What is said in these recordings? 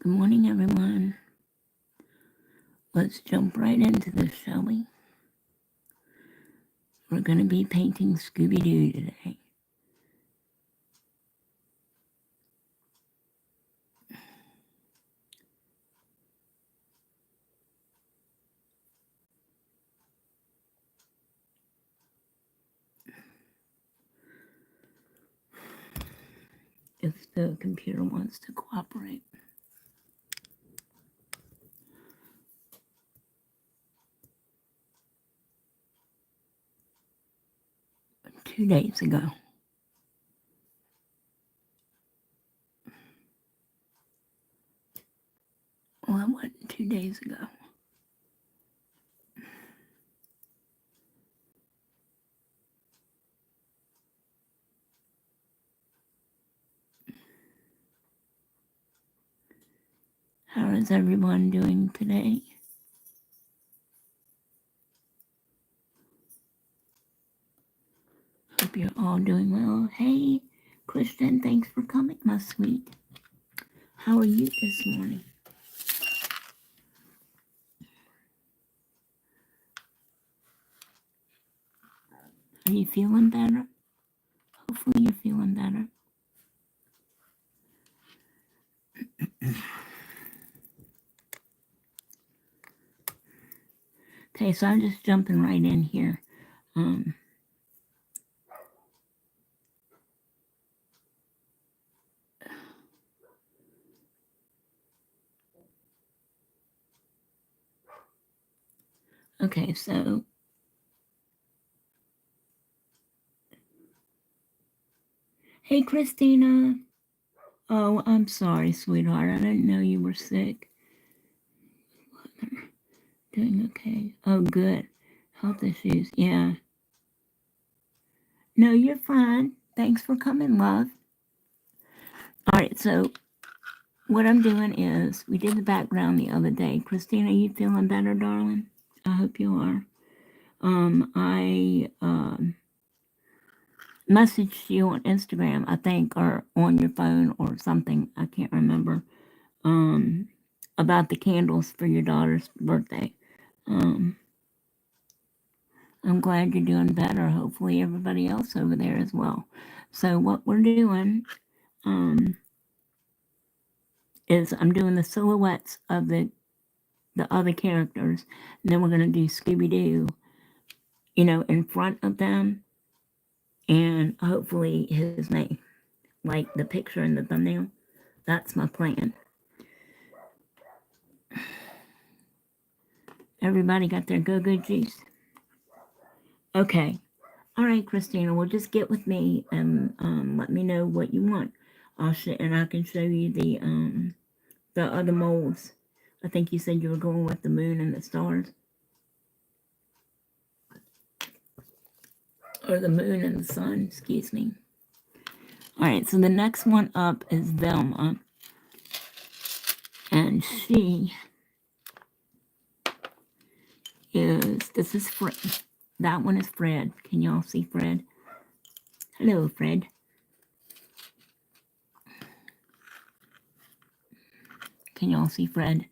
Good morning, everyone. Let's jump right into this, shall we? We're going to be painting Scooby-Doo today. If the computer wants to cooperate. Two days ago. Well, it wasn't 2 days ago. How is everyone doing today? Hope you're all doing well. Hey, Kristen, thanks for coming, my sweet. How are you this morning? Are you feeling better? Hopefully you're feeling better. Okay, so I'm just jumping right in here. Okay, so hey, Christina. Oh, I'm sorry, sweetheart. I didn't know you were sick. Doing okay. Oh, good. Health issues. Yeah. No, you're fine. Thanks for coming, love. All right, so what I'm doing is, we did the background the other day. Christina, you feeling better, darling? I hope you are. I messaged you on Instagram, I think, or on your phone or something. I can't remember. About the candles for your daughter's birthday. I'm glad you're doing better. Hopefully everybody else over there as well. So what we're doing is I'm doing the silhouettes of the other characters, and then we're going to do Scooby-Doo, in front of them, and hopefully his name, like the picture in the thumbnail. That's my plan. Everybody got their go-go juice? Okay. All right, Christina, well, just get with me and let me know what you want. And I can show you the other molds. I think you said you were going with the moon and the stars. Or the moon and the sun, excuse me. All right, so the next one up is Velma. And she is, this is Fred. That one is Fred. Can y'all see Fred? Hello, Fred. Can y'all see Fred?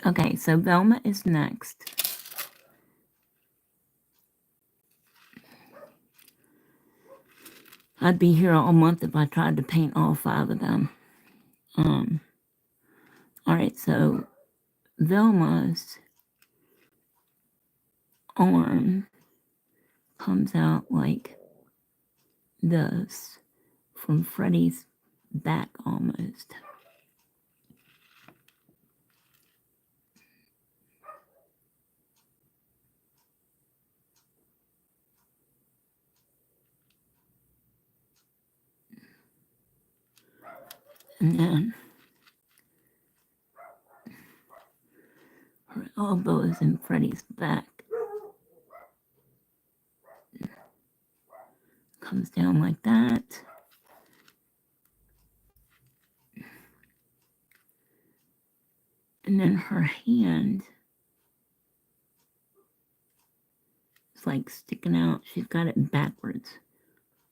Okay, so Velma is next. I'd be here all month if I tried to paint all 5 of them. All right, so Velma's arm comes out like this from Freddy's back almost. And then her elbow is in Freddy's back. Comes down like that. And then her hand is like sticking out. She's got it backwards,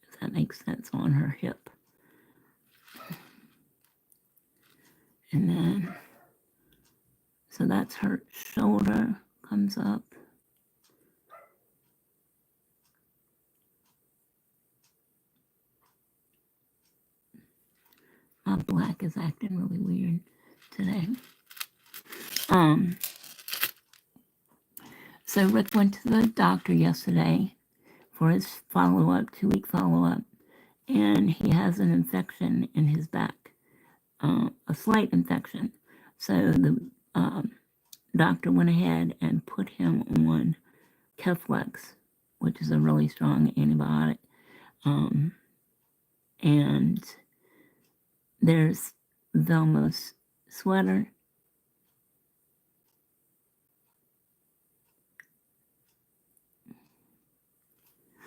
if that makes sense, on her hip. And then, so that's her shoulder, comes up. My black is acting really weird today. So Rick went to the doctor yesterday for his follow-up, 2-week follow-up, and he has an infection in his back, a slight infection. So the doctor went ahead and put him on Keflex, which is a really strong antibiotic. And there's Velma's sweater.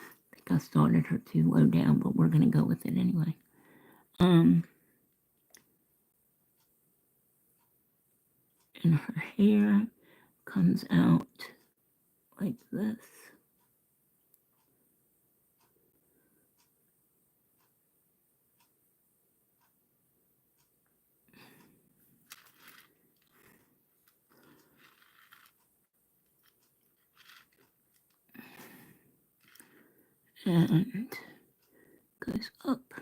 I think I started her too low down, but we're going to go with it anyway. And her hair comes out like this. And goes up.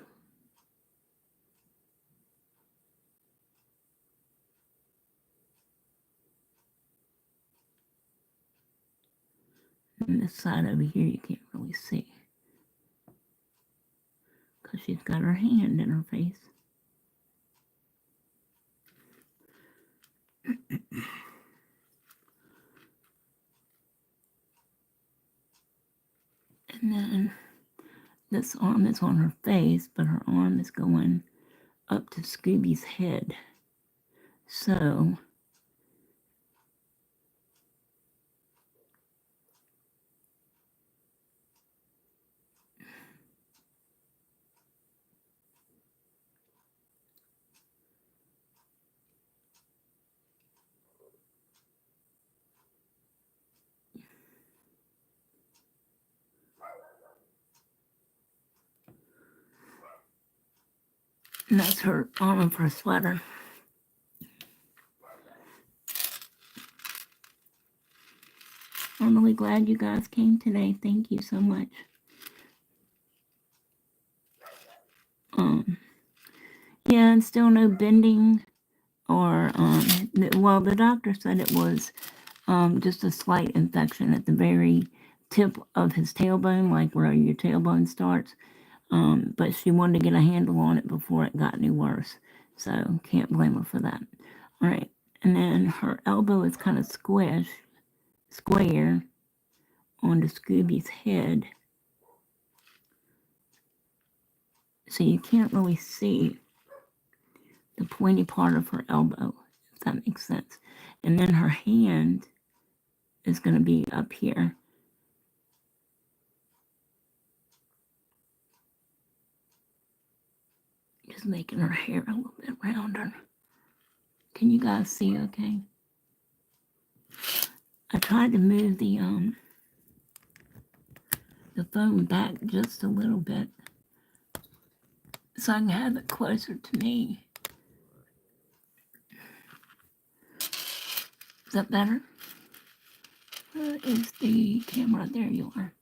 And this side over here you can't really see, because she's got her hand in her face. And then this arm is on her face, but her arm is going up to Scooby's head. So and that's her arm of her sweater. I'm really glad you guys came today. Thank you so much. Yeah, and still no bending or, well, the doctor said it was just a slight infection at the very tip of his tailbone, like where your tailbone starts. But she wanted to get a handle on it before it got any worse. So can't blame her for that. All right. And then her elbow is kind of square onto Scooby's head. So you can't really see the pointy part of her elbow, if that makes sense. And then her hand is going to be up here. Just making her hair a little bit rounder. Can you guys see okay? I tried to move the phone back just a little bit so I can have it closer to me. Is that better? Where is the camera? There you are.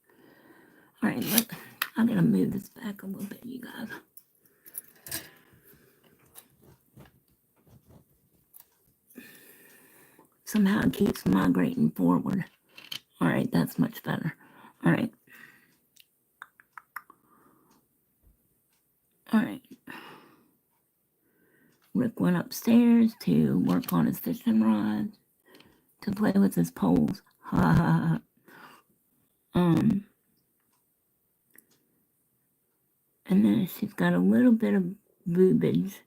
All right, I'm gonna move this back a little bit, you guys. Somehow it keeps migrating forward. All right, that's much better. All right. All right. Rick went upstairs to work on his fishing rod, to play with his poles. Ha ha ha. And then she's got a little bit of boobage,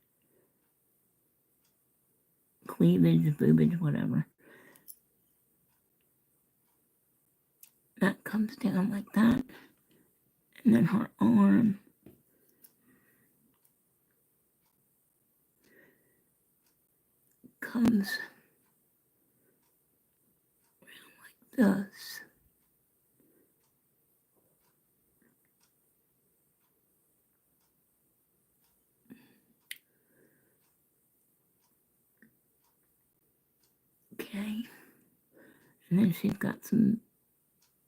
cleavage, boobage, whatever. That comes down like that. And then her arm comes around like this. Okay. And then she's got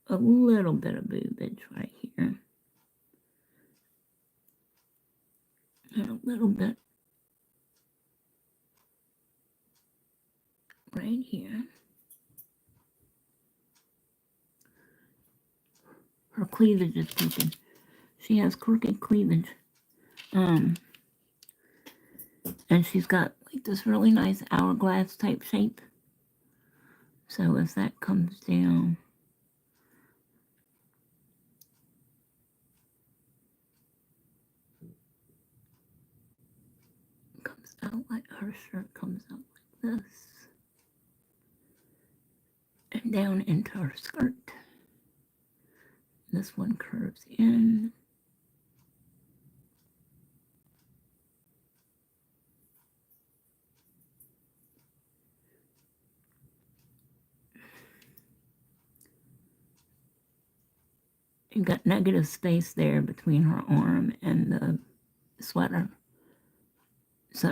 a little bit of boobage right here. And a little bit right here. Her cleavage is crooked. She has crooked cleavage. And she's got like this really nice hourglass type shape. So as that comes down, comes out like her shirt comes out like this. And down into her skirt. This one curves in. You got negative space there between her arm and the sweater. So,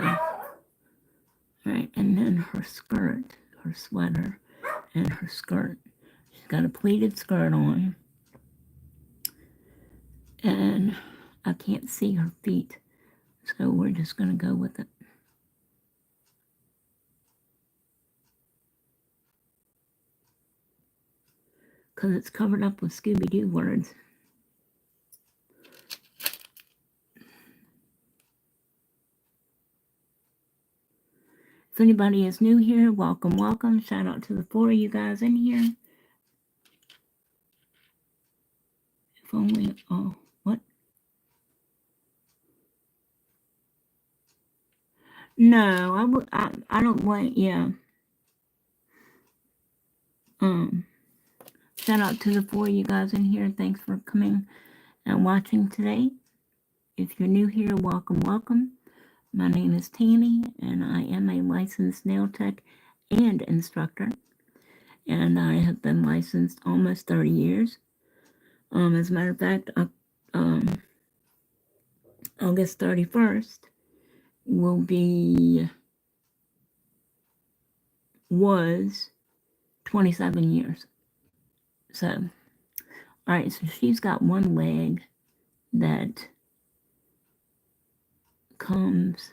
right, and then her skirt, her sweater, and her skirt. She's got a pleated skirt on. And I can't see her feet, so we're just going to go with it. Because it's covered up with Scooby-Doo words. If anybody is new here, welcome, welcome. Shout out to the 4 of you guys in here. If only, oh, what? No, I don't want, yeah. Shout out to the 4 of you guys in here. Thanks for coming and watching today. If you're new here, welcome, welcome. My name is Tammy, and I am a licensed nail tech and instructor. And I have been licensed almost 30 years. As a matter of fact, August 31st was 27 years. So, all right, so she's got one leg that comes,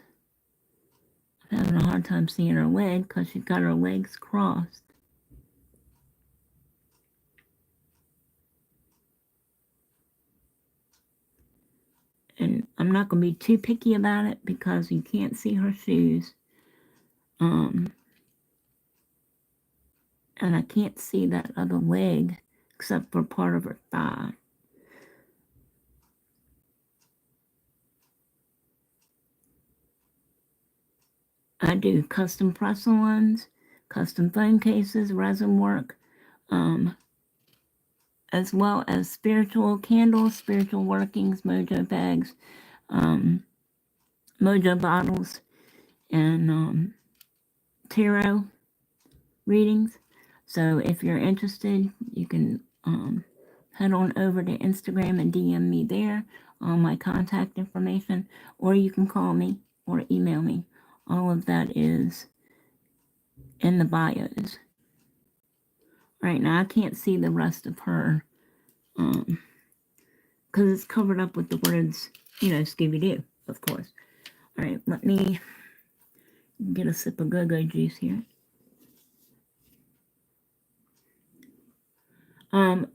I'm having a hard time seeing her leg because she's got her legs crossed. And I'm not going to be too picky about it because you can't see her shoes. And I can't see that other leg except for part of her thigh. I do custom press-ons, custom phone cases, resin work, as well as spiritual candles, spiritual workings, mojo bags, mojo bottles, and tarot readings. So if you're interested, you can head on over to Instagram and DM me there, all my contact information, or you can call me or email me. All of that is in the bios. Right now, I can't see the rest of her because it's covered up with the words, Scooby-Doo, of course. All right, let me get a sip of go-go juice here.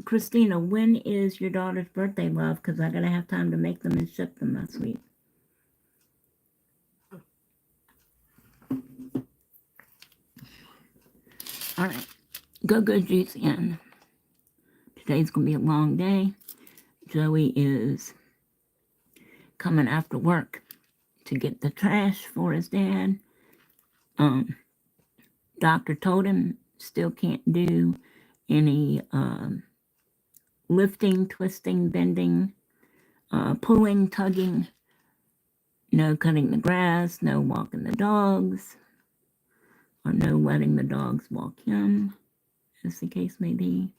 Christina, when is your daughter's birthday, love? Because I gotta have time to make them and ship them that week. All right, go-go juice in. Today's gonna be a long day. Joey is coming after work to get the trash for his dad. Doctor told him still can't do any lifting, twisting, bending, pulling, tugging, no cutting the grass, no walking the dogs, or no letting the dogs walk him, as the case may be.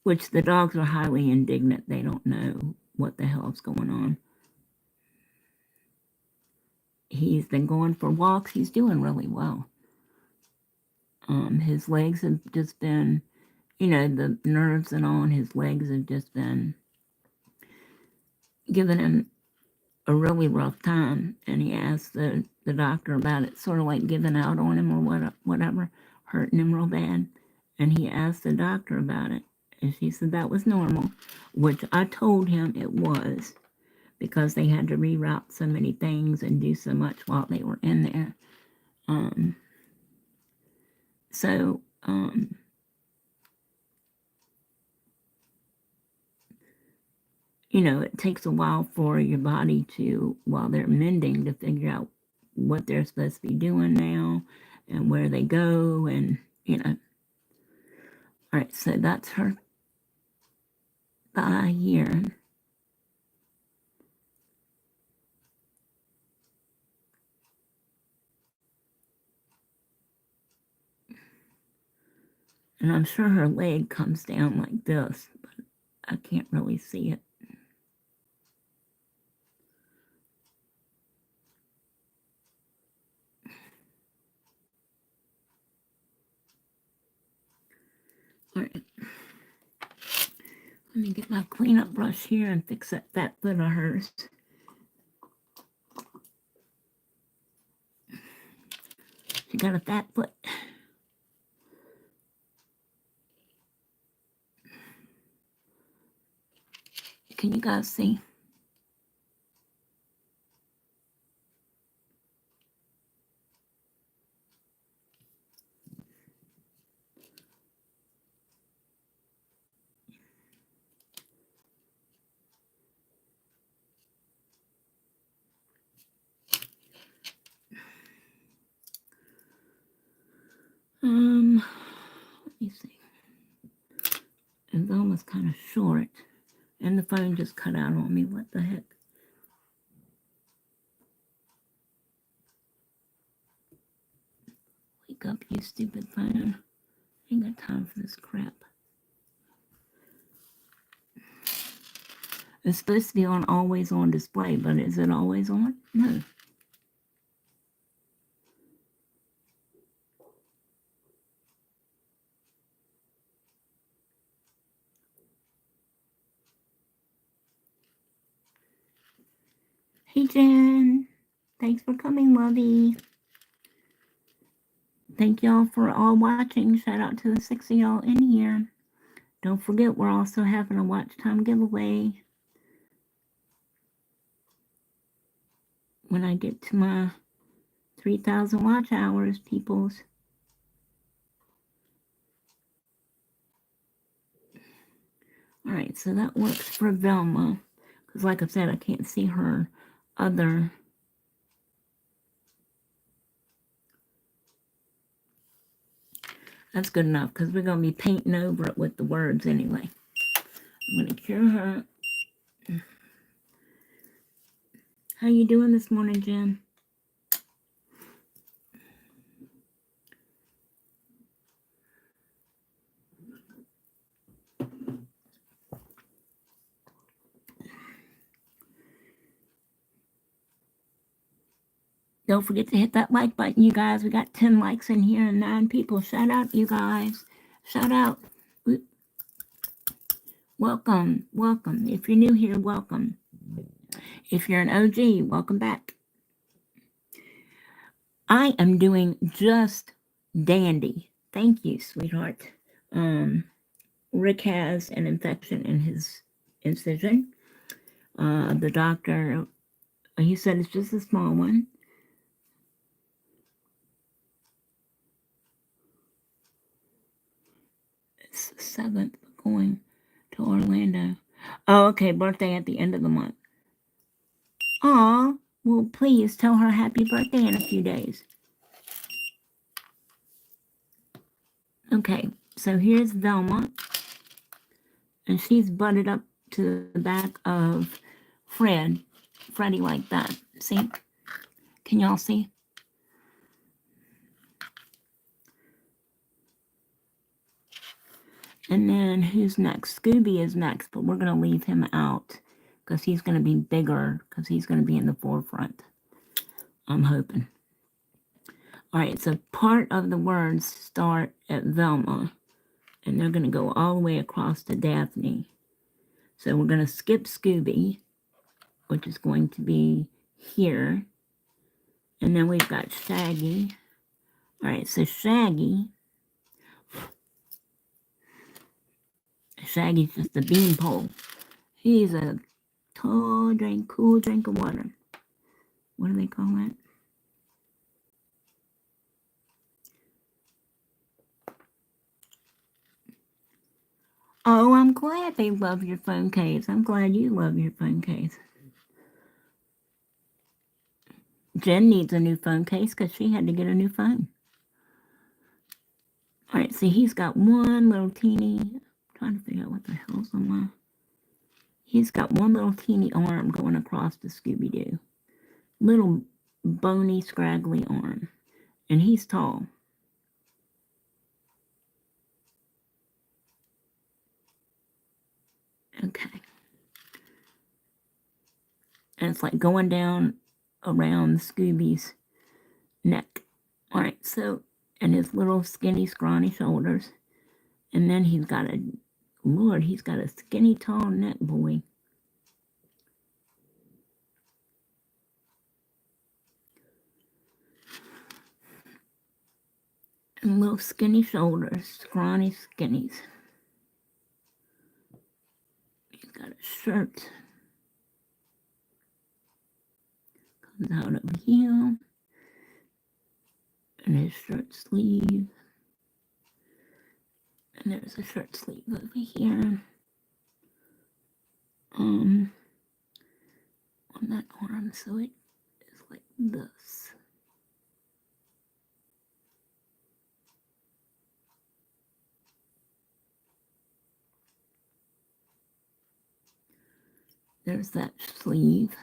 Which the dogs are highly indignant. They don't know what the hell's going on. He's been going for walks. He's doing really well. His legs have just been, the nerves and all in his legs have just been giving him a really rough time. And he asked the doctor about it, sort of like giving out on him or whatever, hurting him real bad. And he asked the doctor about it. And she said that was normal, which I told him it was, because they had to reroute so many things and do so much while they were in there. So, it takes a while for your body to, while they're mending, to figure out what they're supposed to be doing now and where they go, and, All right, so that's her thigh here. And I'm sure her leg comes down like this, but I can't really see it. All right. Let me get my cleanup brush here and fix that fat foot of hers. She got a fat foot. Can you guys see? Let me see. It's almost kind of short, and the phone just cut out on me. What the heck? Wake up, you stupid phone. I ain't got time for this crap. It's supposed to be on always on display, but is it always on? No. Hey, Jen. Thanks for coming, lovey. Thank y'all for all watching. Shout out to the 6 of y'all in here. Don't forget, we're also having a watch time giveaway. When I get to my 3,000 watch hours, peoples. All right, so that works for Velma. Because like I said, I can't see her other. That's good enough, because we're going to be painting over it with the words anyway. I'm going to cure her. How you doing this morning, Jen? Don't forget to hit that like button, you guys. We got 10 likes in here and 9 people. Shout out, you guys. Shout out. Welcome, welcome. If you're new here, welcome. If you're an OG, welcome back. I am doing just dandy. Thank you, sweetheart. Rick has an infection in his incision. The doctor, he said it's just a small one. It's the 7th, going to Orlando. Oh, okay, birthday at the end of the month. Aw, well, please tell her happy birthday in a few days. Okay, so here's Velma. And she's butted up to the back of Freddie like that. See? Can y'all see? And then who's next? Scooby is next, but we're going to leave him out because he's going to be bigger because he's going to be in the forefront. I'm hoping. All right, so part of the words start at Velma, and they're going to go all the way across to Daphne. So we're going to skip Scooby, which is going to be here. And then we've got Shaggy. All right, so Shaggy's just a beanpole. He's a tall drink, cool drink of water. What do they call that? Oh, I'm glad they love your phone case. I'm glad you love your phone case. Jen needs a new phone case because she had to get a new phone. All right, see, he's got one little teeny, I'm trying to figure out what the hell's on my, he's got one little teeny arm going across the Scooby-Doo. Little bony, scraggly arm. And he's tall. Okay. And it's like going down around Scooby's neck. All right, so, and his little skinny, scrawny shoulders. And then he's got a, Lord, he's got a skinny, tall neck, boy. And little skinny shoulders, scrawny skinnies. He's got a shirt. Comes out over here. And his shirt sleeve. And there's a shirt sleeve over here. On that arm, so it is like this. There's that sleeve.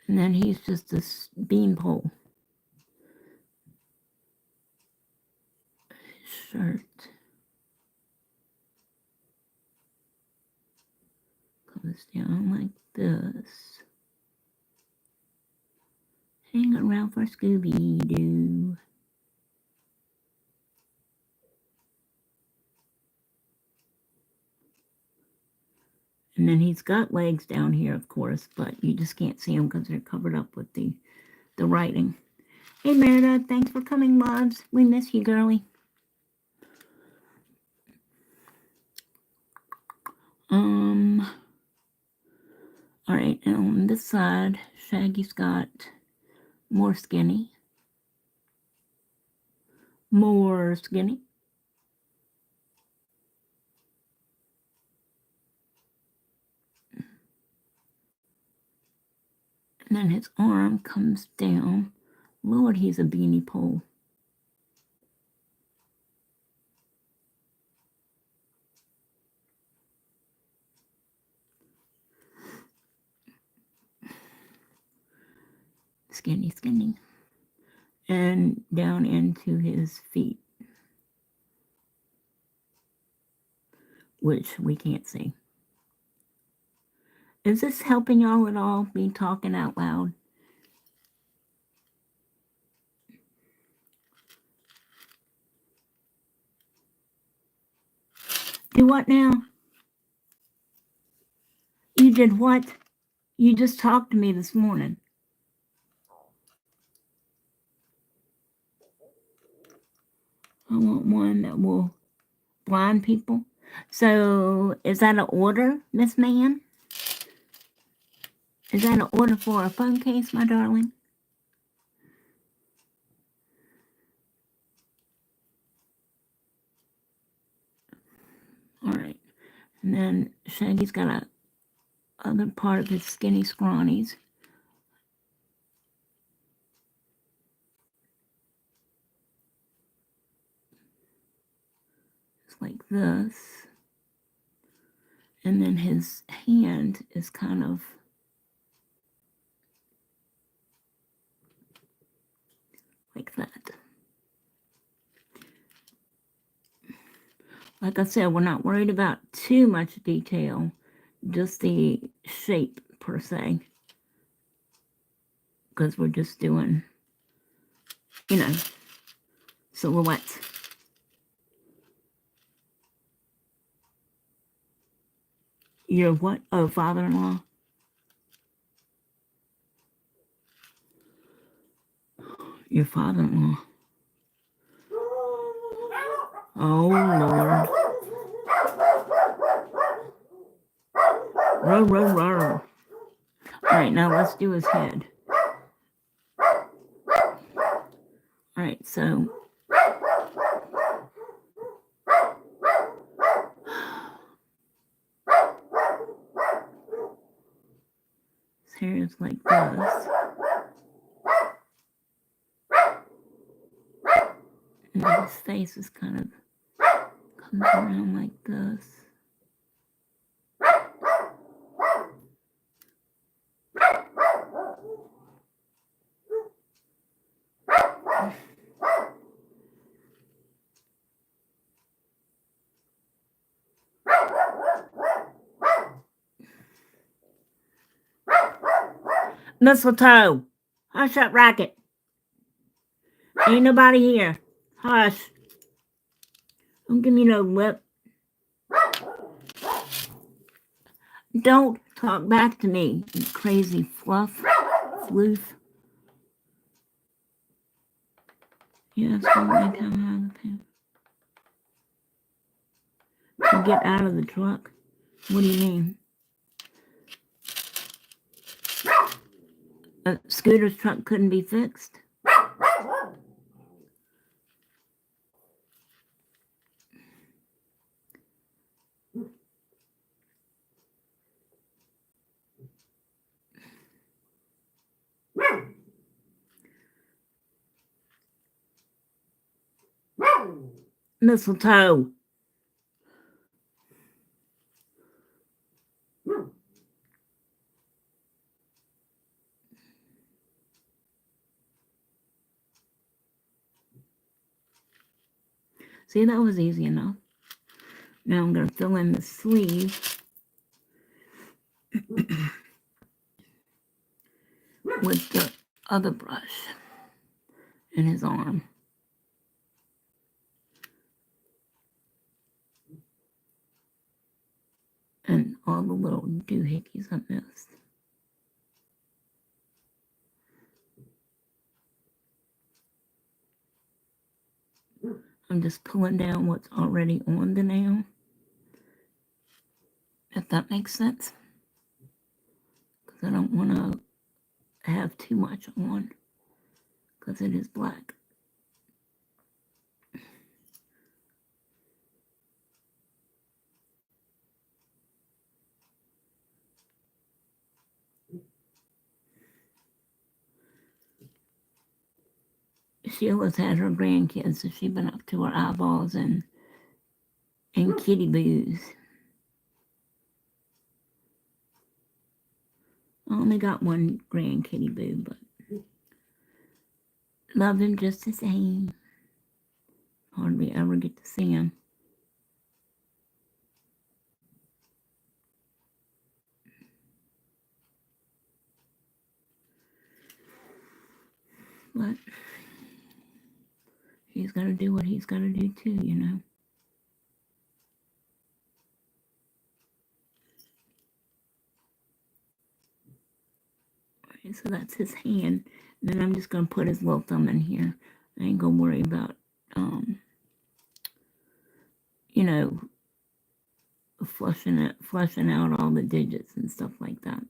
And then he's just a beanpole. Shirt. Goes down like this. Hang around for Scooby-Doo. And then he's got legs down here, of course, but you just can't see them because they're covered up with the writing. Hey, Meredith, thanks for coming, loves. We miss you, girlie. All right, and on this side, Shaggy's got more skinny. More skinny. And then his arm comes down. Lord, he's a beanie pole. Skinny, skinny. And down into his feet, which we can't see. Is this helping y'all at all, me talking out loud? Do what now? You did what? You just talked to me this morning. I want one that will blind people. So is that an order, Miss Man? Is that an order for a phone case, my darling? All right. And then Shaggy's got a other part of his skinny scrawnies. It's like this. And then his hand is kind of like that. Like I said, we're not worried about too much detail, just the shape per se. because we're just doing, you know, silhouettes. Your what? Oh, father-in-law? Your father-in-law. Oh, Lord. Row, row, row. Alright, now let's do his head. Alright, so his hair is like this. And his face is kind of comes around like this. Mistletoe! Hush that racket! Ain't nobody here. Hush. Don't give me no lip. Don't talk back to me, you crazy floof. Yeah, it's going to come out of the pen. To get out of the truck? What do you mean? Scooter's truck couldn't be fixed? Mistletoe. See, that was easy enough. Now I'm going to fill in the sleeve with the other brush in his arm. And all the little doohickeys I missed. I'm just pulling down what's already on the nail. If that makes sense. Because I don't want to have too much on. Because it is black. Sheila's had her grandkids, so she's been up to her eyeballs in kitty boos. I only got one grand kitty boo, but love him just the same. Hardly ever get to see him. But he's got to do what he's got to do too, you know. Alright, so that's his hand. And then I'm just going to put his little thumb in here. I ain't going to worry about, you know, flushing out all the digits and stuff like that.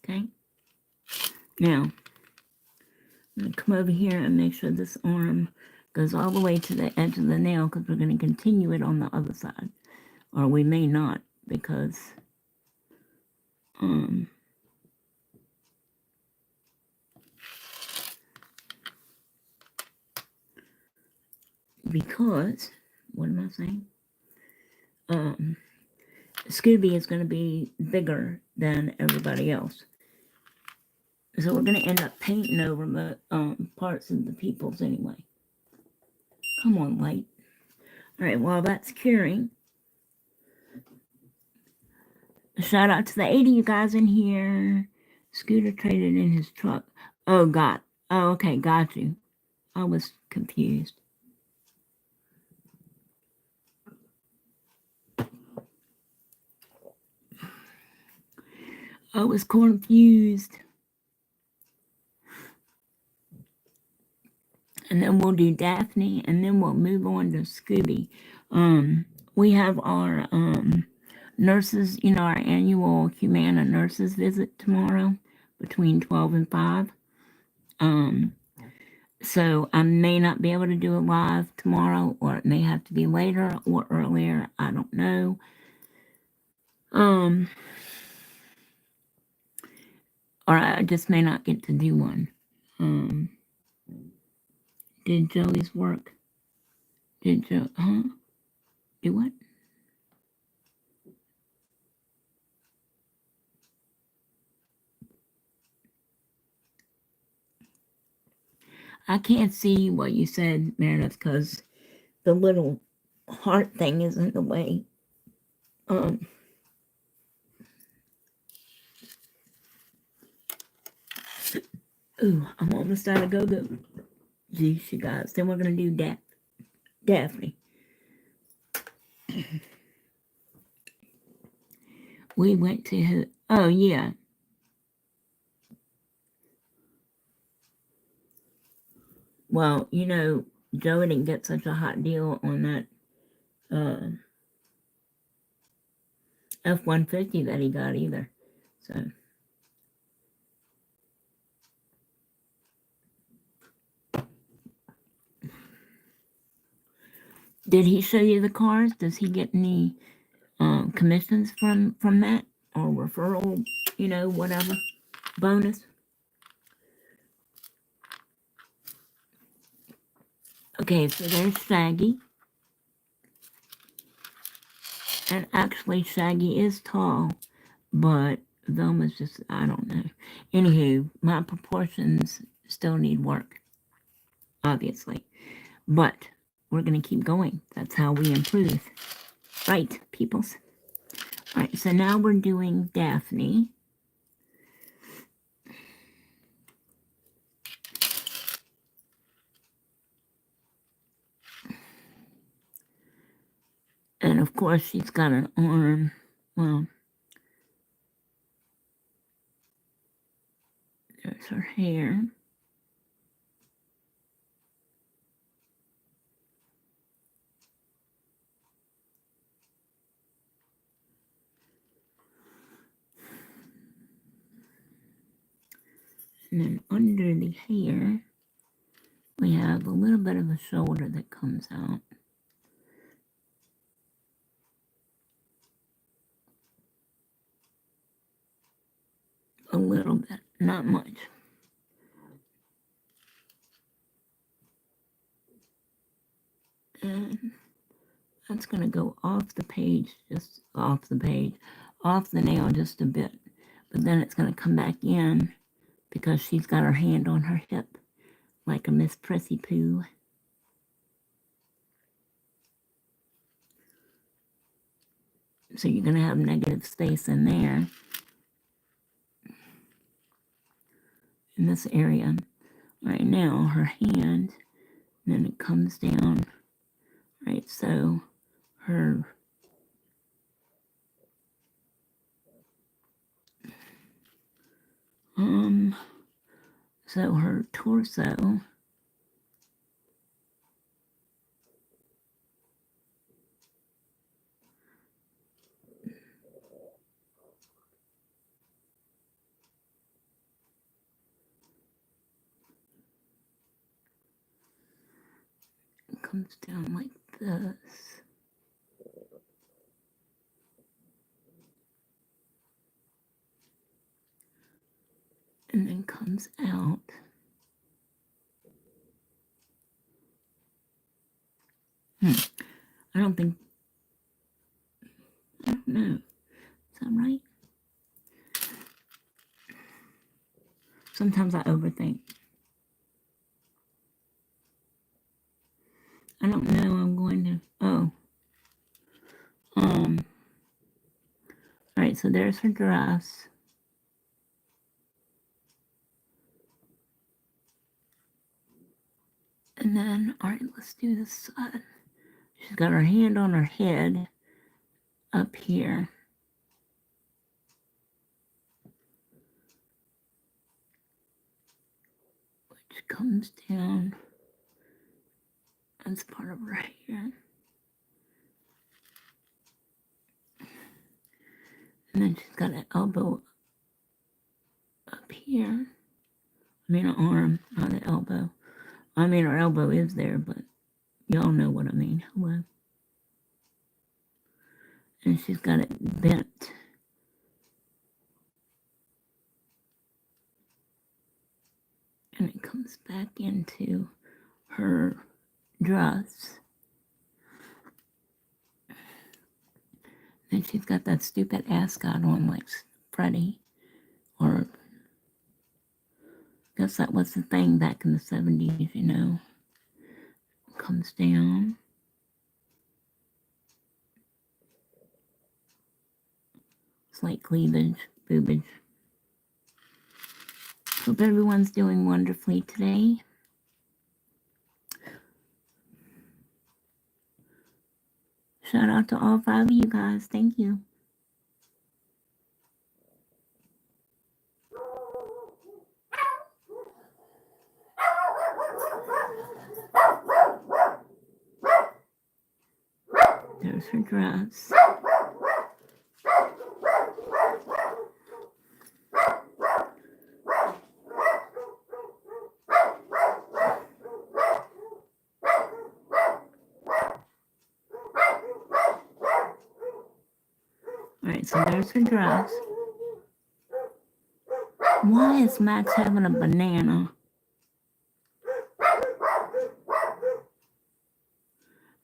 Okay. Now, I'm going to come over here and make sure this arm goes all the way to the edge of the nail because we're going to continue it on the other side. Or we may not because what am I saying? Scooby is going to be bigger than everybody else. So we're going to end up painting over parts of the people's anyway. Come on, light. All right, while that's curing, Shout out to the 80 you guys in here. Scooter traded in his truck. Oh, okay, got you. I was confused. I was confused. And then we'll do Daphne, and then we'll move on to Scooby. We have our nurses, our annual Humana nurses visit tomorrow between 12 and 5. So I may not be able to do it live tomorrow, or it may have to be later or earlier. I don't know. Or I just may not get to do one. Did Joey's work? Did Joe, do what? I can't see what you said, Meredith, because the little heart thing is in the way. Ooh, I'm almost out of go-go. Geez, you guys. Then we're going to do Daphne. We went to his... Oh, yeah. Well, Joe didn't get such a hot deal on that F-150 that he got either. So... Did he show you the cars? Does he get any commissions from that, or referral, whatever bonus? Okay, so there's Shaggy. And actually, Shaggy is tall, but Velma's just, I don't know. Anywho, my proportions still need work, obviously. But we're going to keep going. That's how we improve. Right, peoples? All right, so now we're doing Daphne. And of course, she's got an arm. Well, there's her hair. And then under the hair, we have a little bit of a shoulder that comes out. A little bit, not much. And that's going to go off the page, just off the nail just a bit. But then it's going to come back in because she's got her hand on her hip like a Miss Prissy Poo. So you're going to have negative space in there, in this area. Right now, her hand, then it comes down. Right, so her so her torso comes down like this. And then comes out. I don't know. Is that right? Sometimes I overthink. I don't know. I'm going to. All right. So so there's her dress. And then, all right, let's do this side. She's got her hand on her head up here. Which comes down. That's part of her hair. And then she's got an elbow up here. I mean, an arm, not an elbow. I mean, her elbow is there, but y'all know what I mean. Hello. And she's got it bent. And it comes back into her dress. And she's got that stupid ascot on like Freddy. Or I guess that was the thing back in the 70s, you know. Comes down. Slight cleavage, boobage. Hope everyone's doing wonderfully today. Shout out to all 5 of you guys. Thank you. There's her dress. Alright, so there's her dress. Why is Max having a banana?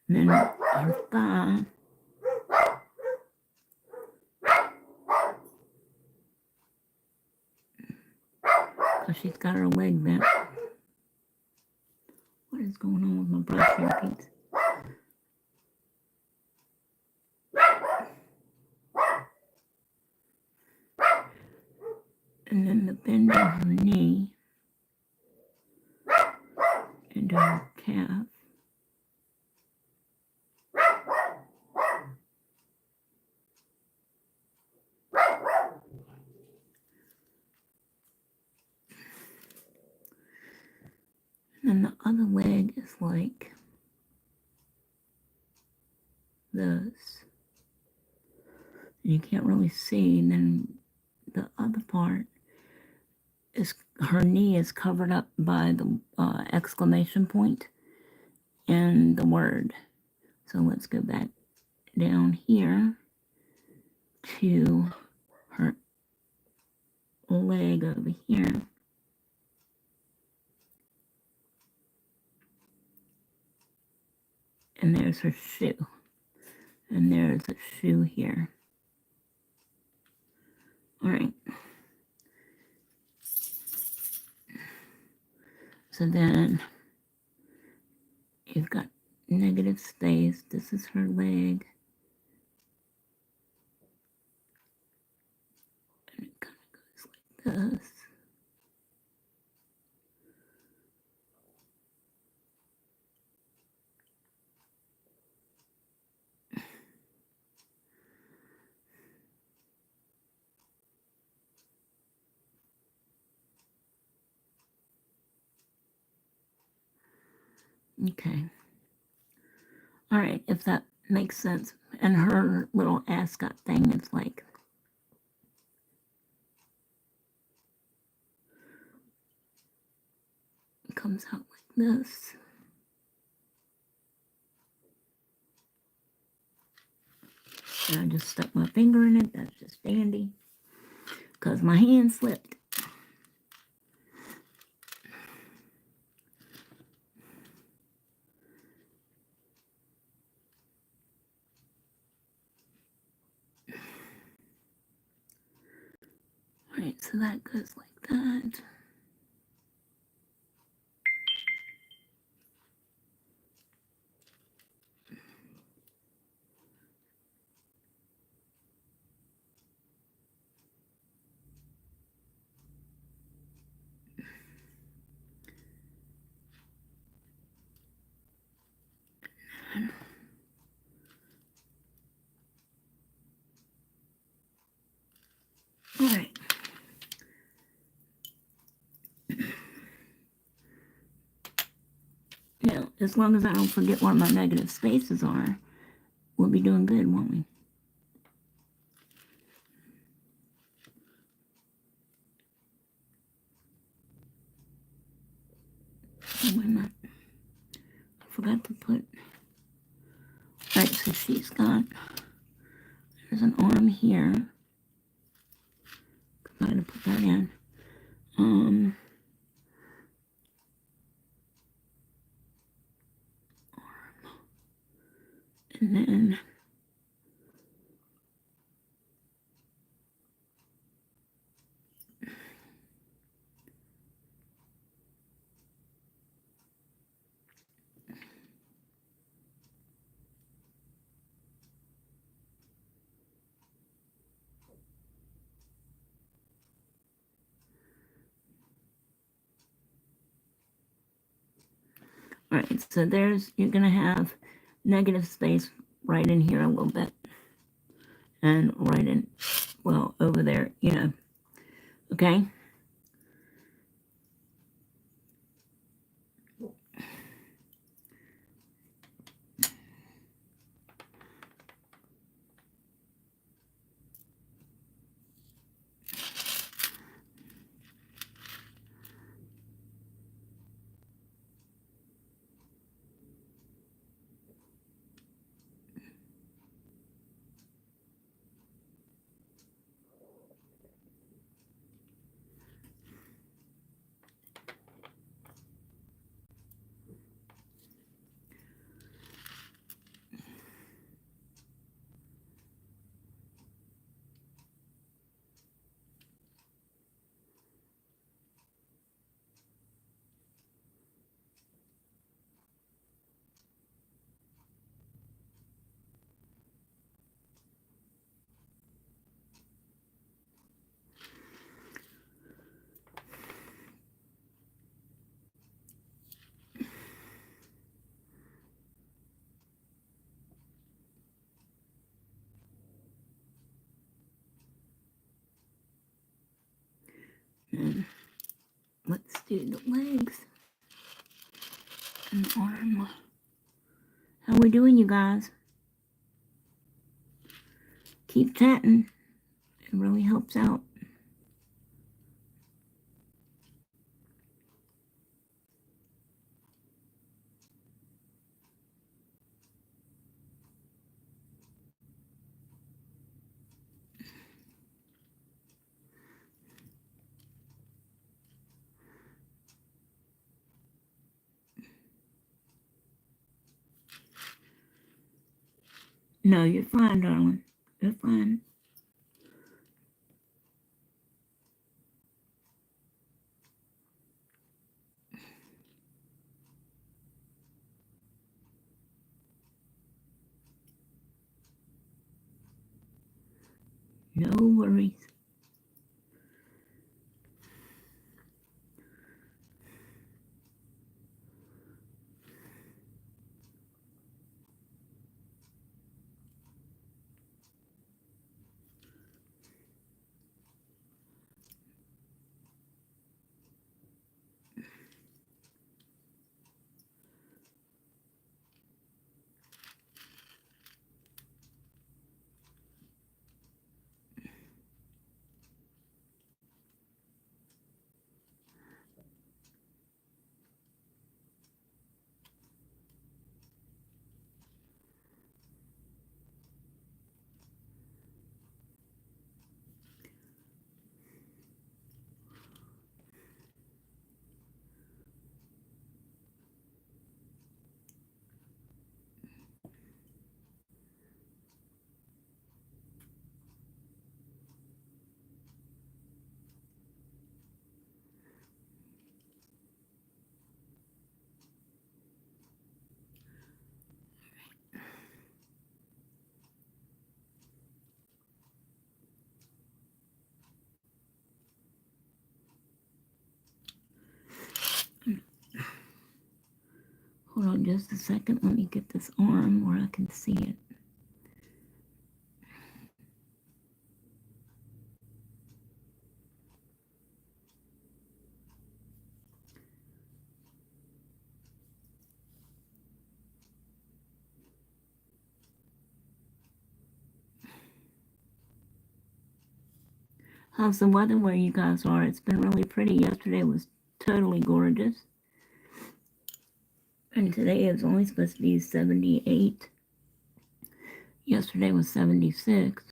And then her thigh. Because she's got her leg bent. What is going on with my brush here, Pete? And then the bend in her knee. And her calf. And the other leg is like this. You can't really see. And then the other part is her knee is covered up by the exclamation point and the word. So let's go back down here to her leg over here. And there's her shoe. And there's a shoe here. All right. So then you've got negative space. This is her leg. And it kind of goes like this. Okay. All right, if that makes sense. And her little ascot thing is like it comes out like this. And I just stuck my finger in it. That's just dandy. Because my hand slipped. Alright, so that goes like that. All right. Now, as long as I don't forget where my negative spaces are, we'll be doing good, won't we? Oh, wait a minute. I forgot to put... All right, so she's got... There's an arm here. I gotta put that in. And then... All right, so there's... You're gonna have negative space right in here a little bit. And right in... Well, over there, you know. Okay? And let's do the legs and the arm. How we doing, you guys? Keep chatting. It really helps out. No, you're fine, darling. You're fine. No worries. Hold on just a second. Let me get this arm where I can see it. How's the weather where you guys are? It's been really pretty. Yesterday was totally gorgeous. And today is only supposed to be 78. Yesterday was 76.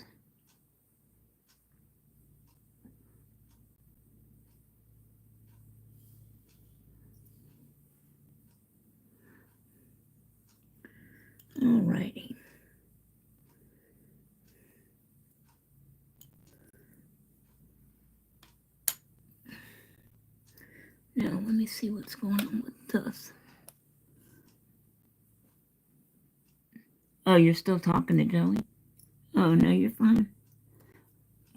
Alrighty. Now, let me see what's going on with this. Oh, you're still talking to Joey? Oh, no, you're fine.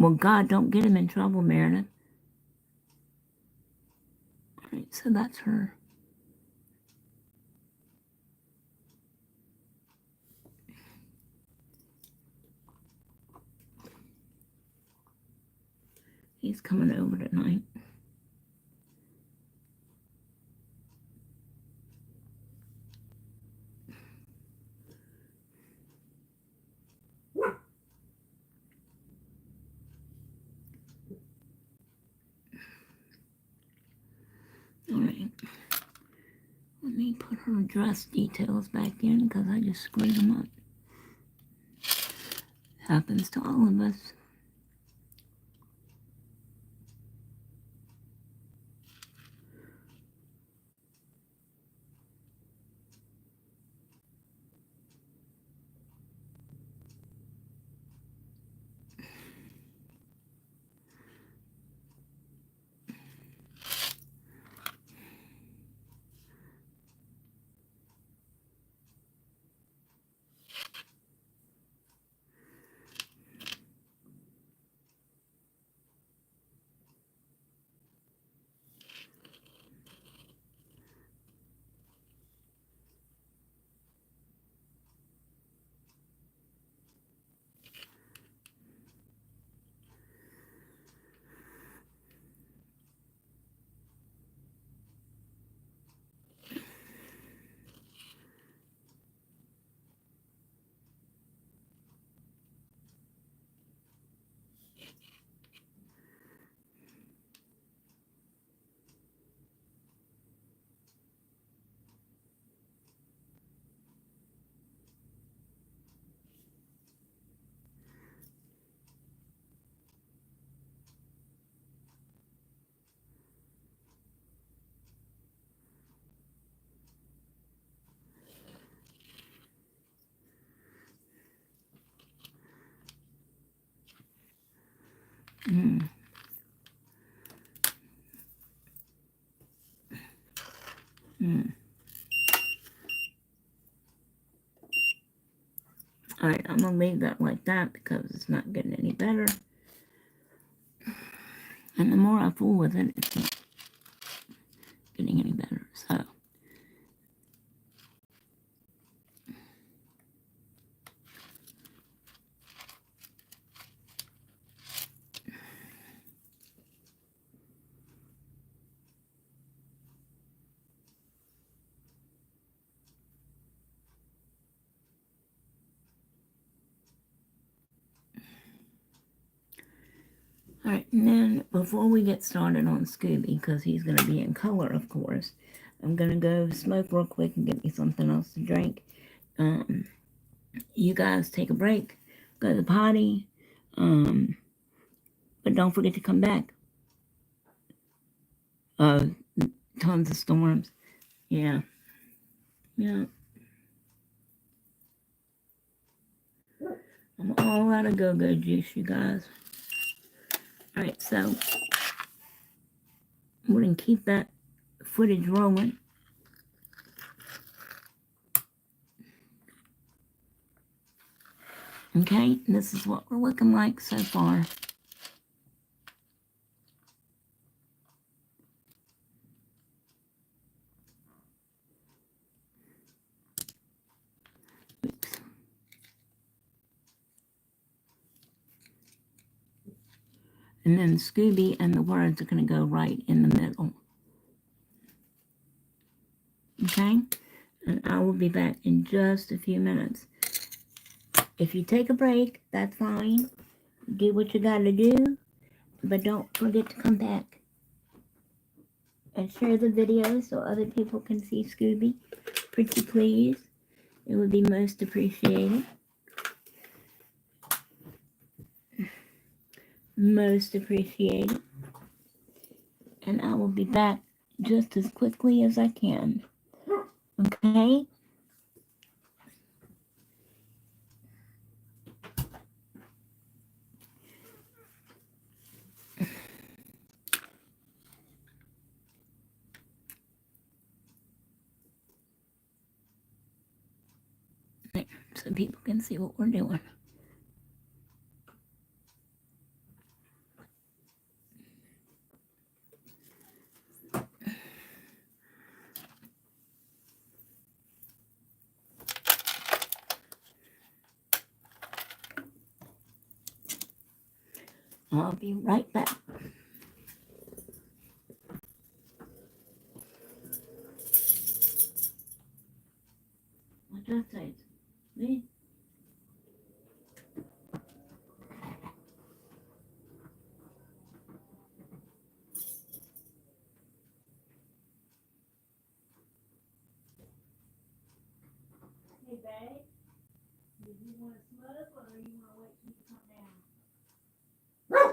Well, God, don't get him in trouble, Meredith. Alright, so that's her. He's coming over tonight. Alright. Let me put her dress details back in because I just screwed them up. Happens to all of us. Mm. Mm. Alright, I'm going to leave that like that because it's not getting any better. And the more I fool with it, it's not getting any better. So, alright, and then before we get started on Scooby, because he's going to be in color, of course, I'm going to go smoke real quick and get me something else to drink. You guys take a break, go to the potty, but don't forget to come back. Tons of storms. Yeah. Yeah. I'm all out of go-go juice, you guys. Alright, so we're going to keep that footage rolling. Okay, this is what we're looking like so far. And then Scooby and the words are going to go right in the middle. Okay? And I will be back in just a few minutes. If you take a break, that's fine. Do what you gotta do, but don't forget to come back and share the video so other people can see Scooby. Pretty please. It would be most appreciated. Most appreciated. And I will be back just as quickly as I can. Okay? There, so people can see what we're doing. I'll be right back. What did I say? Me? Hey, babe. Do you want to smoke or you want to wait till you come down? Okay.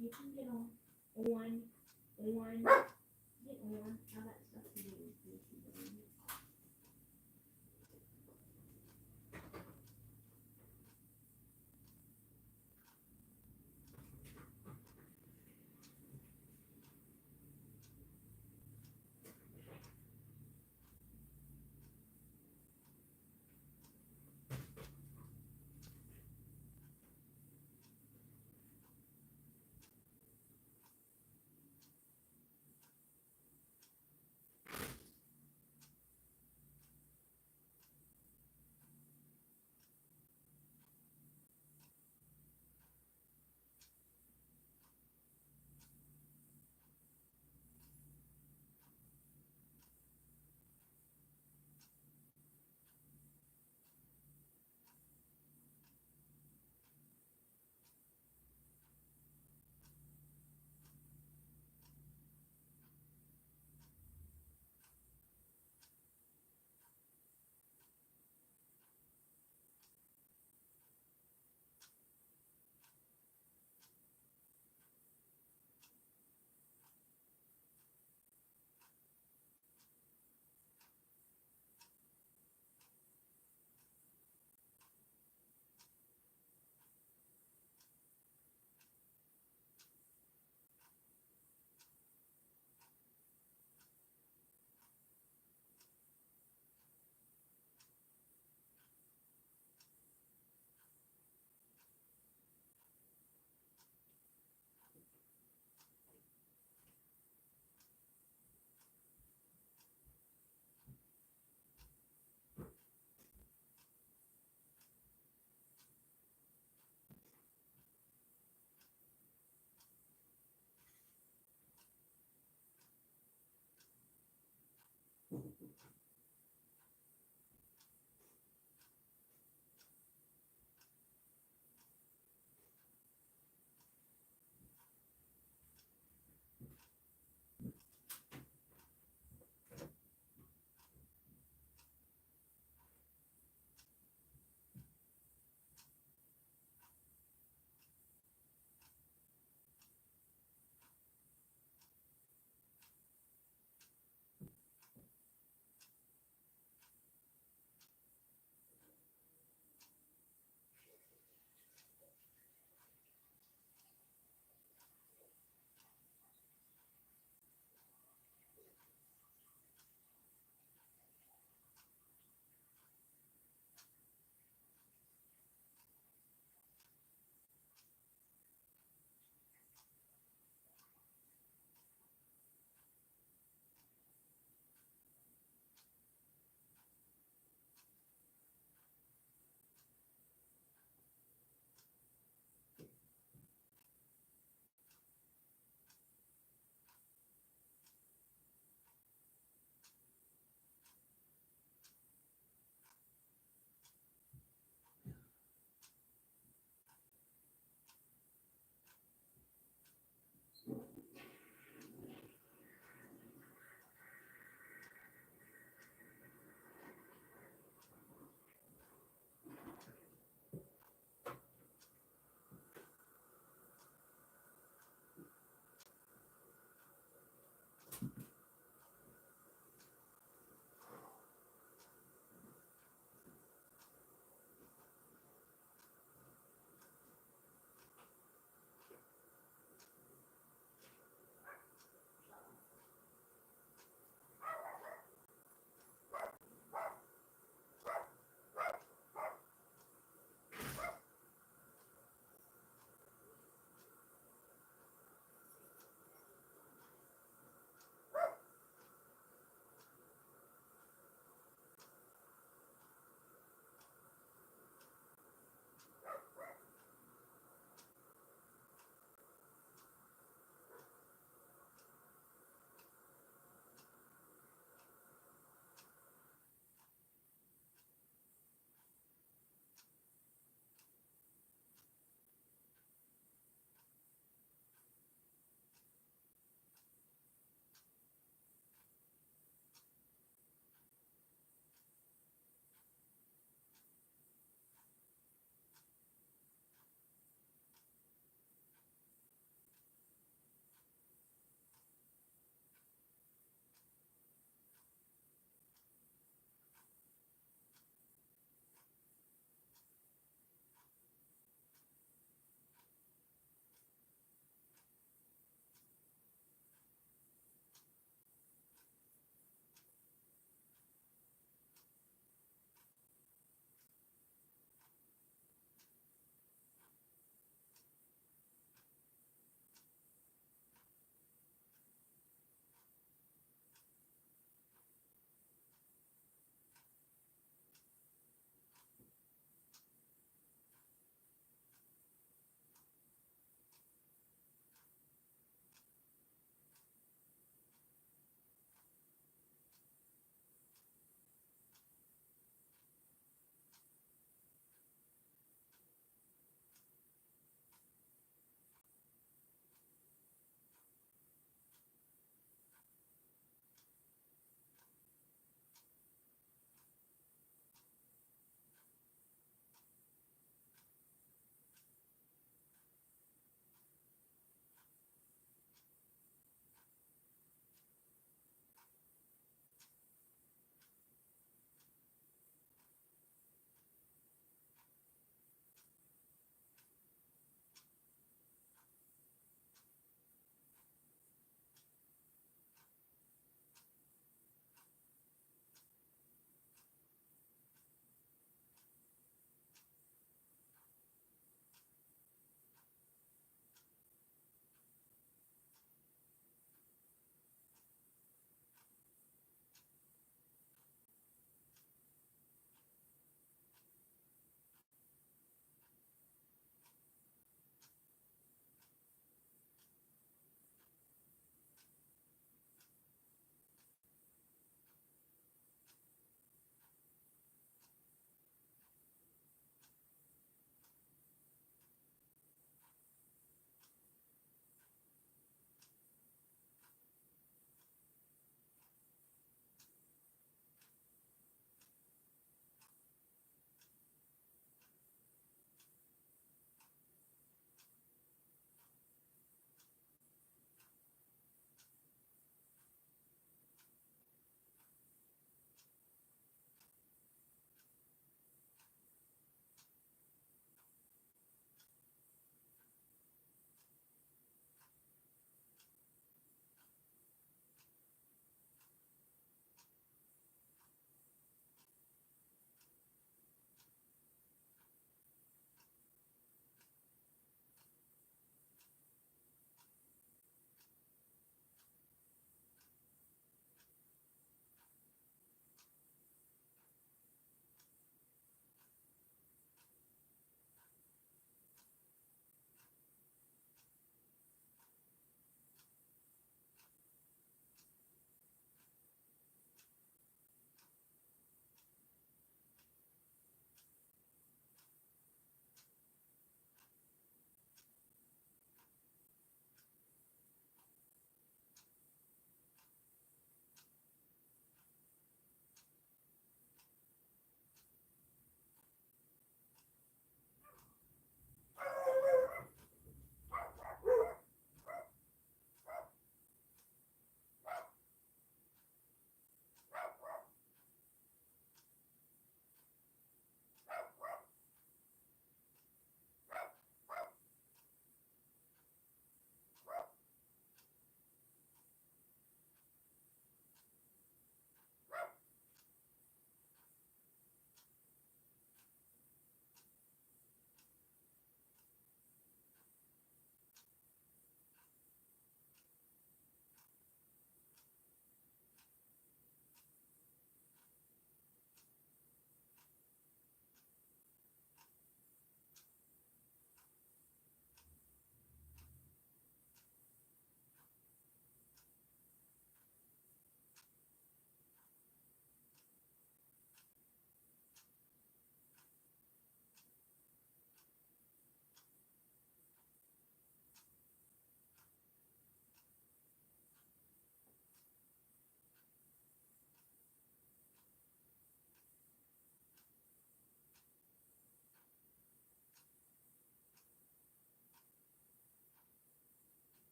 You can get on, get on, all that stuff to do.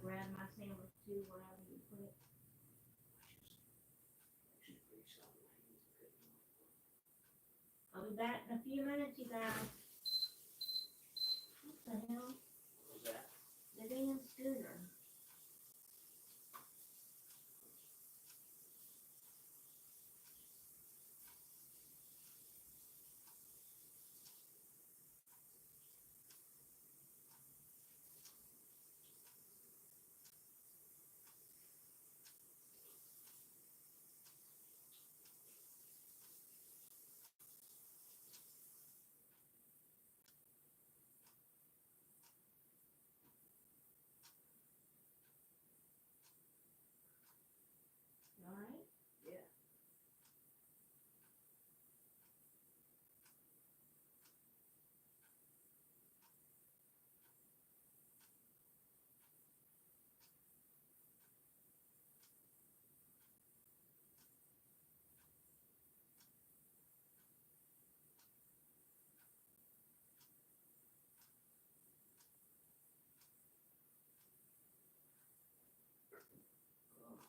grab my sandwich too, wherever you put it. I'll be back in a few minutes, you guys. What the hell? What was that? The damn scooter. All right? Yeah. Mom.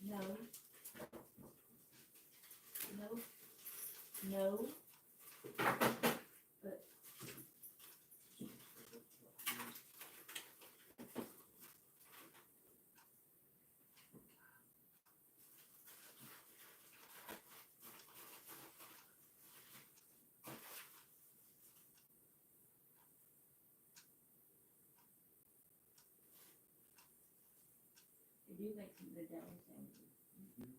No. No. No. But they do make some good deli sandwiches. Mm-hmm.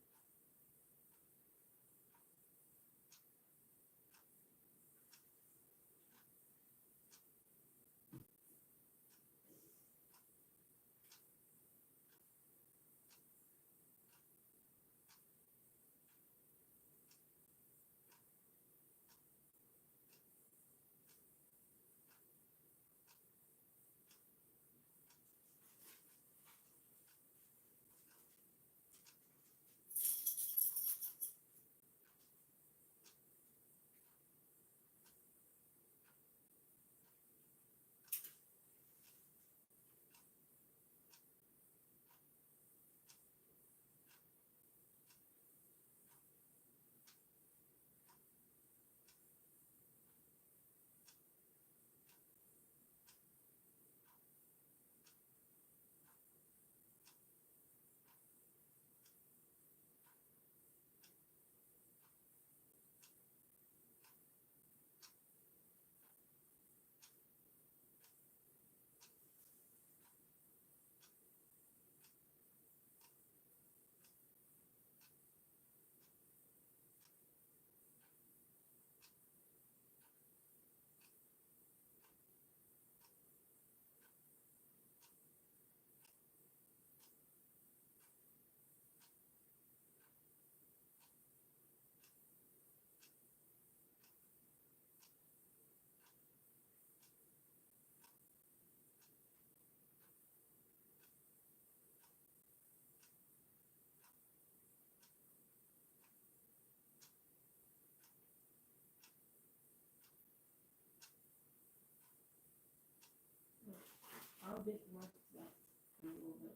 I'll get one that in a little bit.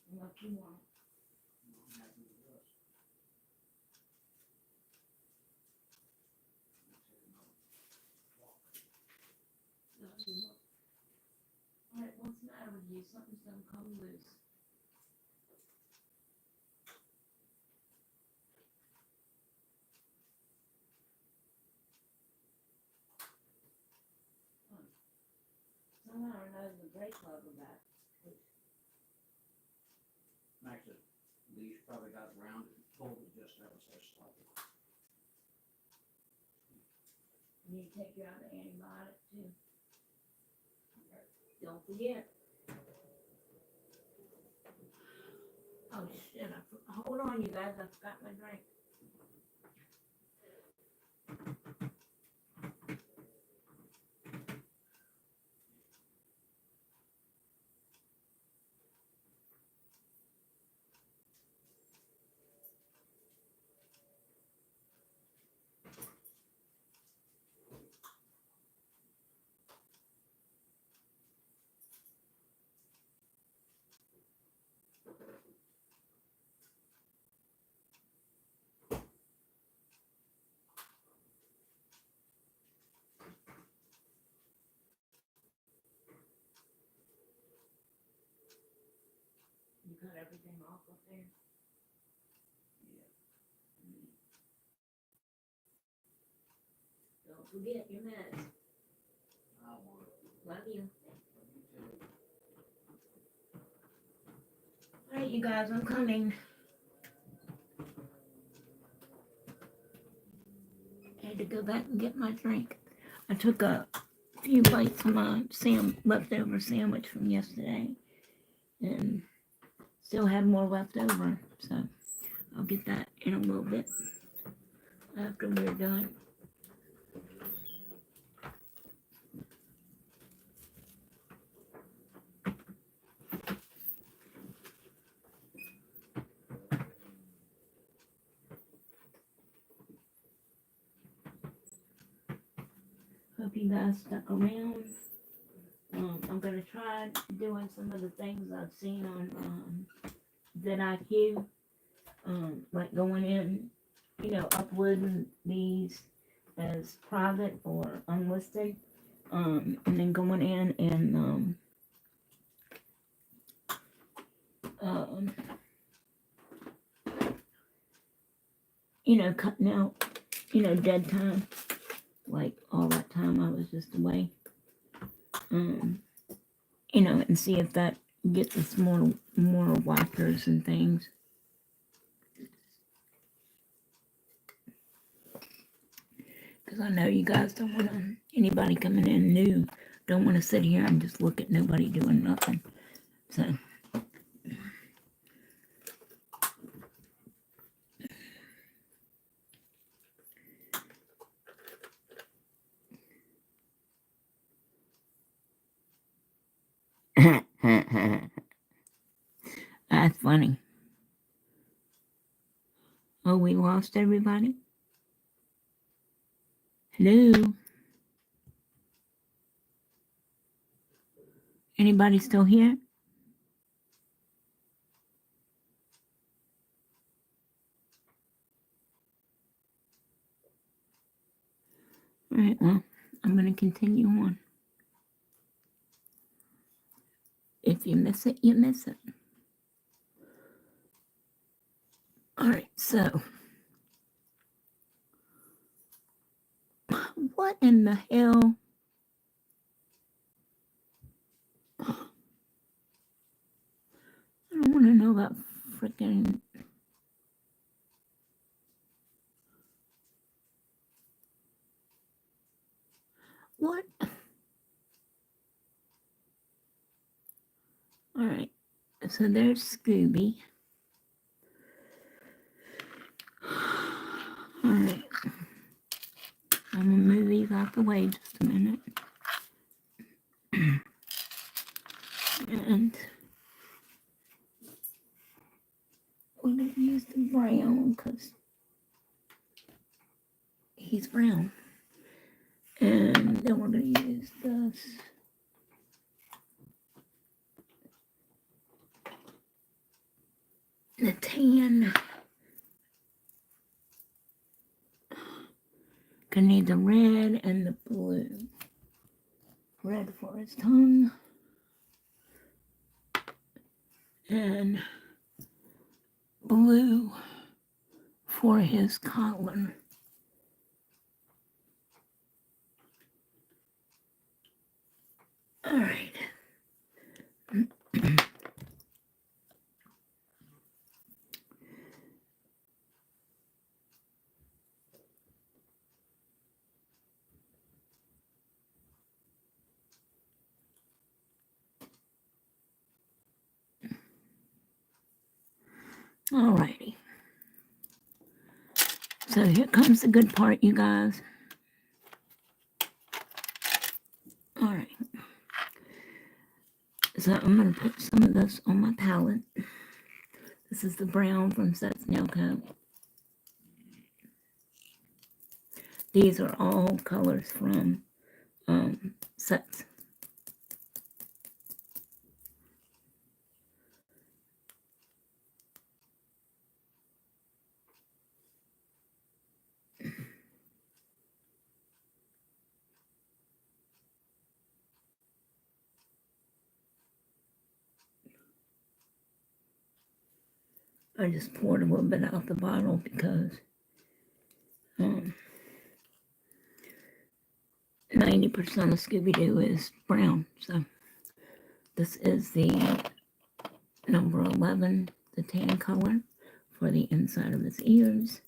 Unless you want. Mom has me with us. We'll take another walk. Unless you want. Alright, what's the matter with you? Something's done come loose. want to know the break level that. Max's leash probably got rounded and pulled it just ever so slightly. You need to take you out the antibiotic too. Don't forget. Oh shit! Hold on, you guys. I forgot my drink. You got everything off up there. Don't forget your meds. I want it. Love you. You too. All right, you guys. I'm coming. I had to go back and get my drink. I took a few bites of my leftover sandwich from yesterday, and still have more left over. So I'll get that in a little bit after we're done. Hope you guys stuck around. I'm gonna try doing some of the things I've seen on vidIQ, like going in, uploading these as private or unlisted, and then going in and cutting out, dead time, like all that time I was just away, and see if that gets us more whackers and things. Because I know you guys don't want anybody coming in new, don't want to sit here and just look at nobody doing nothing. So. That's funny. Oh, we lost everybody? Hello? Anybody still here? All right, well, I'm going to continue on. If you miss it, you miss it. All right, so what in the hell? I don't want to know about freaking. What? All right, so there's Scooby. All right, I'm gonna move these out the way just a minute. And we're gonna use the brown because he's brown. And then we're gonna use this. The tan. Gonna need the red and the blue. Red for his tongue. And blue for his collar. All right. Alrighty. So here comes the good part, you guys. Alright. So I'm going to put some of this on my palette. This is the brown from Seth's Nail Coat. These are all colors from Seth's. I just poured a little bit out the bottle because 90% of Scooby-Doo is brown. So this is the number 11, the tan color for the inside of his ears.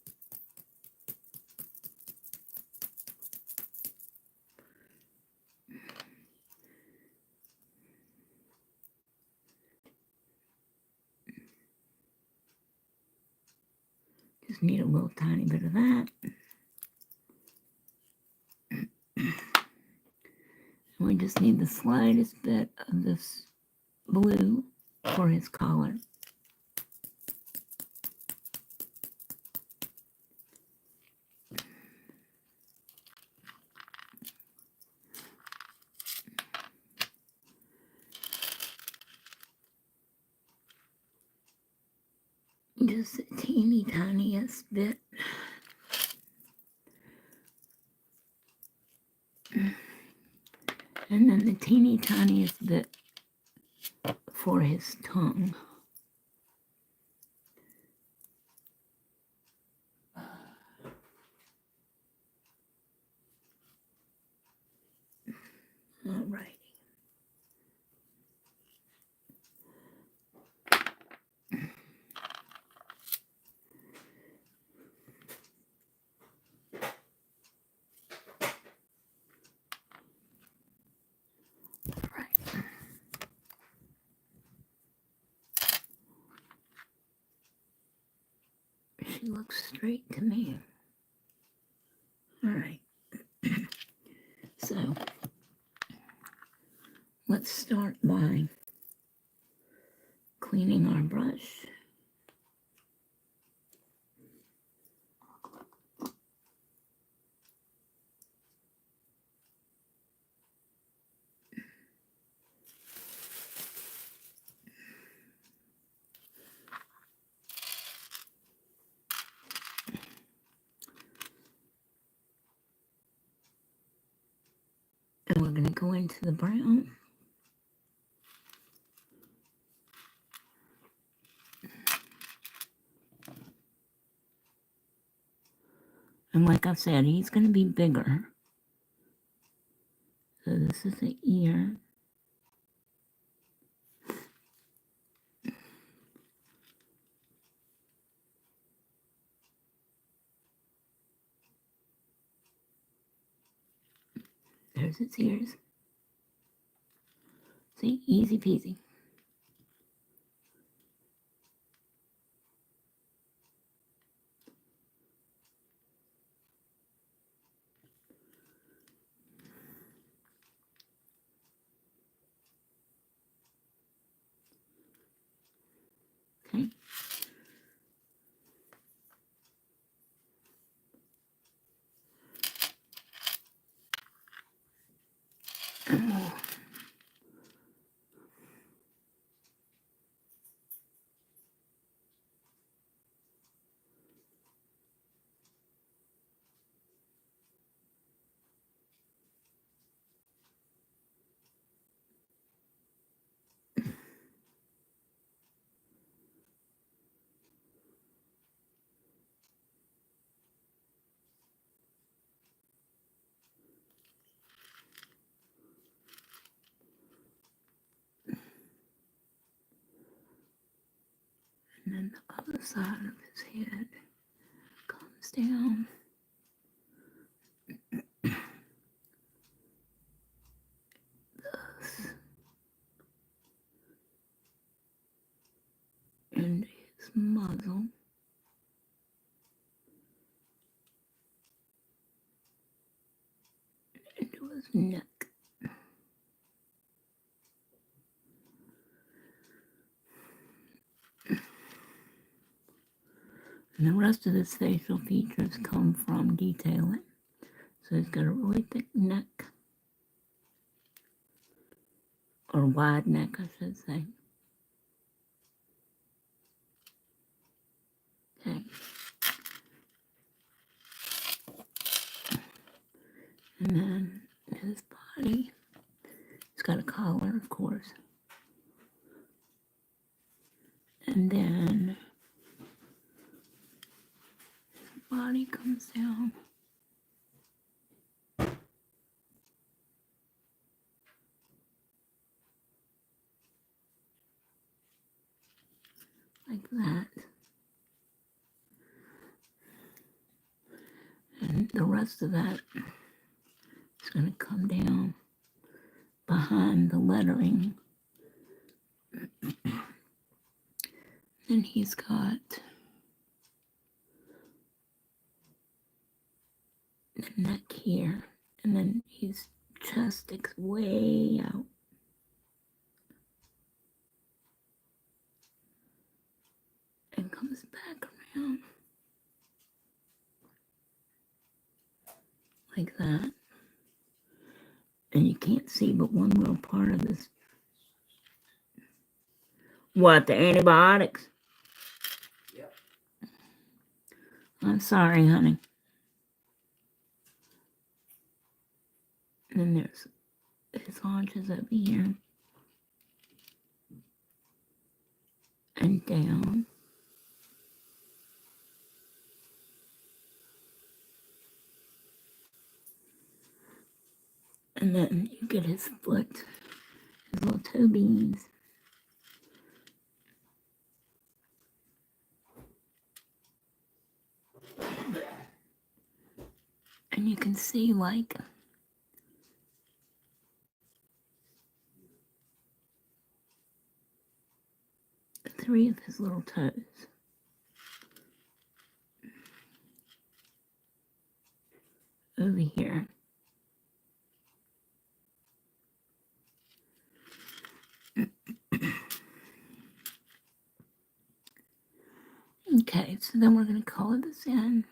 Just need a little tiny bit of that. And we just need the slightest bit of this blue for his collar. Just the teeny tiniest bit. And then the teeny tiniest bit for his tongue. Alrighty. Right. She looks straight to me. Alright. So let's start by cleaning our brush. And we're going to go into the brown. And like I said, he's going to be bigger. So this is the ear. There's its ears. See, easy peasy. Okay. And then the other side of his head comes down. Thus. And his his muzzle. Into his neck. And the rest of his facial features come from detailing. So he's got a really thick neck. Or wide neck, I should say. Okay. And then his body. He's got a collar, of course. And then his body comes down. Like that. And the rest of that is going to come down behind the lettering. Then he's got the neck here. And then his chest sticks way out. And comes back around. Like that. And you can't see but one little part of this. What, the antibiotics? Yep. I'm sorry, honey. And then there's his haunches over here. And down. And then you get his foot, his little toe beans. And you can see like 3 of his little toes. Over here. Okay, so then we're going to color this in.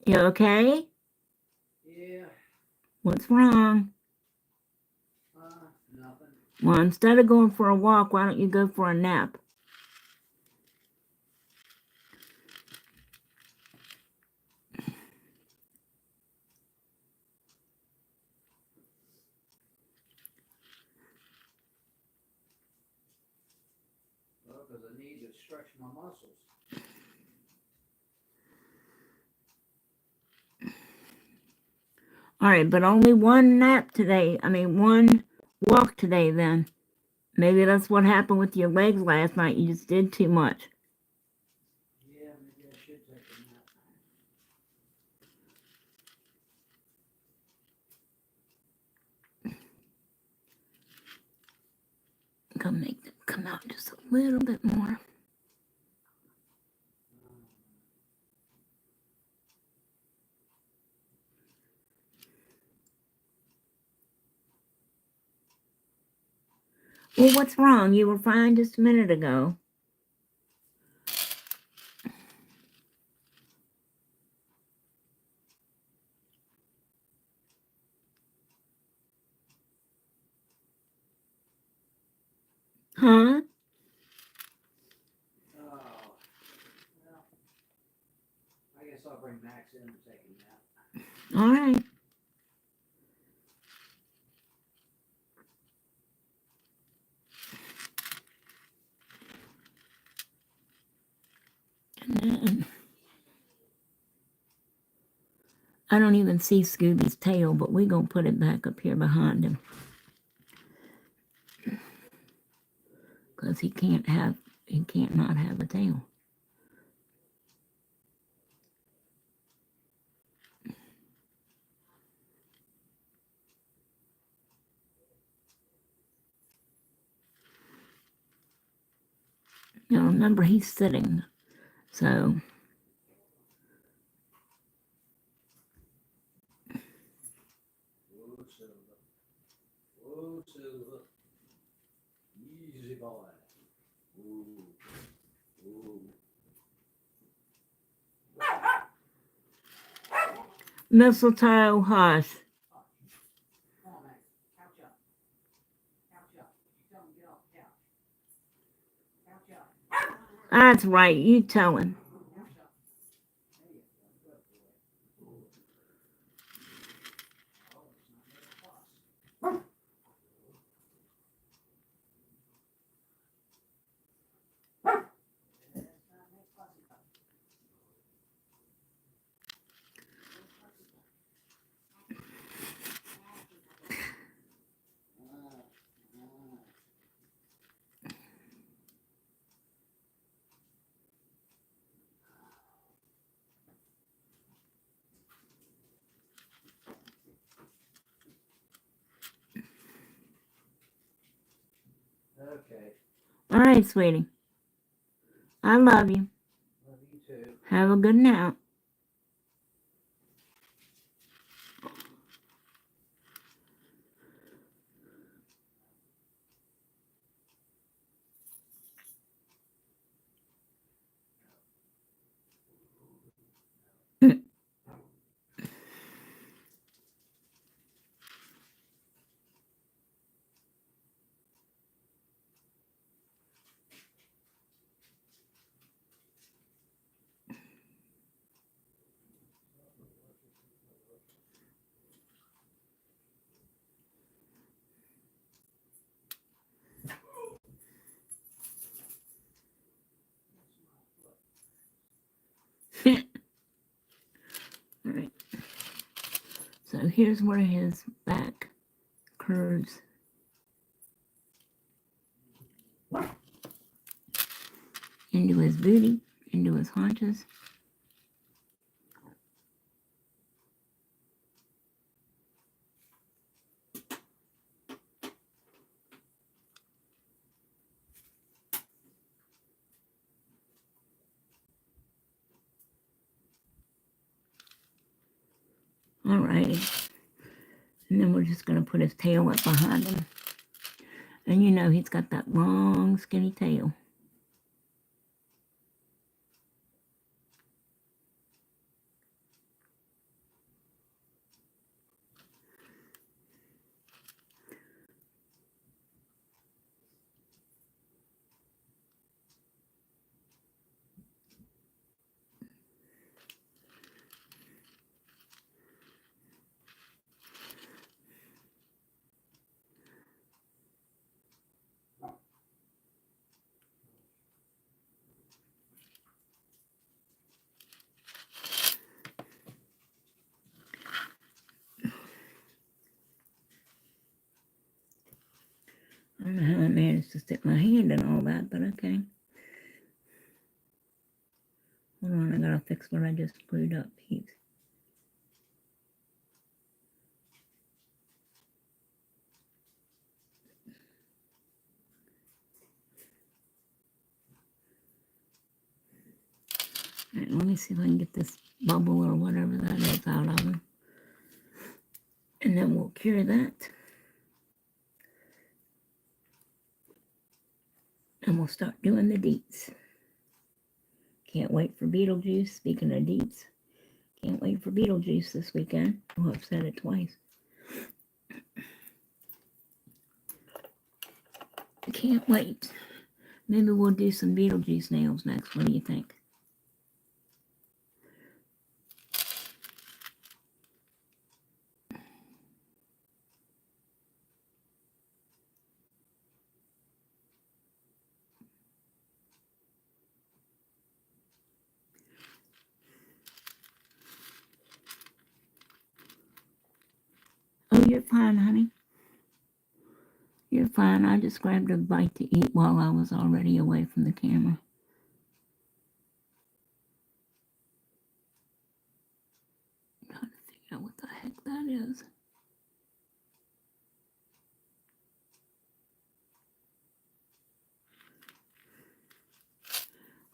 You okay? Yeah. What's wrong? Nothing. Well, instead of going for a walk, why don't you go for a nap? Well, because I need to stretch my muscles. All right, but only one nap today. One walk today then. Maybe that's what happened with your legs last night. You just did too much. Yeah, maybe I should take a nap. I'm gonna make them come out just a little bit more. Well, what's wrong? You were fine just a minute ago. Huh? Oh, well, I guess I'll bring Max in and take a nap. All right. And then, I don't even see Scooby's tail, but we're going to put it back up here behind him. Because he can't not have a tail. Now remember, he's sitting, so Whoa, Silver. Whoa, Silver. Easy boy. Ooh. Ooh. mistletoe hush. Come on, Max. Couch up. Couch up. You tell him to get off the couch. Couch up. That's right, you tell him. Couch up. There you go. Good boy. Oh, it's not made of fuss. Let's not make fussy about it. Okay. All right, sweetie. I love you. Love you too. Have a good night. All right. So here's where his back curves into his booty, into his haunches. All right. And then we're just going to put his tail up behind him. And you know he's got that long, skinny tail. I don't know how I managed to stick my hand in all that, but okay. Hold on, I gotta fix what I just glued up, Pete. All right, let me see if I can get this bubble or whatever that is out of him. And then we'll cure that. And we'll start doing the deets. Can't wait for Beetlejuice. Speaking of deets, can't wait for Beetlejuice this weekend. Oh, I've said it twice. Can't wait. Maybe we'll do some Beetlejuice nails next. What do you think? Oh, you're fine, honey. You're fine. I just grabbed a bite to eat while I was already away from the camera. I'm trying to figure out what the heck that is.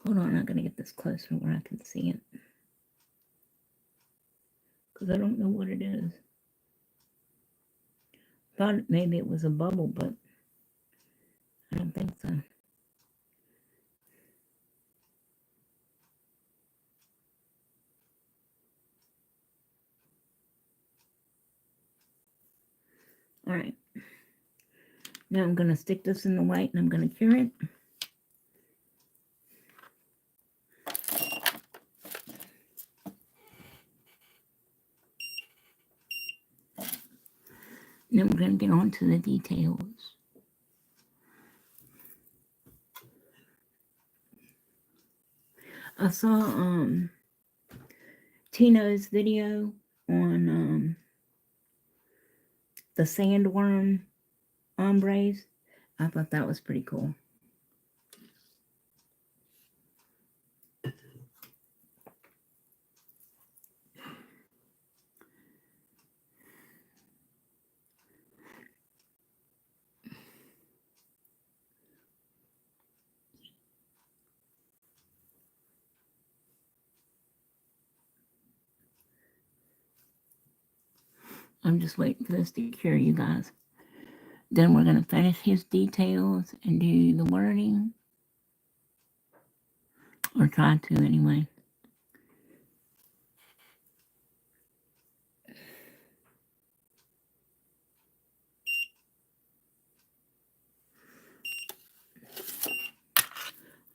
Hold on, I'm going to get this closer where I can see it. Because I don't know what it is. Thought maybe it was a bubble, but I don't think so. Alright. Now I'm going to stick this in the white and I'm going to cure it. Then we're going to get on to the details. I saw Tino's video on the sandworm ombres. I thought that was pretty cool. I'm just waiting for this to cure, you guys. Then we're going to finish his details and do the wording. Or try to, anyway.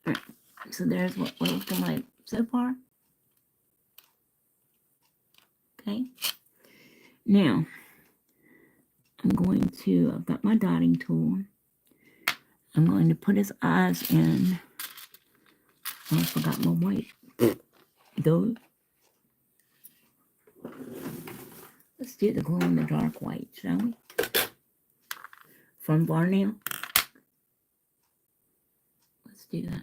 Alright, so there's what we're looking like so far. Okay. Now, I'm going to, I've got my dotting tool. I'm going to put his eyes in. Oh, I forgot my white. Though. Let's do the glow in the dark white, shall we? From Barnail. Let's do that.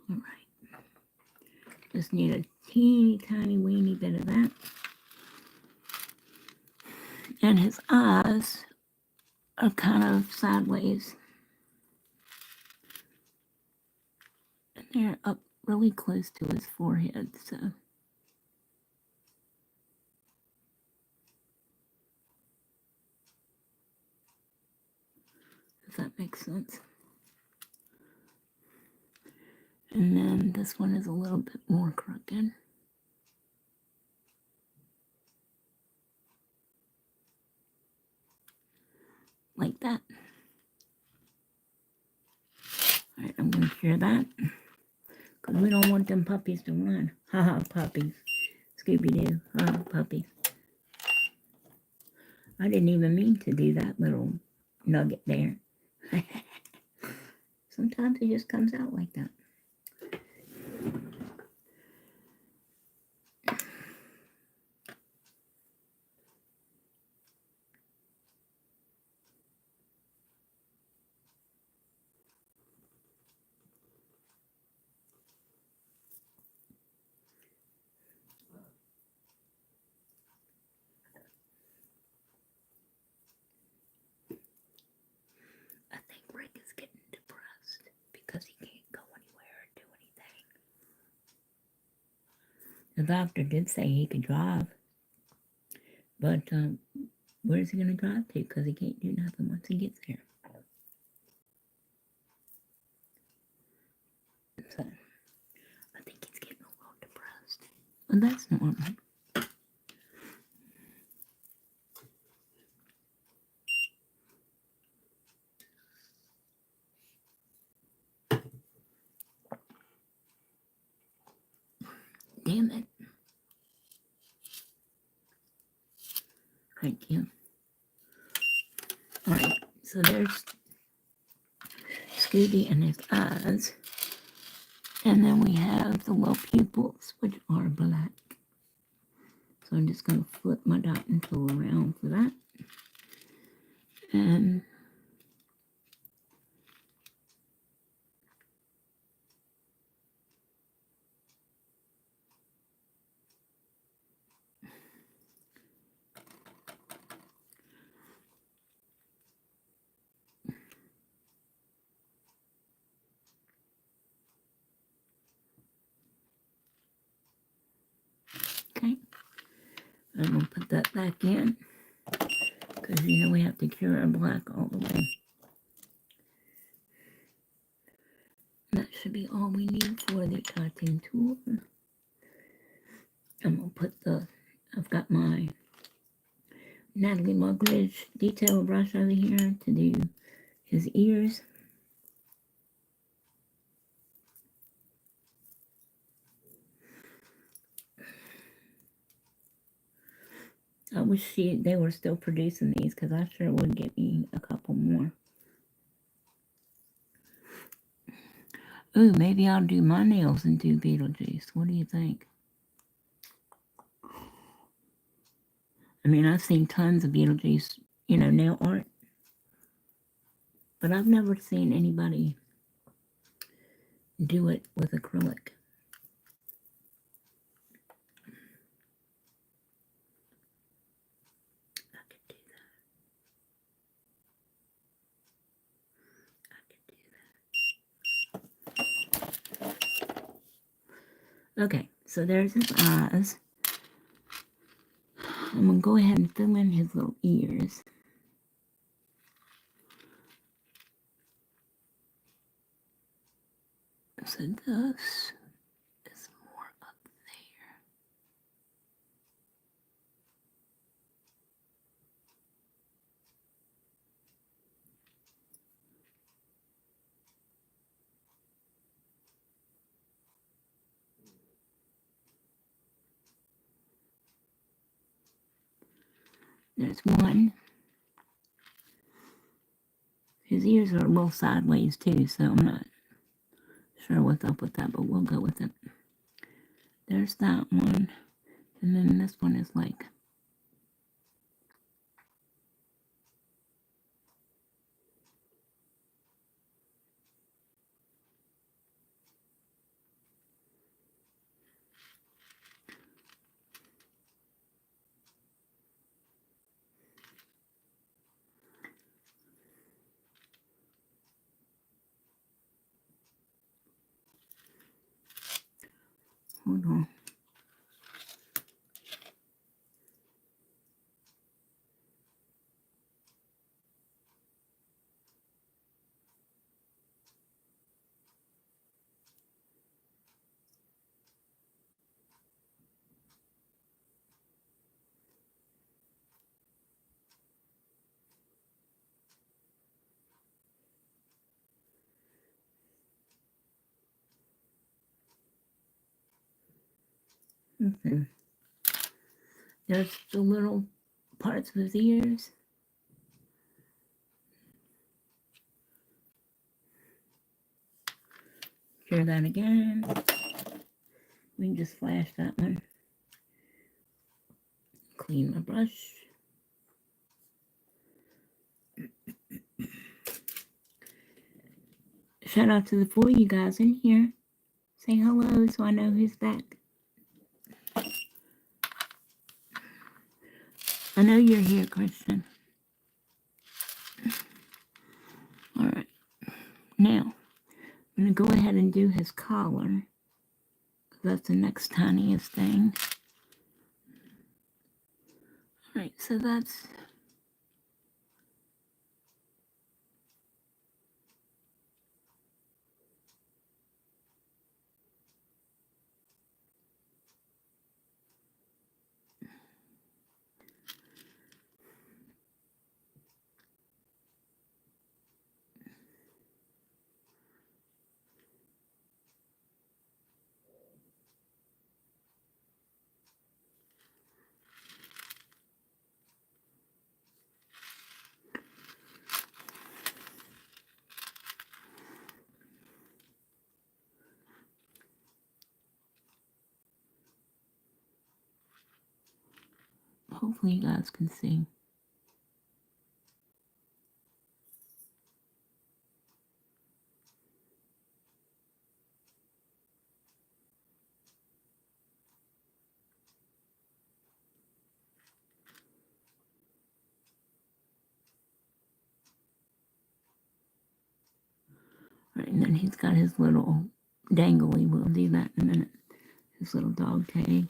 All right. Just need a teeny tiny weeny bit of that. And his eyes are kind of sideways. And they're up really close to his forehead, so. If that makes sense. And then this one is a little bit more crooked. Like that. Alright, I'm going to cure that. Because we don't want them puppies to run. Haha, puppies. Scooby-Doo. Haha, puppies. I didn't even mean to do that little nugget there. Sometimes it just comes out like that. I think Rick is getting depressed because he can't go anywhere or do anything. The doctor did say he could drive, but where's he going to drive to? Because he can't do nothing once he gets there. So, I think he's getting a little depressed. And that's normal. Damn it. Thank you. Alright, so there's Scooby and his eyes. And then we have the little pupils, which are black. So I'm just going to flip my dotting tool around for that. And I'm going to put that back in because you know we have to cure our black all the way. That should be all we need for the cutting tool. I'm going to put I've got my Natalie Mugridge detail brush over here to do his ears. I wish they were still producing these because I sure would get me a couple more. Ooh, maybe I'll do my nails and do Beetlejuice. What do you think? I mean, I've seen tons of Beetlejuice, nail art. But I've never seen anybody do it with acrylic. I could do that. Okay, so there's his eyes. I'm going to go ahead and fill in his little ears. So this is more up there. There's one. His ears are a little sideways too, so I'm not sure what's up with that, but we'll go with it. There's that one. And then this one is like hold on. Okay. There's the little parts of his ears. Cure that again. We can just flash that one. Clean my brush. Shout out to the 4 of you guys in here. Say hello so I know who's back. I know you're here, Christian. Alright. Now, I'm going to go ahead and do his collar. That's the next tiniest thing. Alright, so that's... Hopefully you guys can see. Alright, and then he's got his little dangly. We'll do that in a minute. His little dog tag.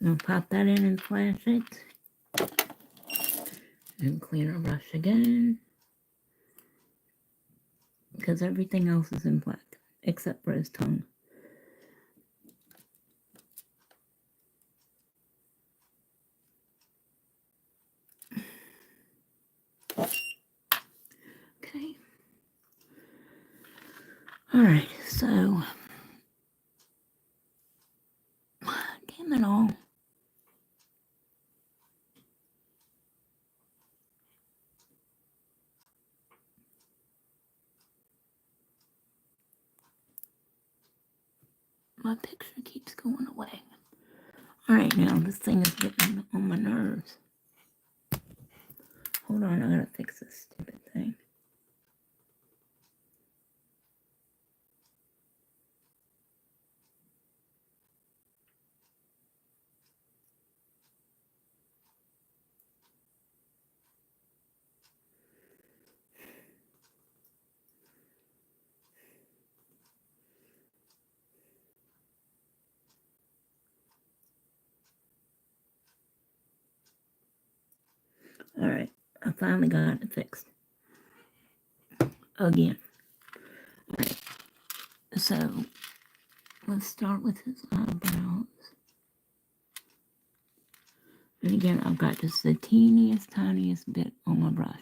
We'll pop that in and flash it. And clean our brush again. Because everything else is in black, except for his tongue. Okay. Alright, so... Damn it all. My picture keeps going away. Alright, now this thing is getting on my nerves. Hold on, I gotta fix this stupid thing. Alright, I finally got it fixed. Again. Alright, so let's start with his eyebrows. And again, I've got just the teeniest, tiniest bit on my brush.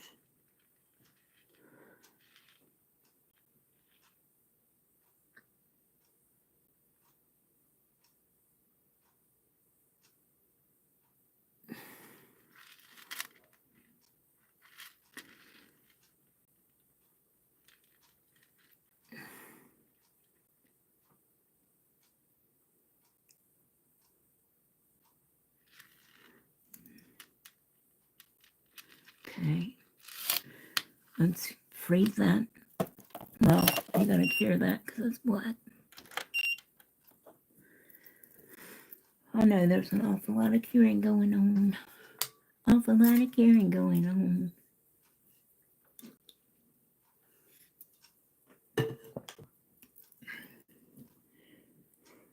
Okay. Let's freeze that. Well, you gotta cure that because it's black. I know there's an awful lot of curing going on. Awful lot of curing going on.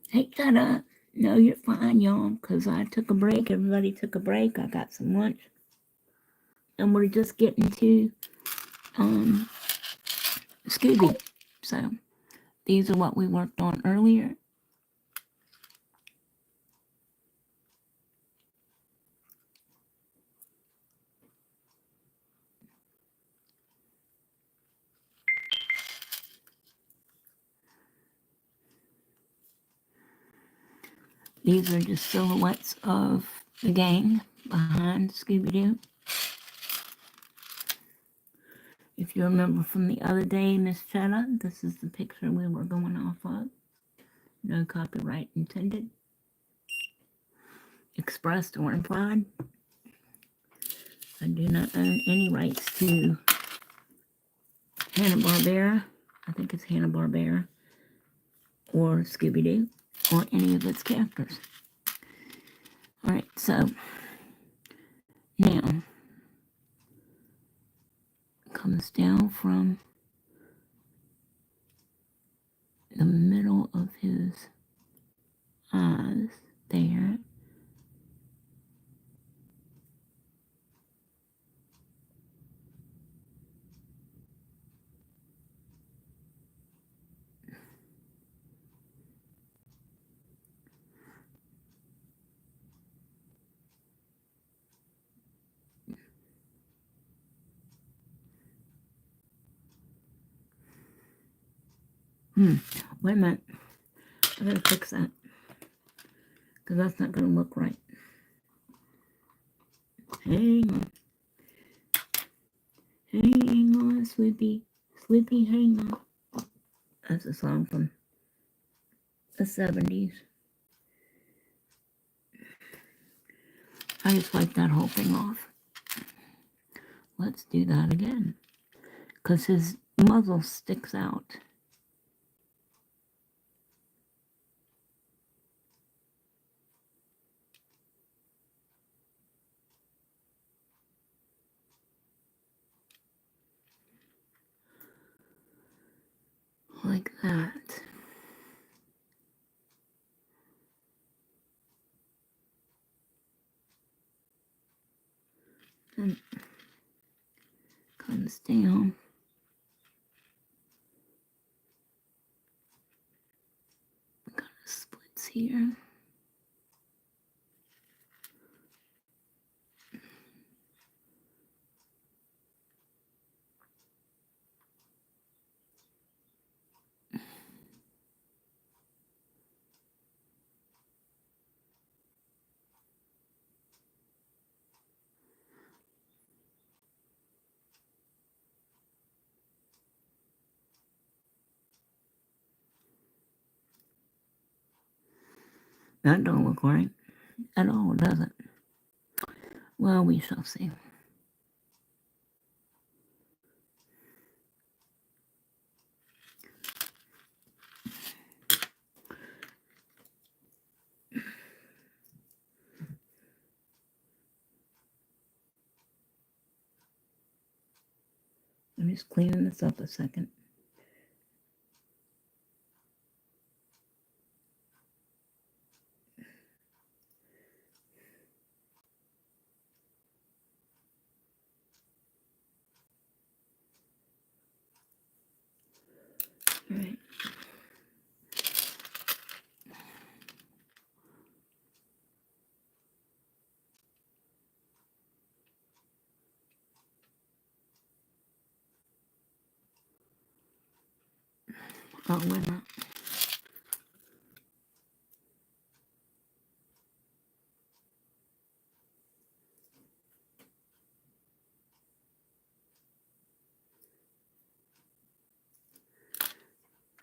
Hey, shut up. No, you're fine, y'all, because I took a break. Everybody took a break. I got some lunch. And we're just getting to Scooby. So, these are what we worked on earlier. These are just silhouettes of the gang behind Scooby-Doo. If you remember from the other day, Miss Cheddar, this is the picture we were going off of. No copyright intended. Expressed or implied. I do not own any rights to Hanna-Barbera. I think it's Hanna-Barbera. Or Scooby-Doo. Or any of its characters. Alright, so now comes down from the middle of his eyes there. Wait a minute. I gotta fix that. Because that's not gonna look right. Hang on. Hang on, Slippy. Slippy, hang on. That's a song from the 70s. I just wiped that whole thing off. Let's do that again. Because his muzzle sticks out. Like that. down. We got splits here. That don't look right at all, does it? Well, we shall see. I'm just cleaning this up a second. All right. Oh, wait a minute.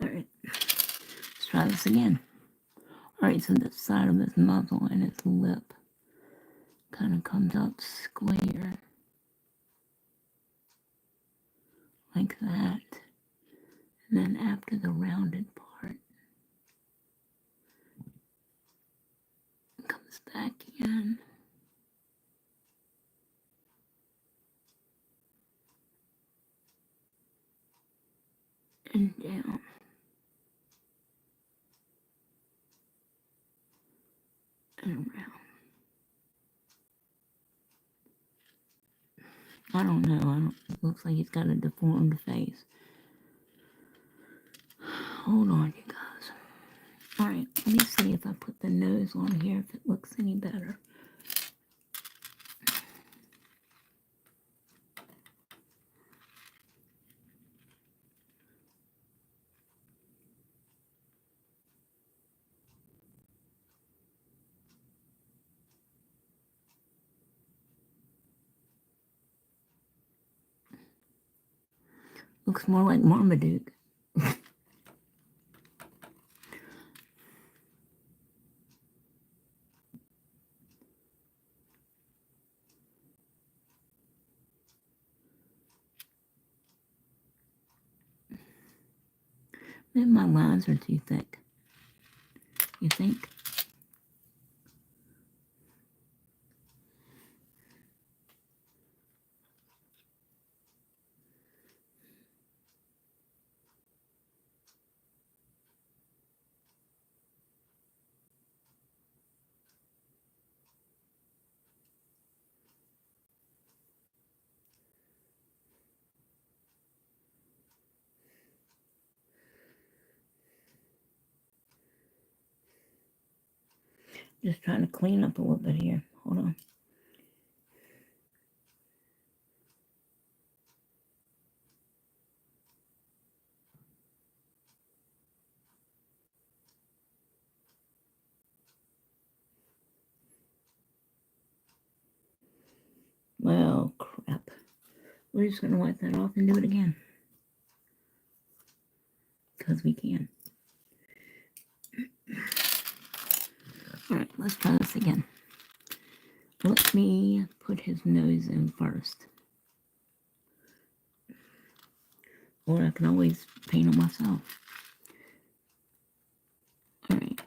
All right. Let's try this again. All right, so the side of his muzzle and his lip kind of comes out square. Like that. And then after the rounded part, it comes back in. And down. And around. I don't know. It looks like he's got a deformed face. Hold on, you guys. Alright, let me see if I put the nose on here, if it looks any better. Looks more like Marmaduke. Maybe my lines are too thick. You think? Just trying to clean up a little bit here. Hold on. Well, crap. We're just going to wipe that off and do it again. Because we can. Alright, let's try this again. Let me put his nose in first. Or I can always paint it myself. Alright.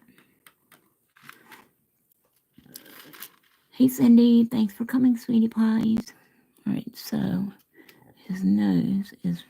Hey Cindy, thanks for coming, sweetie pies. Alright, so his nose is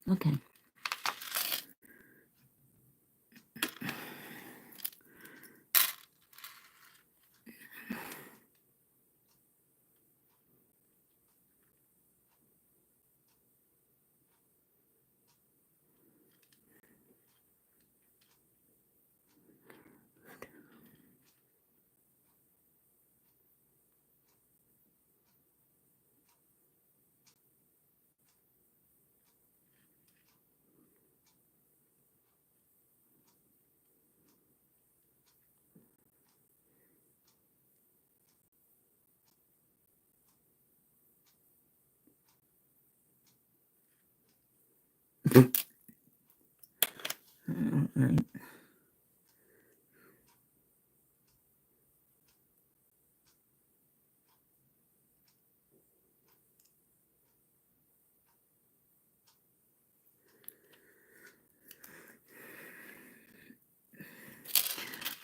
Okay. All right.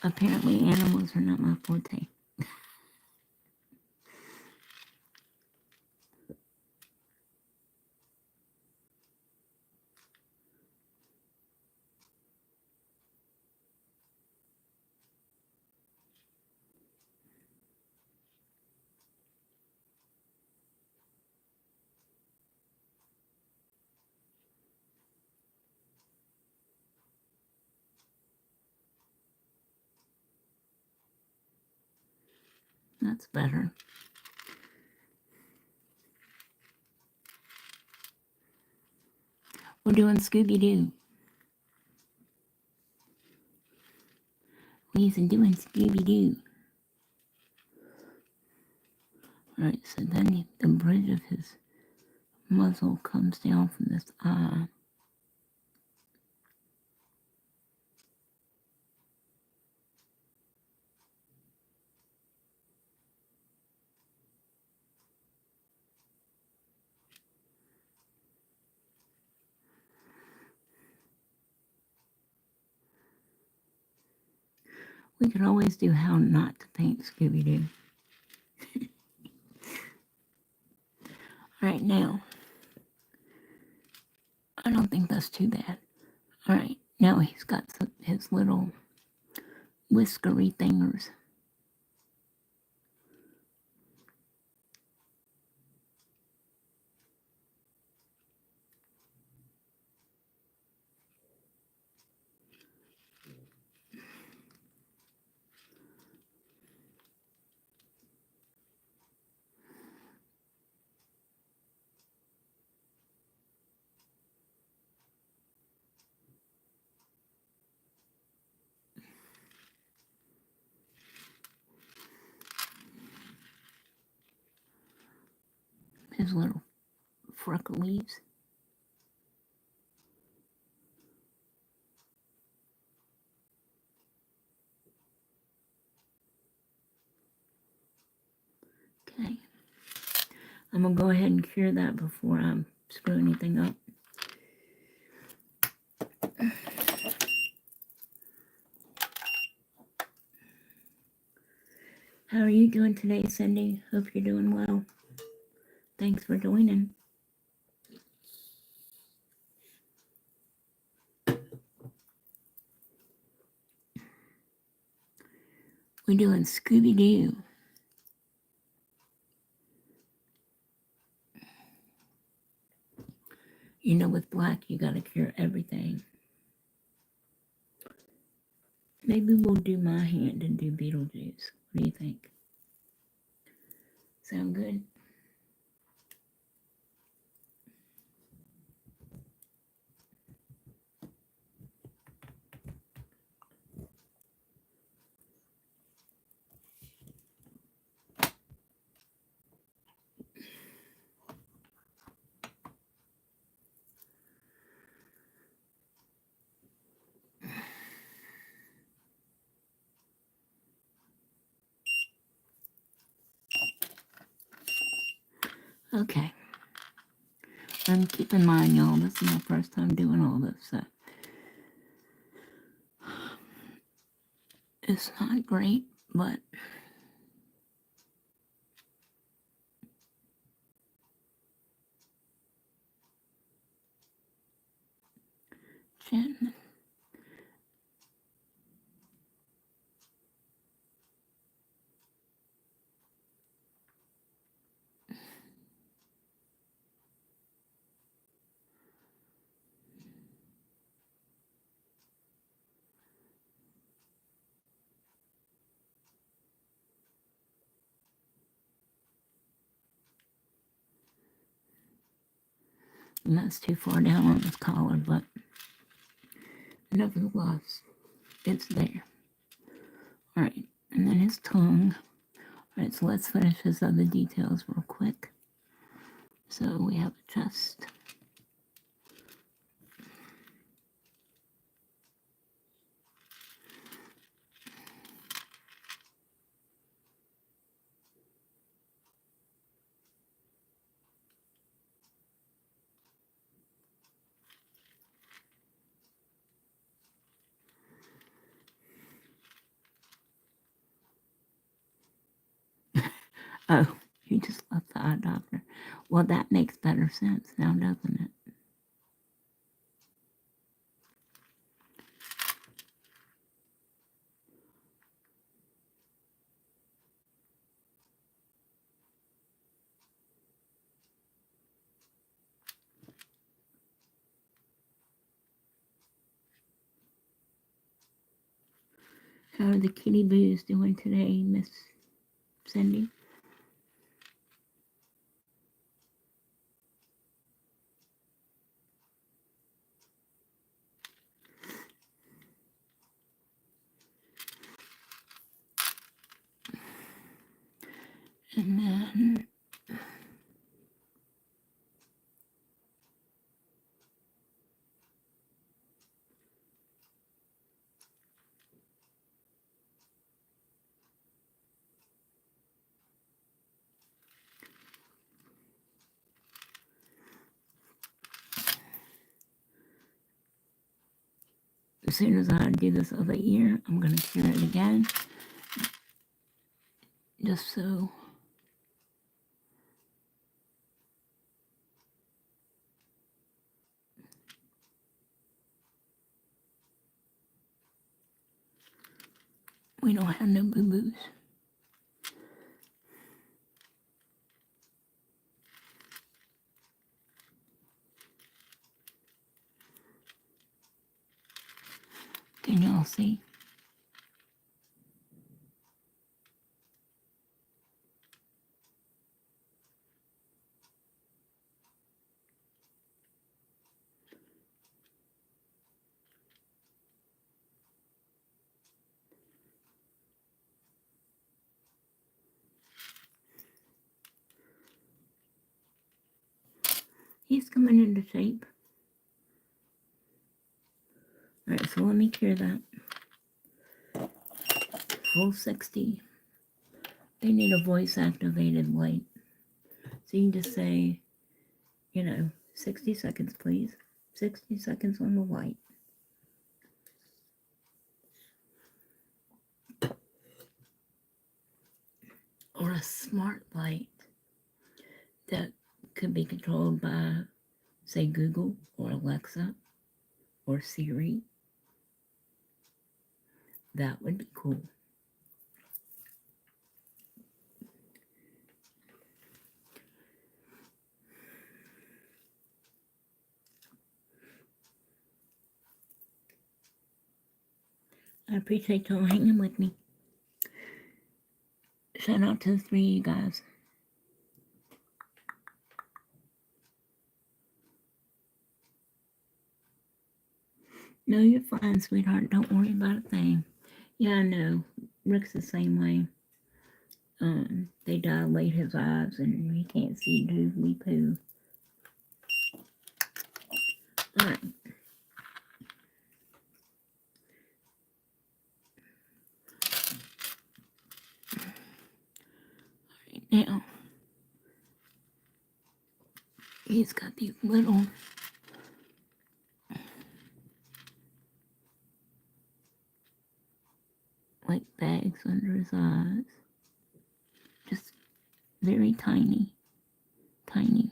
Apparently animals are not my forte. That's better. We're doing Scooby-Doo. We're doing Scooby-Doo. Alright, so then the bridge of his muzzle comes down from this eye. We could always do how not to paint Scooby-Doo. Alright, now, I don't think that's too bad. Alright, now he's got his little whiskery fingers. His little freckle leaves. Okay. I'm going to go ahead and cure that before I screw anything up. How are you doing today, Cindy? Hope you're doing well. Thanks for joining. We're doing Scooby-Doo. You know, with black, you gotta cure everything. Maybe we'll do my hand and do Beetlejuice. What do you think? Sound good? Okay. And keep in mind, y'all, this is my first time doing all this, so it's not great, but And that's too far down on his collar, but nevertheless, it's there. Alright, and then his tongue. Alright, so let's finish his other details real quick. So we have a chest. Oh, he just left the eye doctor. Well, that makes better sense now, doesn't it? How are the kitty boos doing today, Miss Cindy? And then as soon as I do this other ear, I'm going to cure it again. Just so we don't have no boo-boos. Can y'all see? He's coming into shape. Alright, so let me cure that. Full 60. They need a voice activated light. So you can just say, 60 seconds, please. 60 seconds on the light. Or a smart light that could be controlled by, say, Google or Alexa or Siri. That would be cool. I appreciate y'all hanging with me. Shout out to the 3 of you guys. No, you're fine, sweetheart. Don't worry about a thing. Yeah, I know. Rick's the same way. They dilate his eyes and he can't see doodly poo. Alright. Now, he's got these little like bags under his eyes. Just very tiny. Tiny.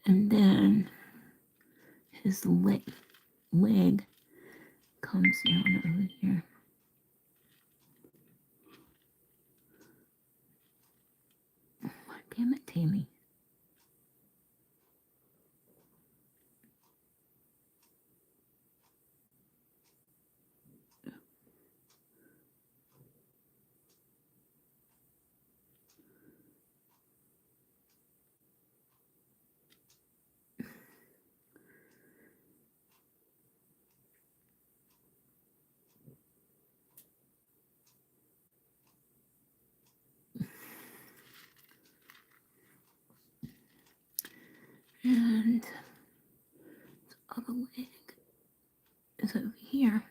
And then his leg comes down over here. Damn it, Tammy. And the other leg is over here.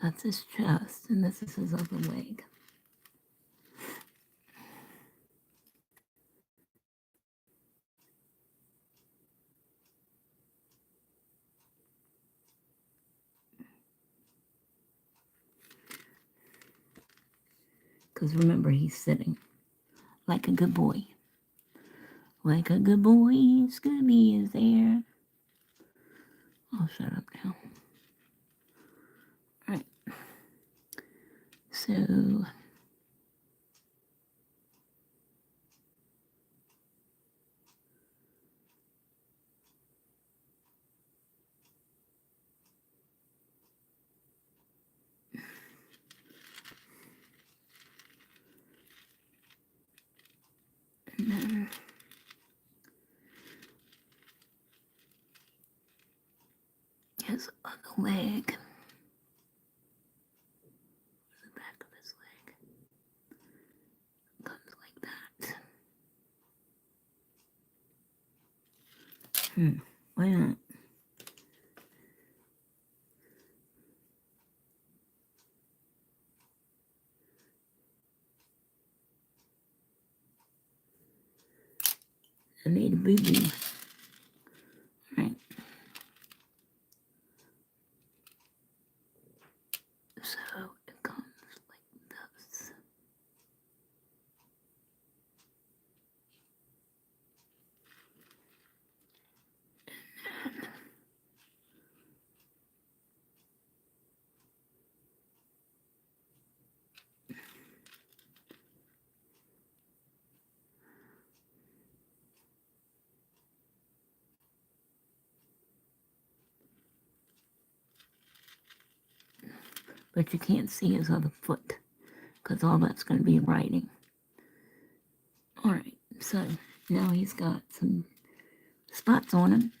That's his chest, and this is his other leg. Because remember, he's sitting like a good boy. Like a good boy, Scooby is there. I'll shut up now. Alright. So, and then his other leg. The back of his leg comes like that. Why not? I made a boo-boo. Alright. So it comes like this. But you can't see his other foot because all that's going to be writing. Alright, so now he's got some spots on him.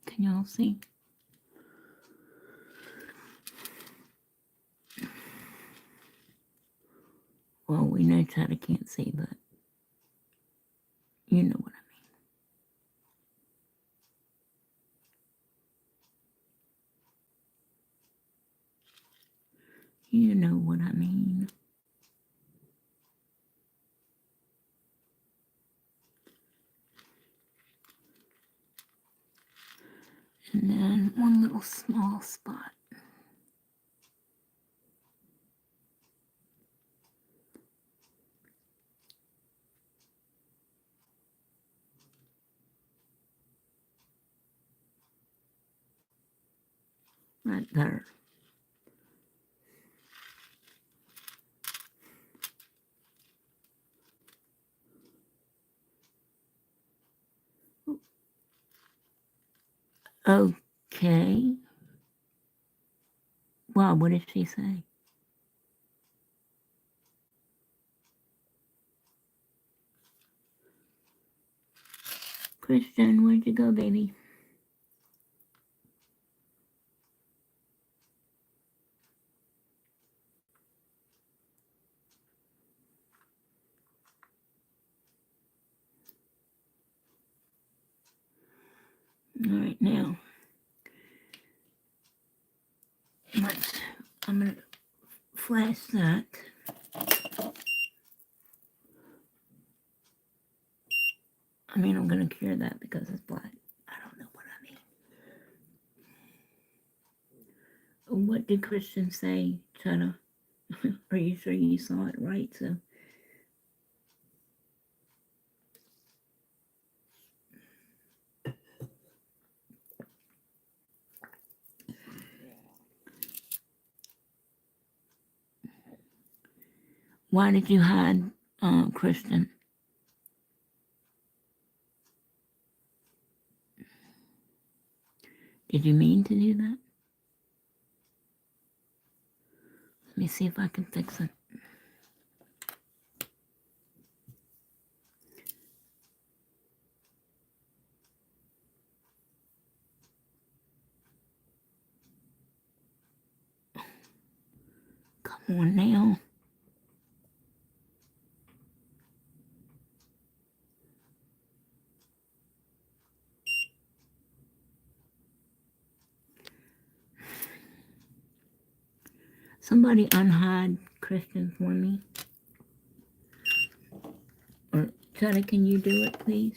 Can y'all see? Well, we know Chad can't see, but you know what I mean. You know what I mean. And then one little small spot. Right there. Okay. Well, what did she say? Christian, where'd you go, baby? All right, now I'm gonna flash that. I mean, I'm gonna cure that because it's black. I don't know what I mean. What did Christian say, Chetta? Are you sure you saw it right? So. Why did you hide Christian? Did you mean to do that? Let me see if I can fix it. Come on now. Somebody unhide Christian for me. Or Chetta, can you do it, please?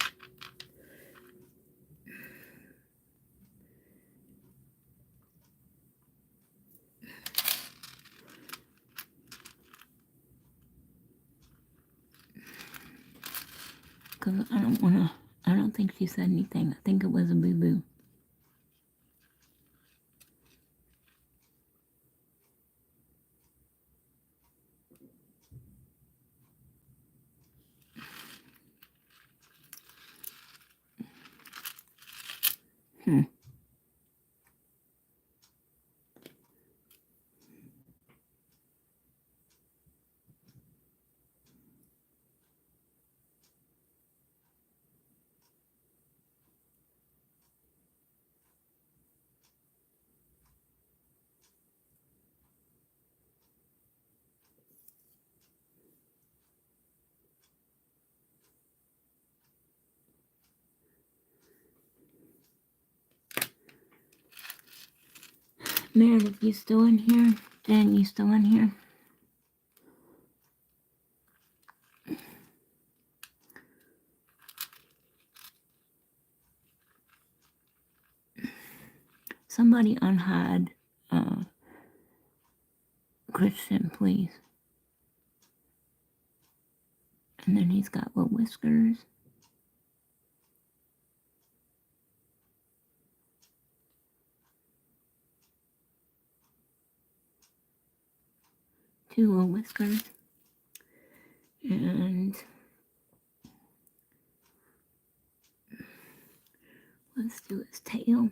Because I don't think she said anything. I think it was a boo-boo. Meredith, you still in here? Jen, you still in here? Somebody unhide Christian, please. And then he's got what, whiskers? Two little whiskers. And let's do his tail.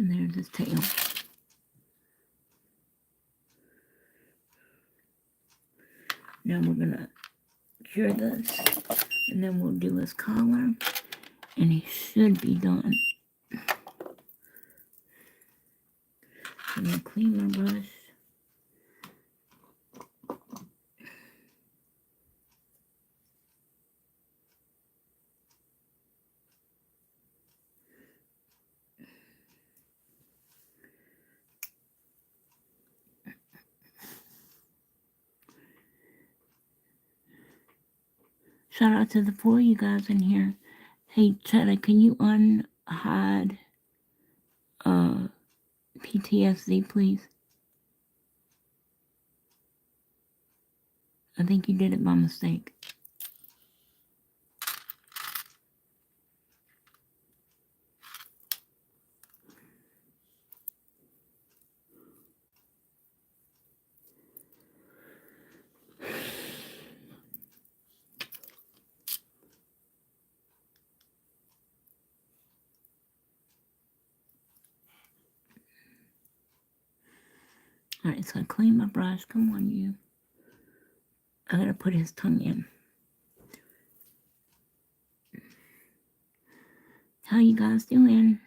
And there's his tail. Now we're gonna cure this, and then we'll do his collar, and he should be done. I'm gonna clean my brush. Shout out to the 4 of you guys in here. Hey, Cheddar, can you unhide PTSD, please? I think you did it by mistake. Alright, so I clean my brush. Come on, you. I gotta put his tongue in. How you guys doing?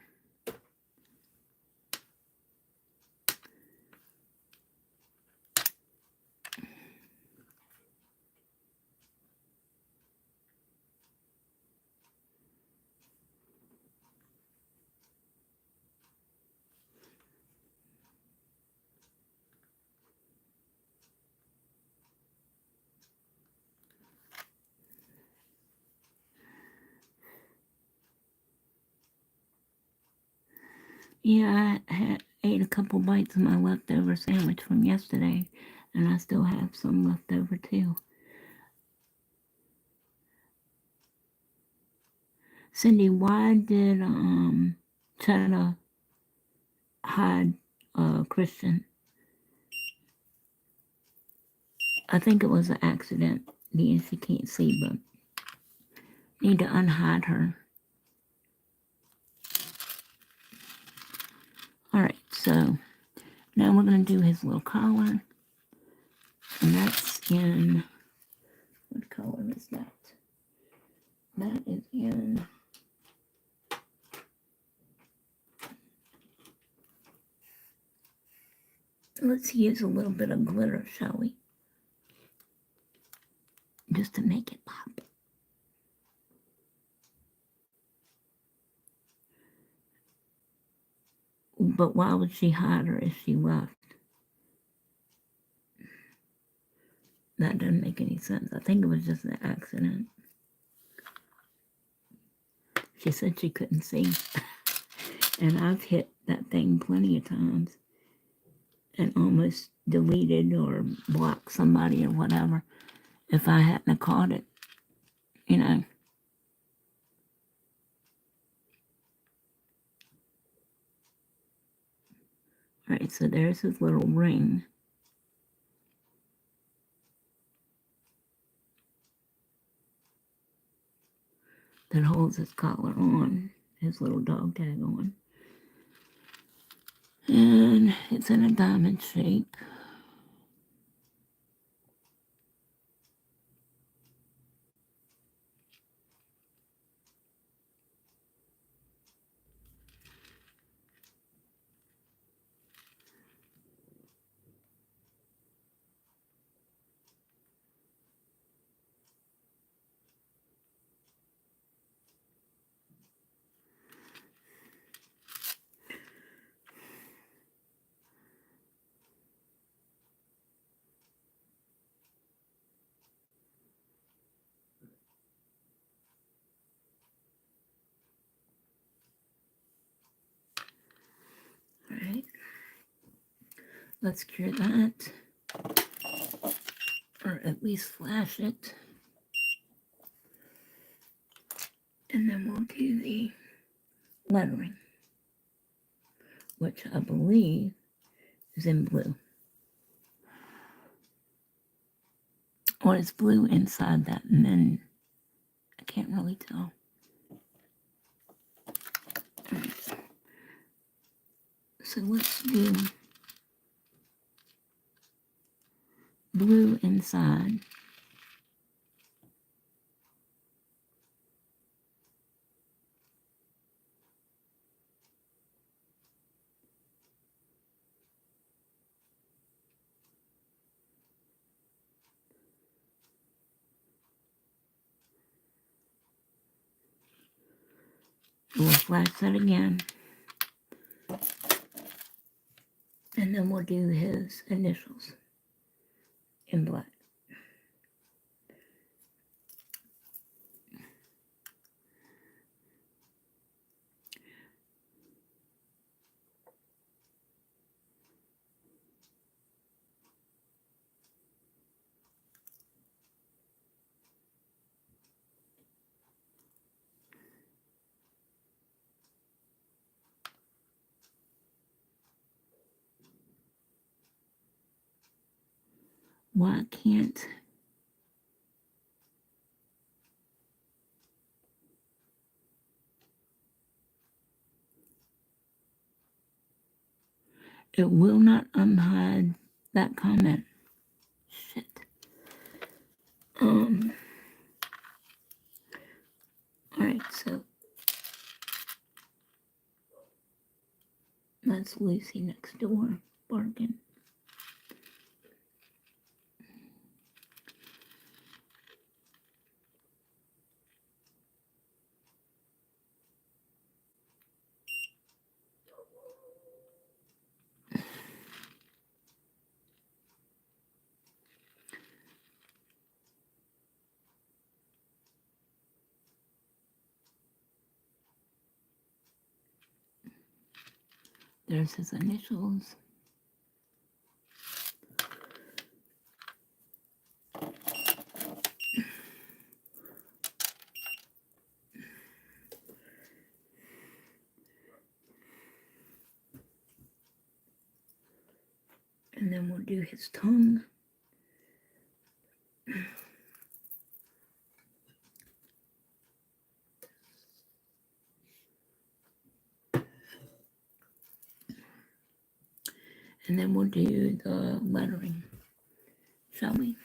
Yeah, I ate a couple bites of my leftover sandwich from yesterday, and I still have some left over too. Cindy, why did Cheddar hide Christian? I think it was an accident, being she can't see, but need to unhide her. Alright, so now we're going to do his little collar. And that's in, what color is that? That is in, let's use a little bit of glitter, shall we? Just to make it pop. But why would she hide her if she left? That doesn't make any sense. I think it was just an accident. She said she couldn't see. And I've hit that thing plenty of times and almost deleted or blocked somebody or whatever if I hadn't caught it, you know. All right, so there's his little ring. That holds his collar on, his little dog tag on. And it's in a diamond shape. All right. Let's cure that. Or at least flash it. And then we'll do the lettering, which I believe is in blue. Or it's blue inside that, and then I can't really tell. Right. So let's do blue inside. We'll flash that again. And then we'll do his initials in black. Why can't it will not unhide that comment? Shit. Alright, so that's Lucy next door barking. There's his initials. And then we'll do his tongue. And then we'll do the lettering, shall we?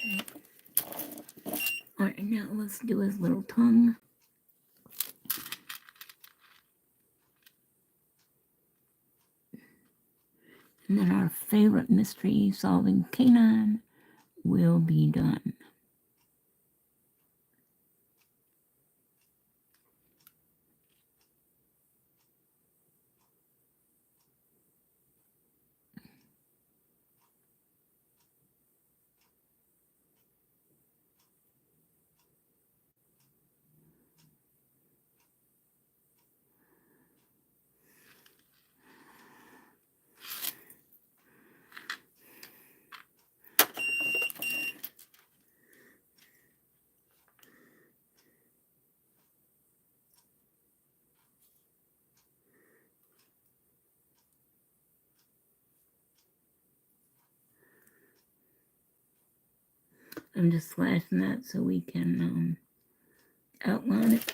Okay. Alright, now let's do his little tongue. And then our favorite mystery solving canine will be done. I'm just slashing that so we can outline it.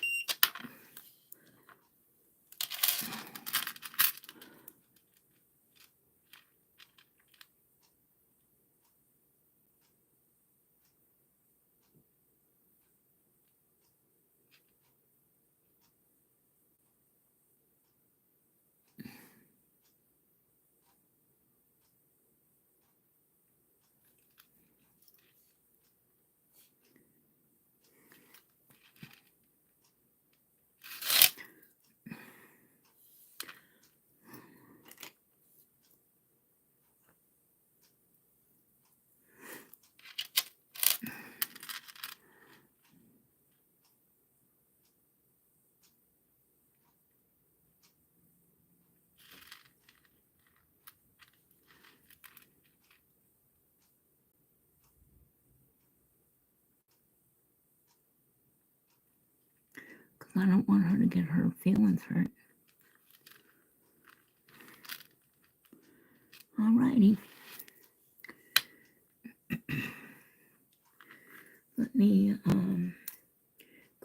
Because I don't want her to get her feelings hurt. Alrighty. Let me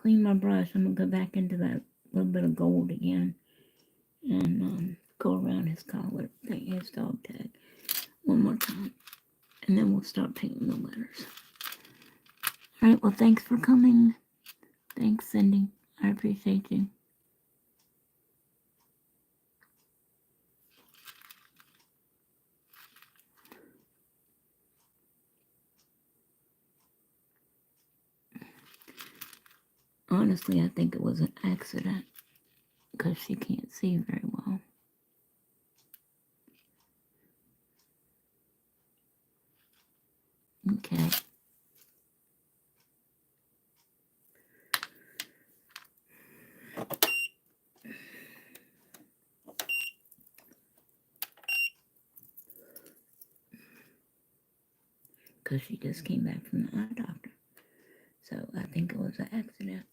clean my brush. I'm going to go back into that little bit of gold again and go around his collar, his dog tag one more time. And then we'll start painting the letters. Alright, well, thanks for coming. Thanks, Cindy. I appreciate you. Honestly, I think it was an accident because she can't see very well. Okay. Because she just came back from the eye doctor. So I think it was an accident.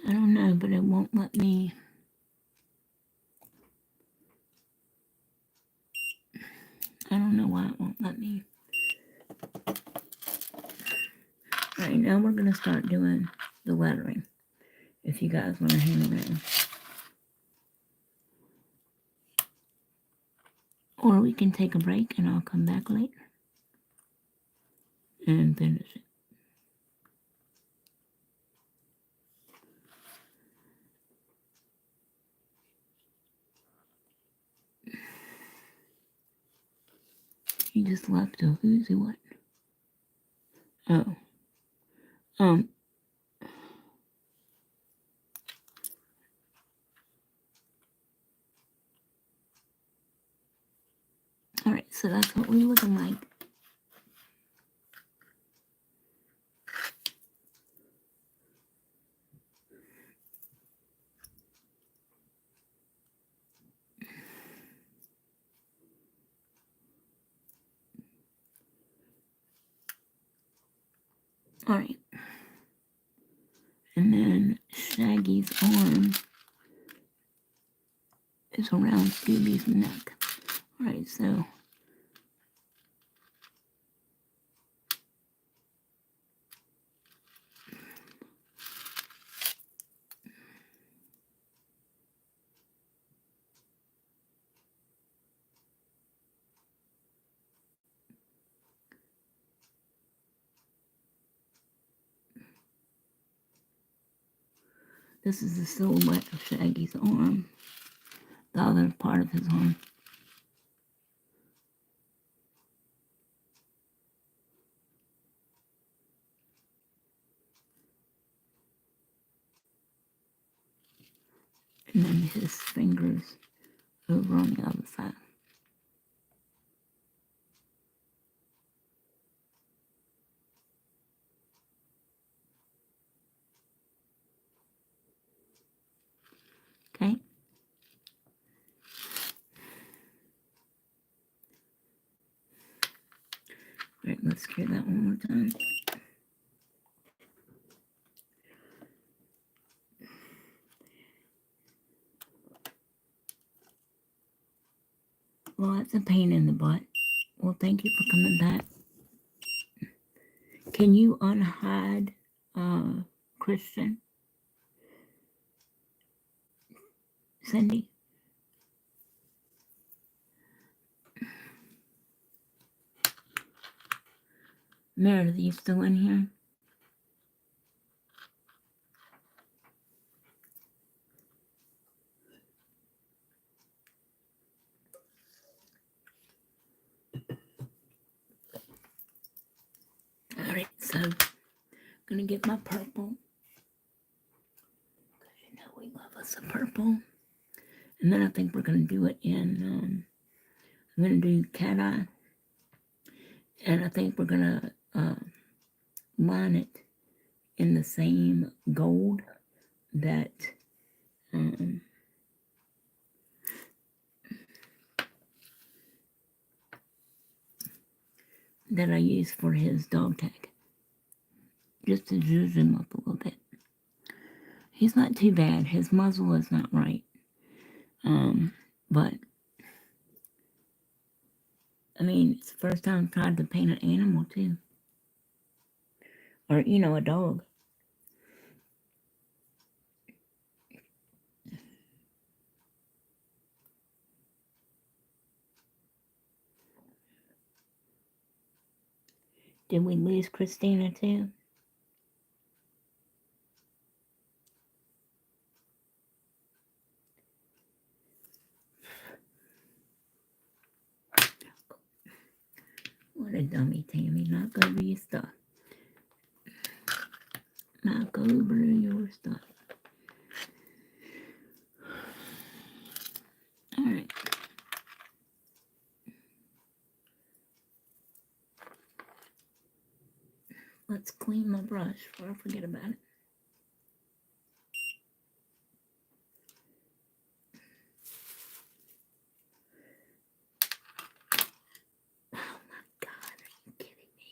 I don't know, but it won't let me. I don't know why it won't let me. Alright, now we're going to start doing the lettering. If you guys want to hang around. Or we can take a break and I'll come back later and finish it. You just left a who's who what? Oh. Alright, so that's what we're looking like. Alright. And then Shaggy's arm is around Scooby's neck. Alright, so this is the silhouette of Shaggy's arm. The other part of his arm. And then his fingers over on the other side. Okay? Alright, let's try that one more time. Well, that's a pain in the butt. Well, thank you for coming back. Can you unhide Christian? Cindy? Meredith, are you still in here? Alright, so I'm gonna get my purple. Because you know we love us a purple. And then I think we're gonna do it in I'm gonna do cat eye. And I think we're gonna line it in the same gold that that I use for his dog tag. Just to zhuzh him up a little bit. He's not too bad. His muzzle is not right. But I mean, it's the first time I've tried to paint an animal too. Or, you know, a dog. Did we lose Christina too? What a dummy, Tammy. Knock over your stuff. Knock over your stuff. Alright. Let's clean my brush before I forget about it. Oh my God, are you kidding me?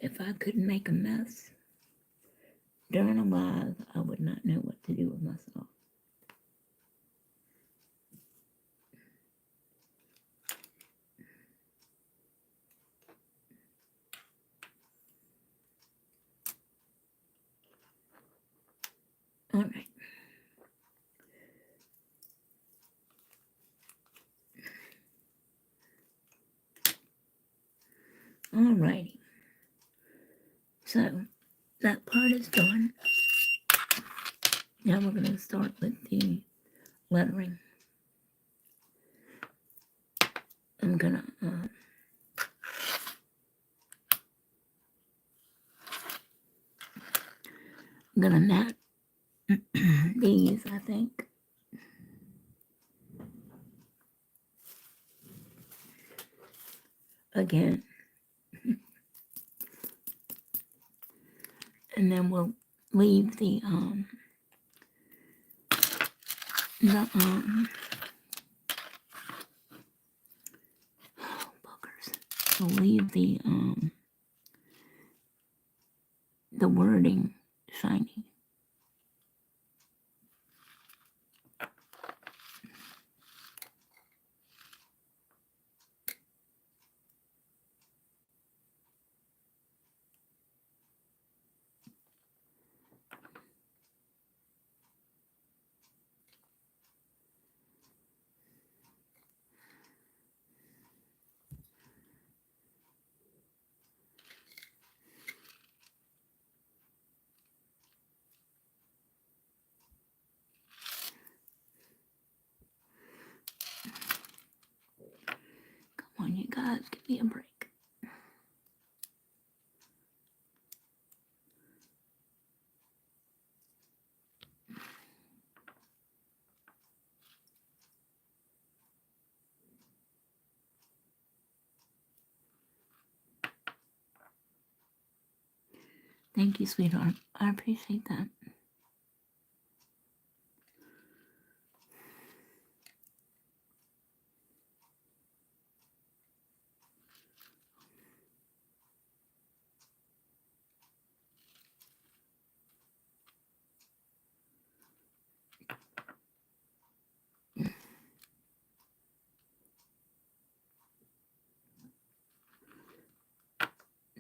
If I couldn't make a mess during a live, I would not know what to do with myself. Alright. Alrighty. So, that part is done. Now we're going to start with the lettering. I'm gonna mat these, I think. Again. And then we'll leave the oh, boogers. We'll leave the wording shiny. Come on, you guys, give me a break. Thank you, sweetheart. I appreciate that.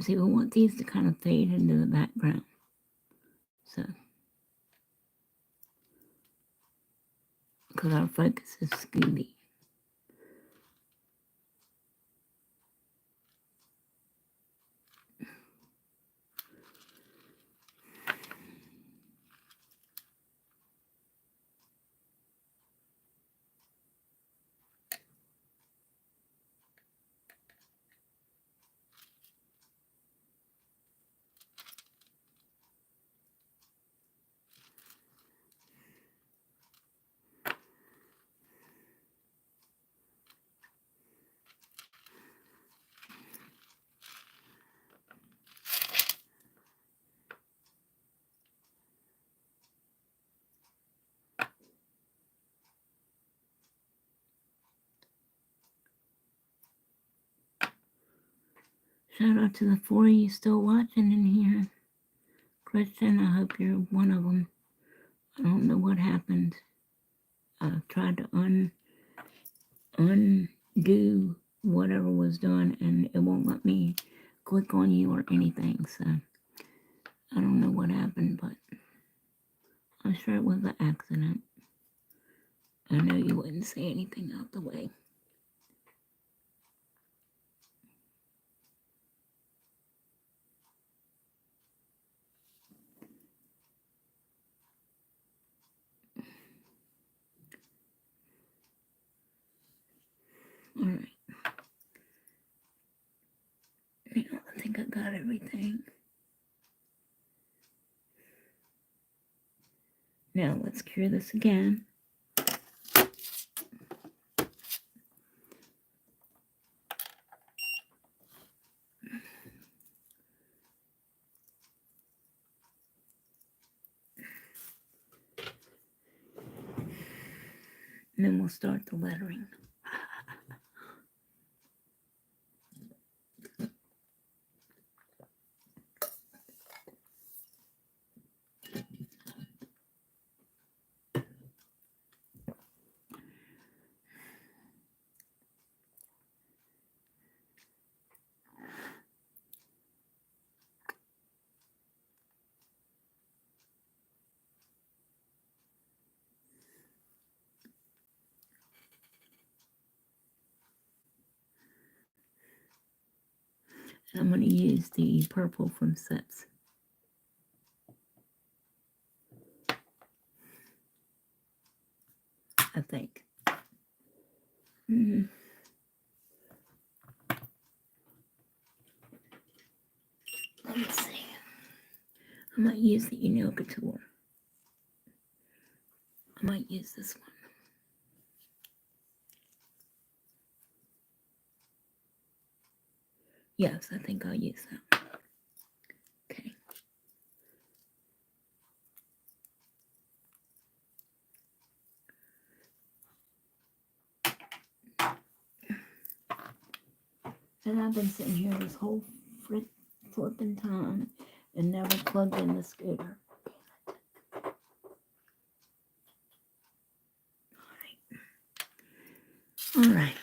See, we want these to kind of fade into the background. So, because our focus is Scooby. Shout out to the 4 of you still watching in here. Christian, I hope you're one of them. I don't know what happened. I tried to undo whatever was done, and it won't let me click on you or anything. So I don't know what happened, but I'm sure it was an accident. I know you wouldn't say anything out the way. All right. Now I think I got everything. Now let's cure this again. And then we'll start the lettering. And I'm going to use the purple from Sets. I think. Let me see. I might use the Nail Couture. I might use this one. Yes, I think I'll use that. Okay. And I've been sitting here this whole flipping time and never plugged in the scooter. All right.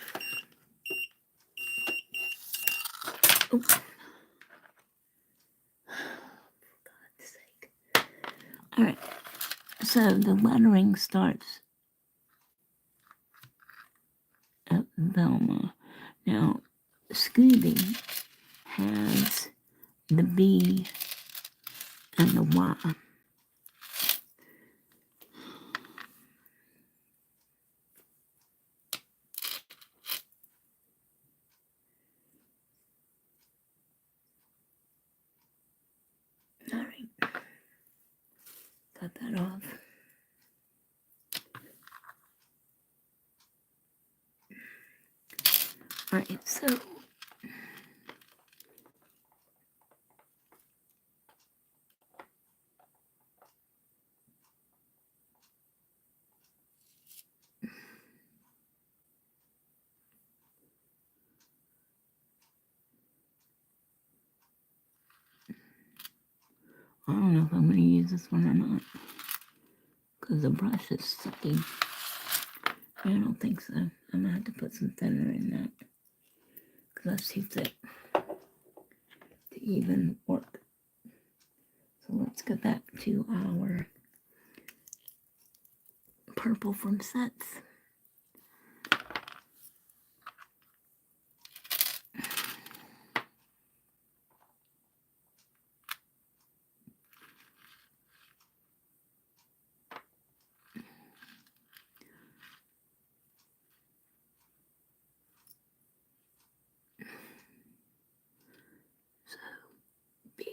Oh. For God's sake. All right. So the lettering starts at Velma. Now, Scooby has the B and the Y. All right. Got that off. All right, so I don't know if I'm going to use this one or not, because the brush is sucking. I don't think so. I'm going to have to put some thinner in that, because that's too thick to even work. So let's go back to our purple from Sets. So B.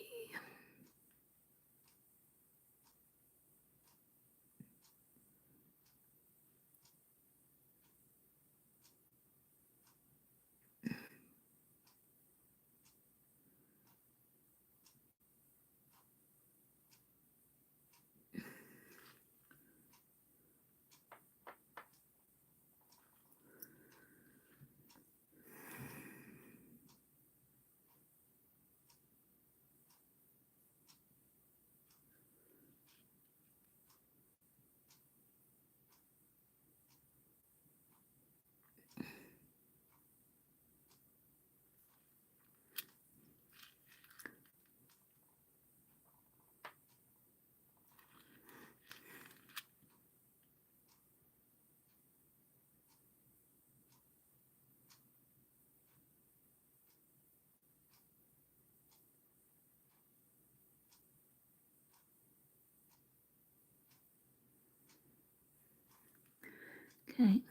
Okay.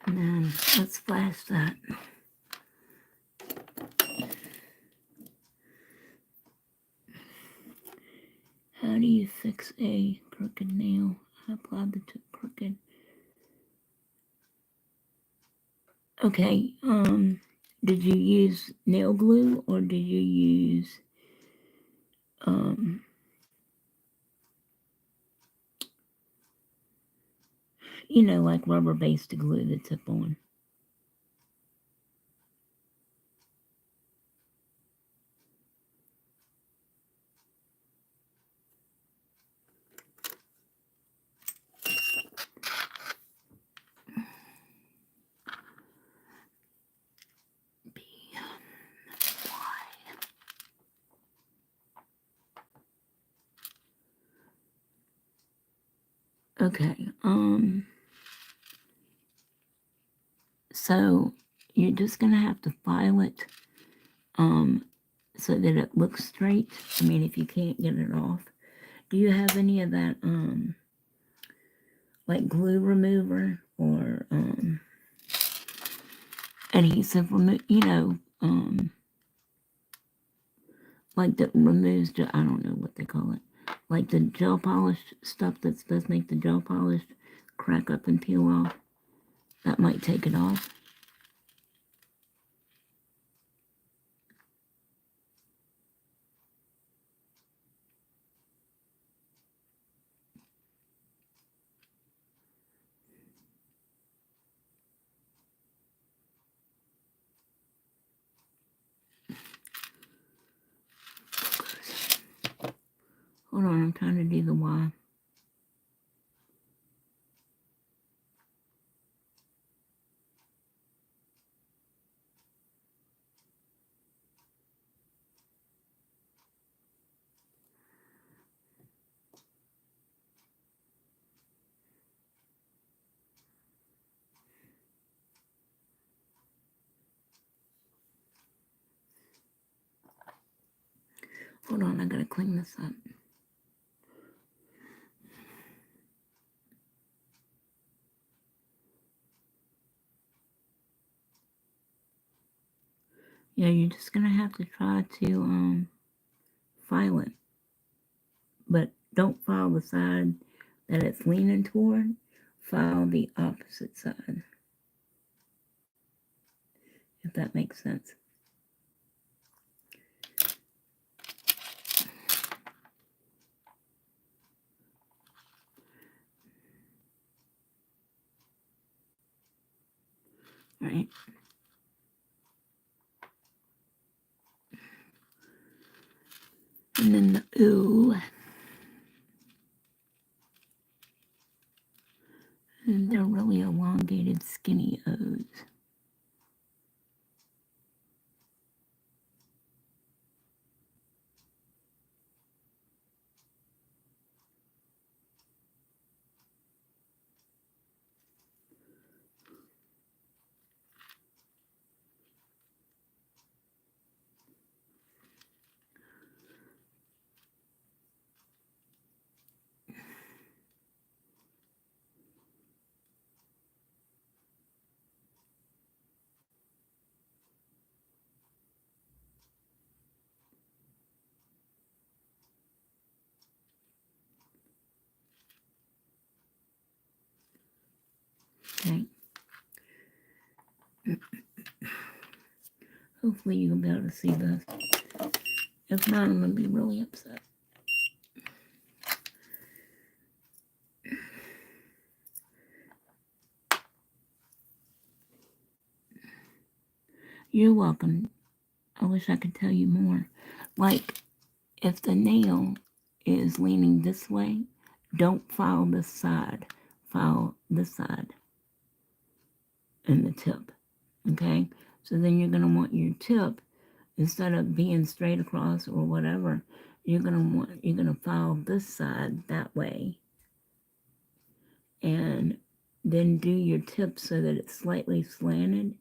And then let's flash that. How do you fix a crooked nail? I applied the tip crooked. Okay, did you use nail glue or did you use, like rubber base to glue the tip on? Okay, so you're just gonna have to file it, so that it looks straight. I mean, if you can't get it off. Do you have any of that, like glue remover or, adhesive like that removes the, I don't know what they call it, like the gel polish stuff that does make the gel polish crack up and peel off? That might take it off. Hold on, I'm trying to do the Y. Hold on, I gotta clean this up. Yeah, you're just gonna have to try to file it, but don't file the side that it's leaning toward. File the opposite side, if that makes sense. All right. And then the ooh. And they're really elongated, skinny O's. Okay. Hopefully you'll be able to see this. If not, I'm gonna be really upset. You're welcome. I wish I could tell you more. Like, if the nail is leaning this way, don't file this side. File this side and the tip. Okay? So then you're gonna want your tip, instead of being straight across or whatever, you're gonna file this side that way. And then do your tip so that it's slightly slanted.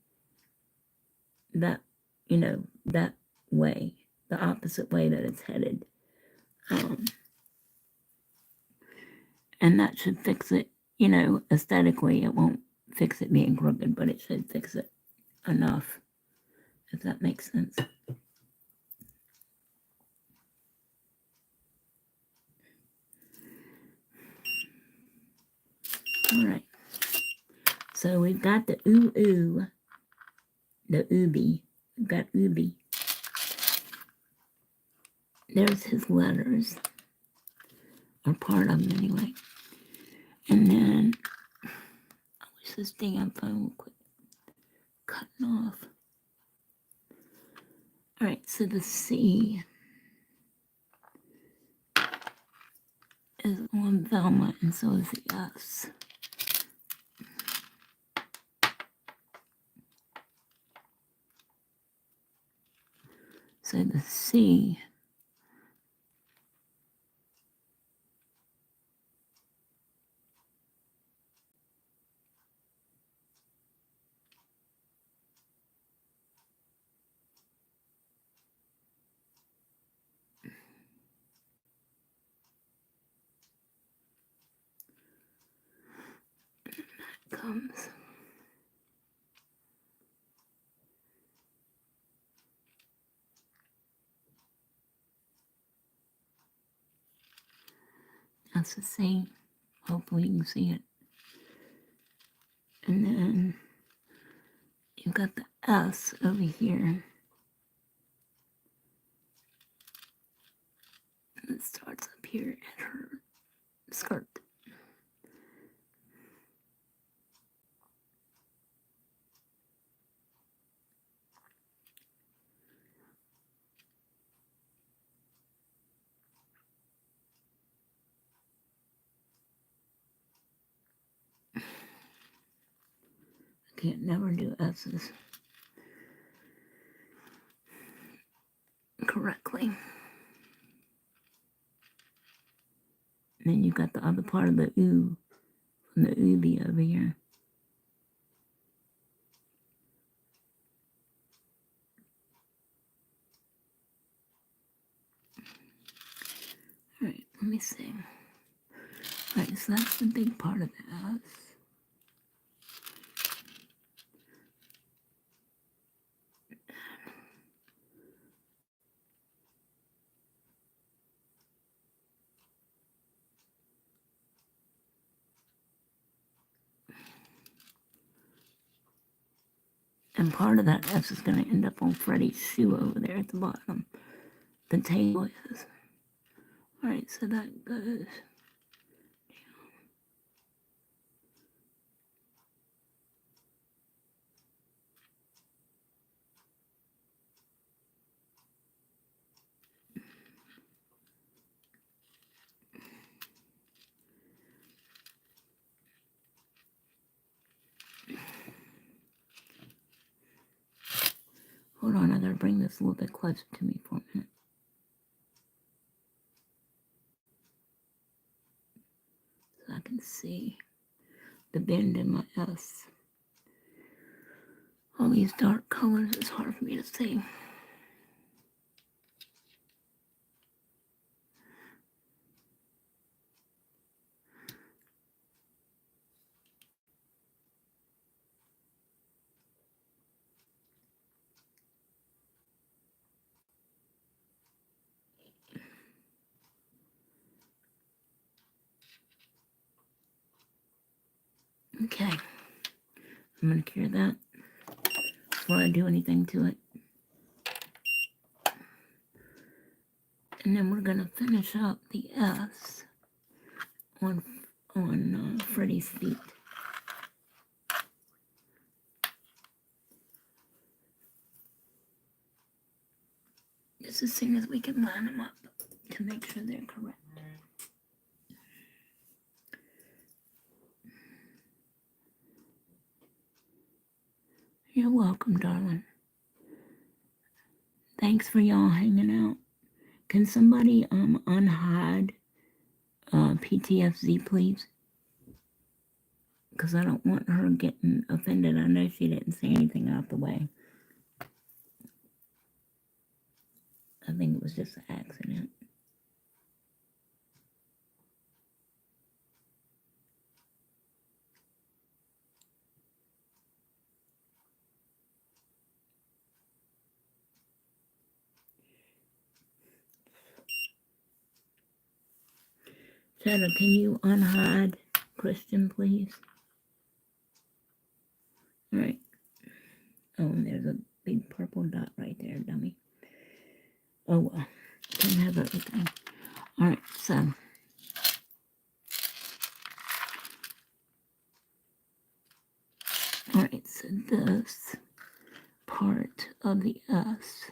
That that way, the opposite way that it's headed. And that should fix it. you know, aesthetically it won't fix it being crooked, but it should fix it enough, if that makes sense. All right. So we've got the ooh, the ooby. We've got ooby. There's his letters, or part of them anyway. And then, I wish this damn phone would quit cutting off. All right, so the C is on Velma, and so is the S. So the C comes. That's the C. Hopefully you can see it. And then you've got the S over here. And it starts up here at her skirt. I can't never do S's correctly. And then you've got the other part of the ooh from the ooby over here. All right, let me see. All right, so that's the big part of the S. And part of that S is going to end up on Freddy's shoe over there at the bottom. The tail is. All right, so that goes. Hold on, I gotta bring this a little bit closer to me for a minute. So I can see the bend in my S. All these dark colors, it's hard for me to see. Okay, I'm gonna cure that before I do anything to it. And then we're gonna finish up the S on Freddy's feet. Just as soon as we can line them up to make sure they're correct. You're welcome, darling. Thanks for y'all hanging out. Can somebody unhide PTFZ, please? Because I don't want her getting offended. I know she didn't say anything out the way. I think it was just an accident. Shadow, can you unhide Christian, please? All right. Oh, and there's a big purple dot right there, dummy. Oh, well. Can have everything. All right, so. All right, so this part of the S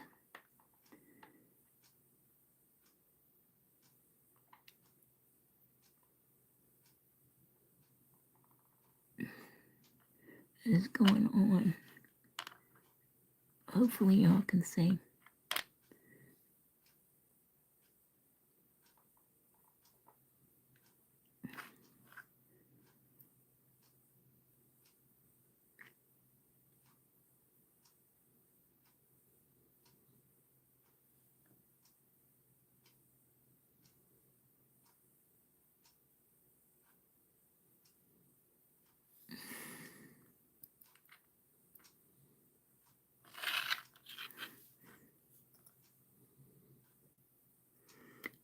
is going on. Hopefully y'all can see.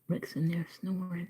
Rick's in there snoring.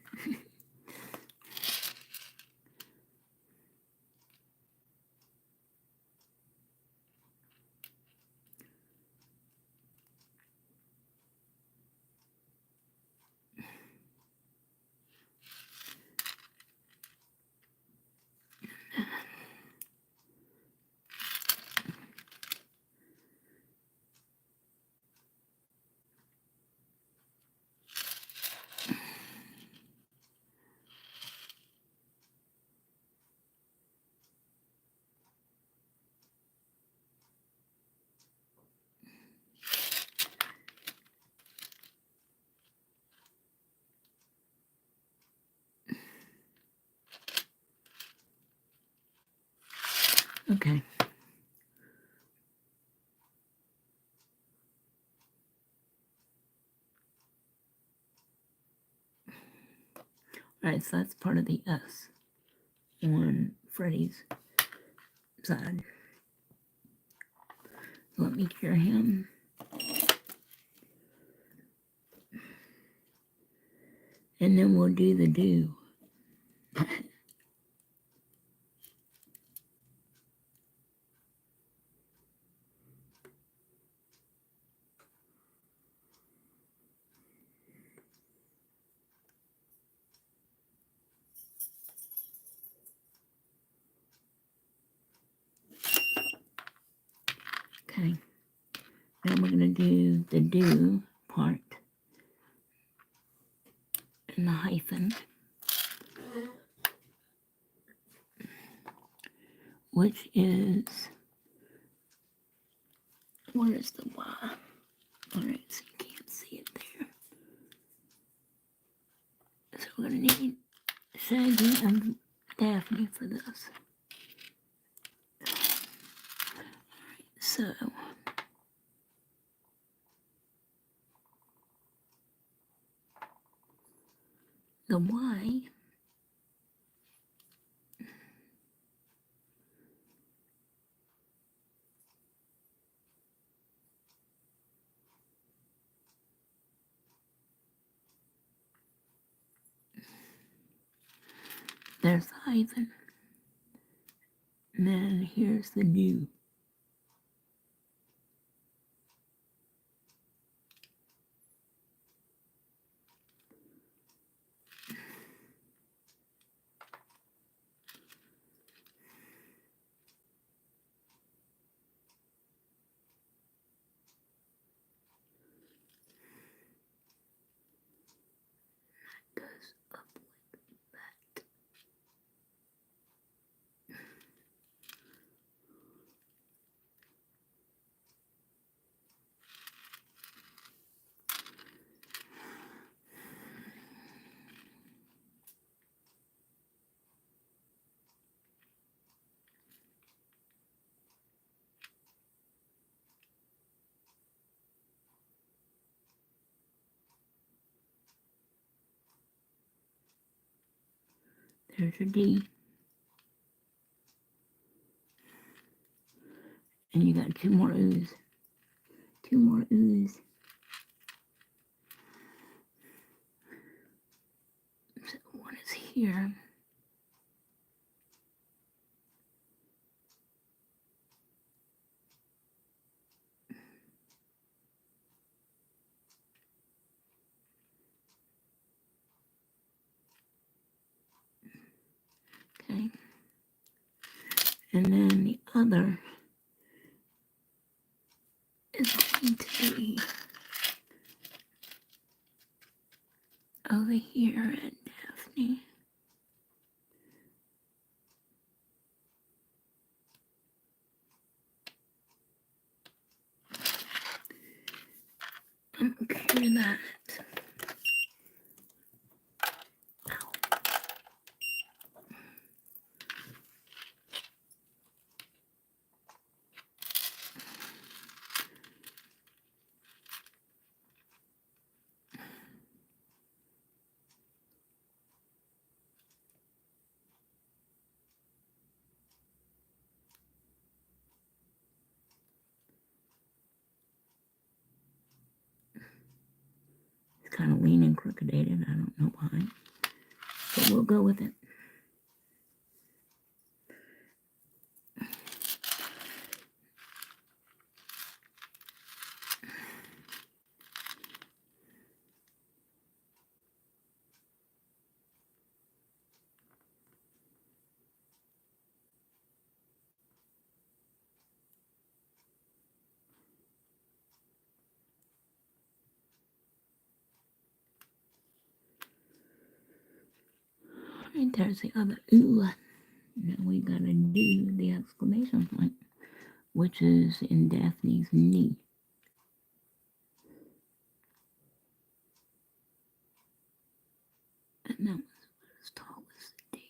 Okay. All right, so that's part of the S on Freddy's side. Let me cure him. And then we'll do the do. Okay. Now we're going to do the do part and the hyphen, which is, where is the Y? All right, so you can't see it there. So we're going to need Shaggy and Daphne for this. So, the Y there's the hyphen. And then here's the do. Goes up like that. There's your D. And you got two more O's. Two more O's. So one is here. Okay. And then the other is going to be over here at Daphne. I'm gonna clear that. It's kind of lean and crooked-ated. I don't know why, but we'll go with it. Right, there's the other ooh. Now we gotta do the exclamation point, which is in Daphne's knee. And that was as tall as the day.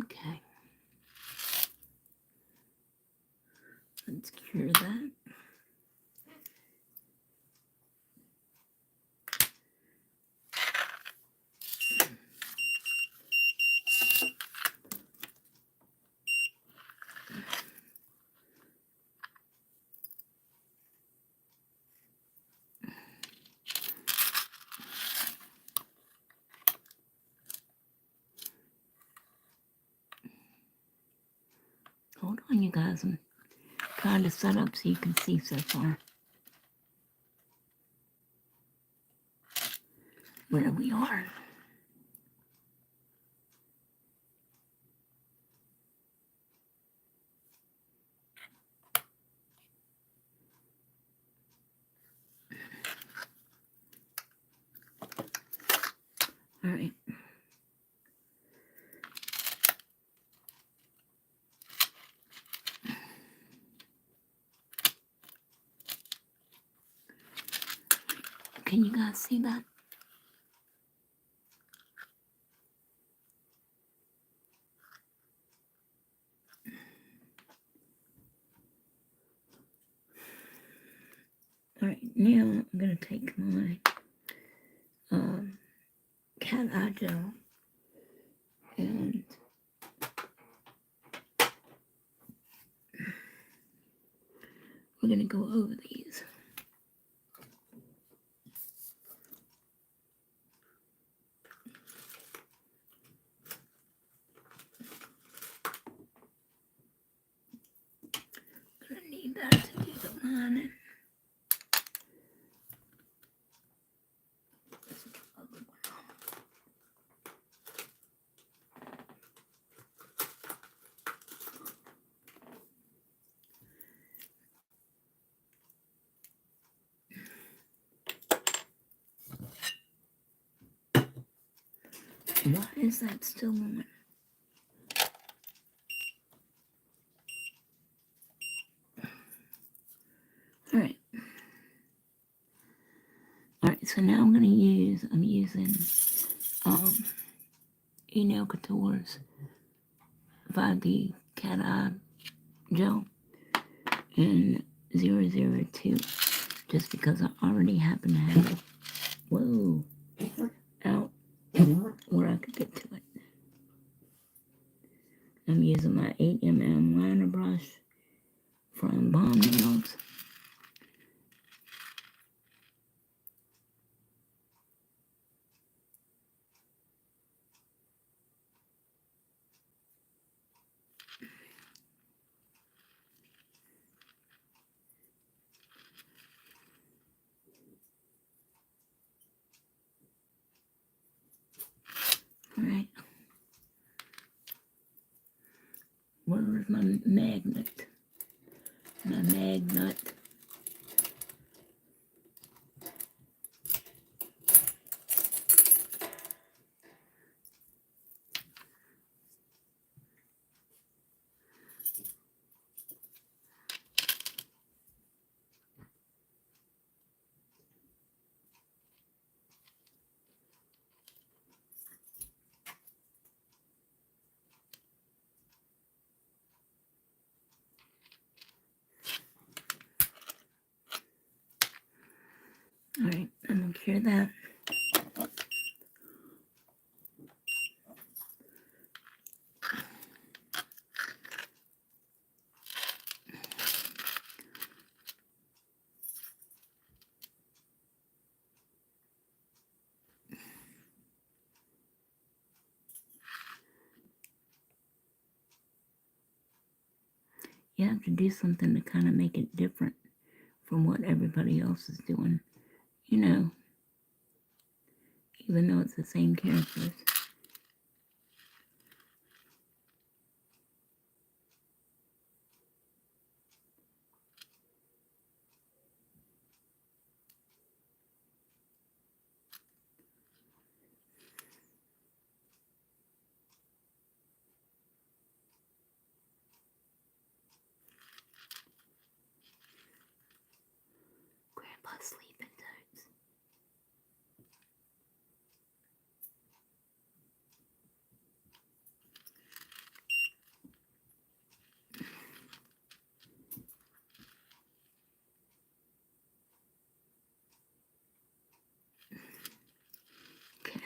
Okay. Let's cure that. Hold on, you guys. I'm trying to set up so you can see so far where we are. All right. Can you guys see that? All right, now I'm going to take my cat eye gel and we're going to go over these. Gonna need that to do the lining. Why is that still on? Alright. Alright, so now I'm using Nail Couture's 5D Cat Eye Gel in 002 just because I already happen to have it. Whoa. Out where I could get to it. I'm using my 8mm liner brush from Bomb Nails. Alright. Where's my magnet? My magnet. Alright, I'm gonna cure that. You have to do something to kind of make it different from what everybody else is doing. You know, even though it's the same characters. Grandpa's sleeping toads. Okay.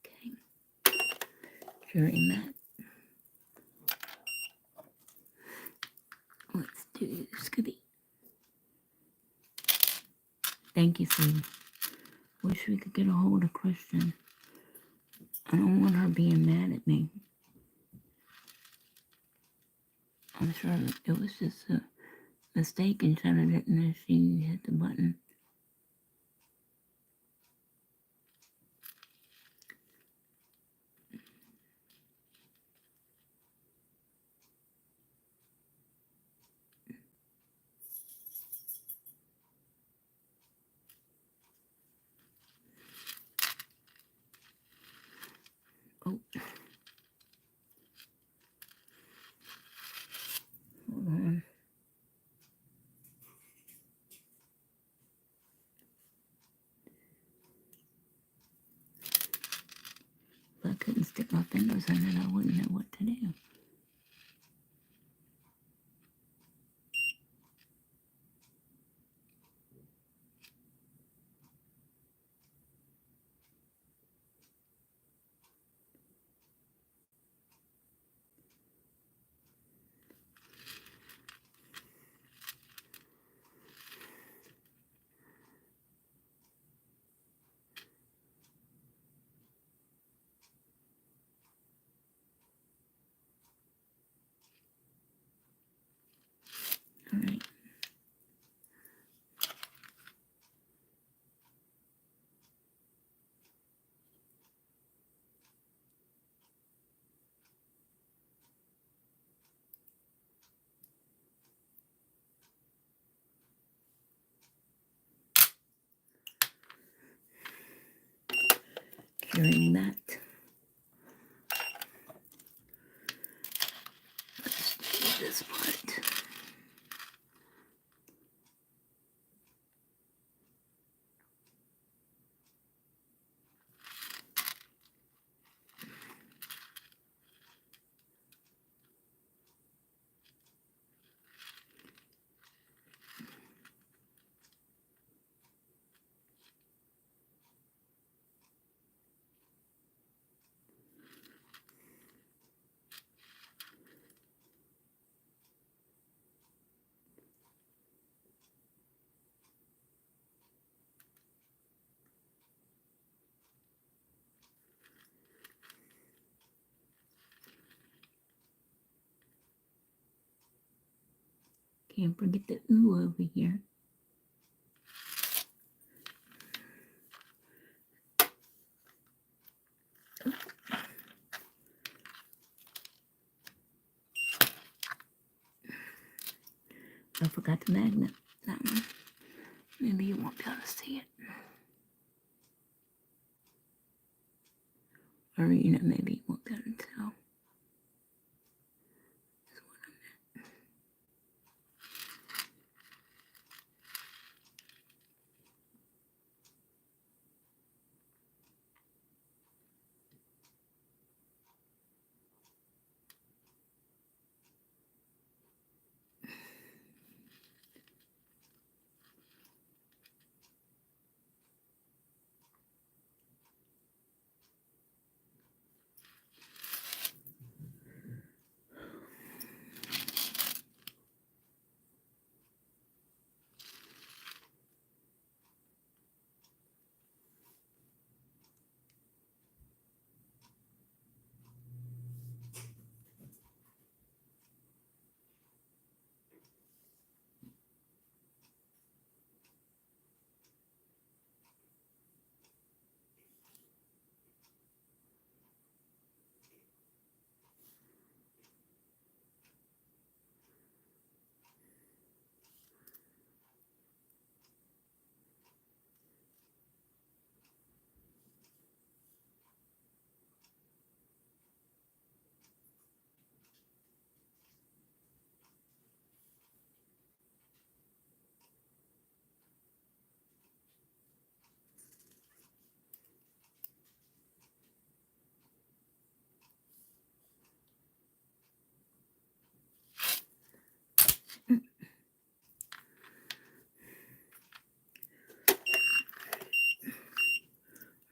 Okay. During that, let's do Scooby. Thank you, Sue. Wish we could get a hold of Christian. I don't want her being mad at me. I'm sure it was just a mistake and Shannon didn't know she hit the button. Oh. Hold on. If I couldn't stick my fingers in it, I wouldn't know what to do. securing that. Let's do this part. Can't forget the ooh over here. I forgot the magnet. That one. Maybe you won't be able to see it. Or, maybe you won't be able to tell. That's what I meant.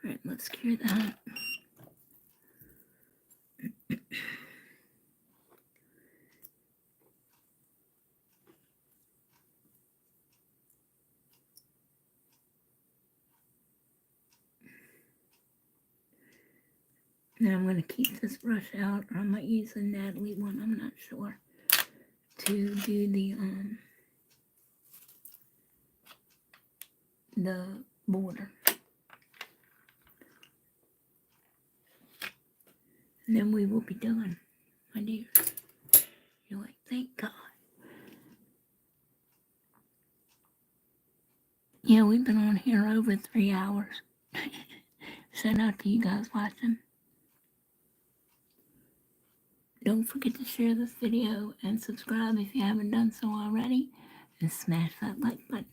Alright, let's cure that. Now I'm going to keep this brush out, or I might use a Natalie one, I'm not sure, to do the border. And then we will be done, my dear. You're like, thank God. Yeah, we've been on here over 3 hours. Shout out to you guys watching. Don't forget to share this video and subscribe if you haven't done so already. And smash that like button.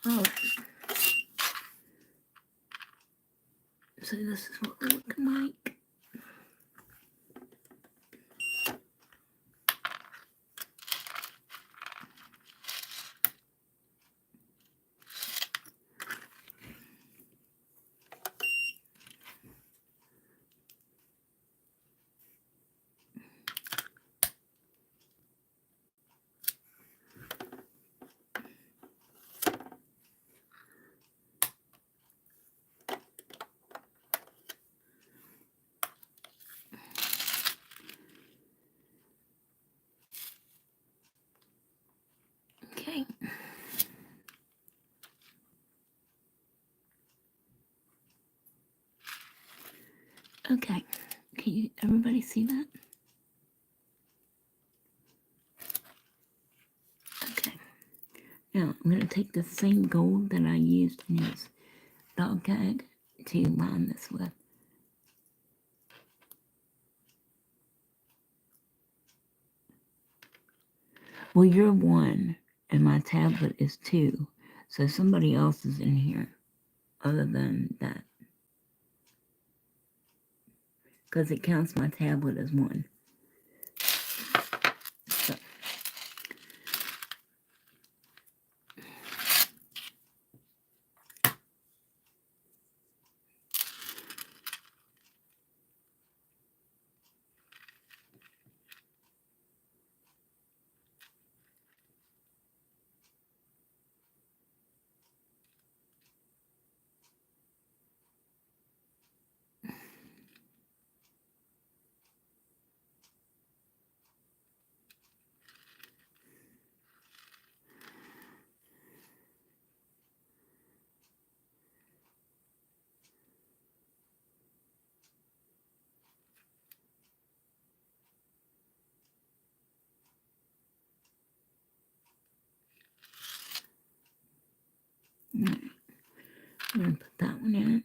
Alright. So this is what we're looking like. Okay. Okay. Can you everybody see that? Now I'm going to take the same gold that I used in his dog tag to line this with. Well, you're 1 and my tablet is 2, so somebody else is in here other than that, because it counts my tablet as 1. So, I'm going to put that one in.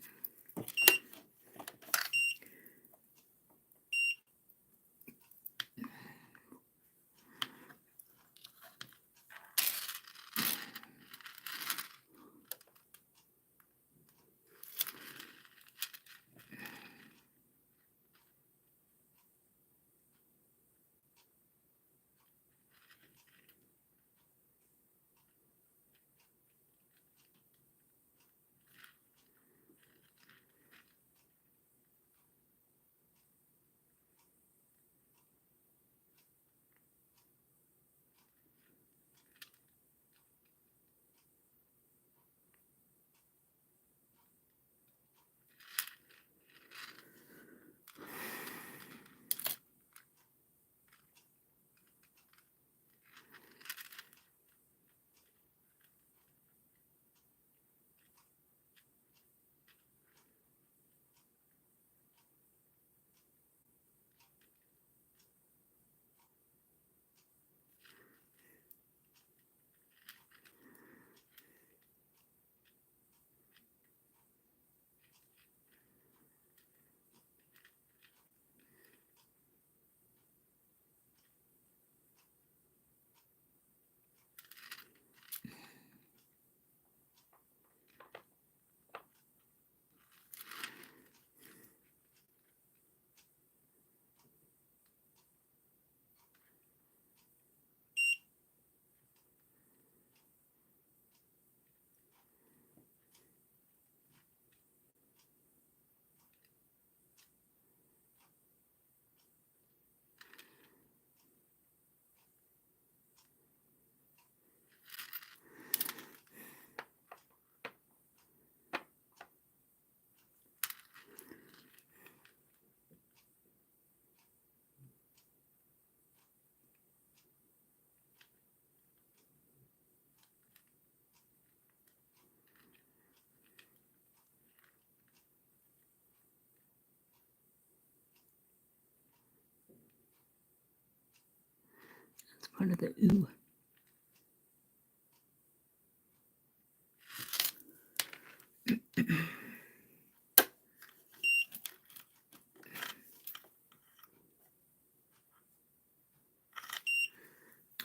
That's part of the ooh.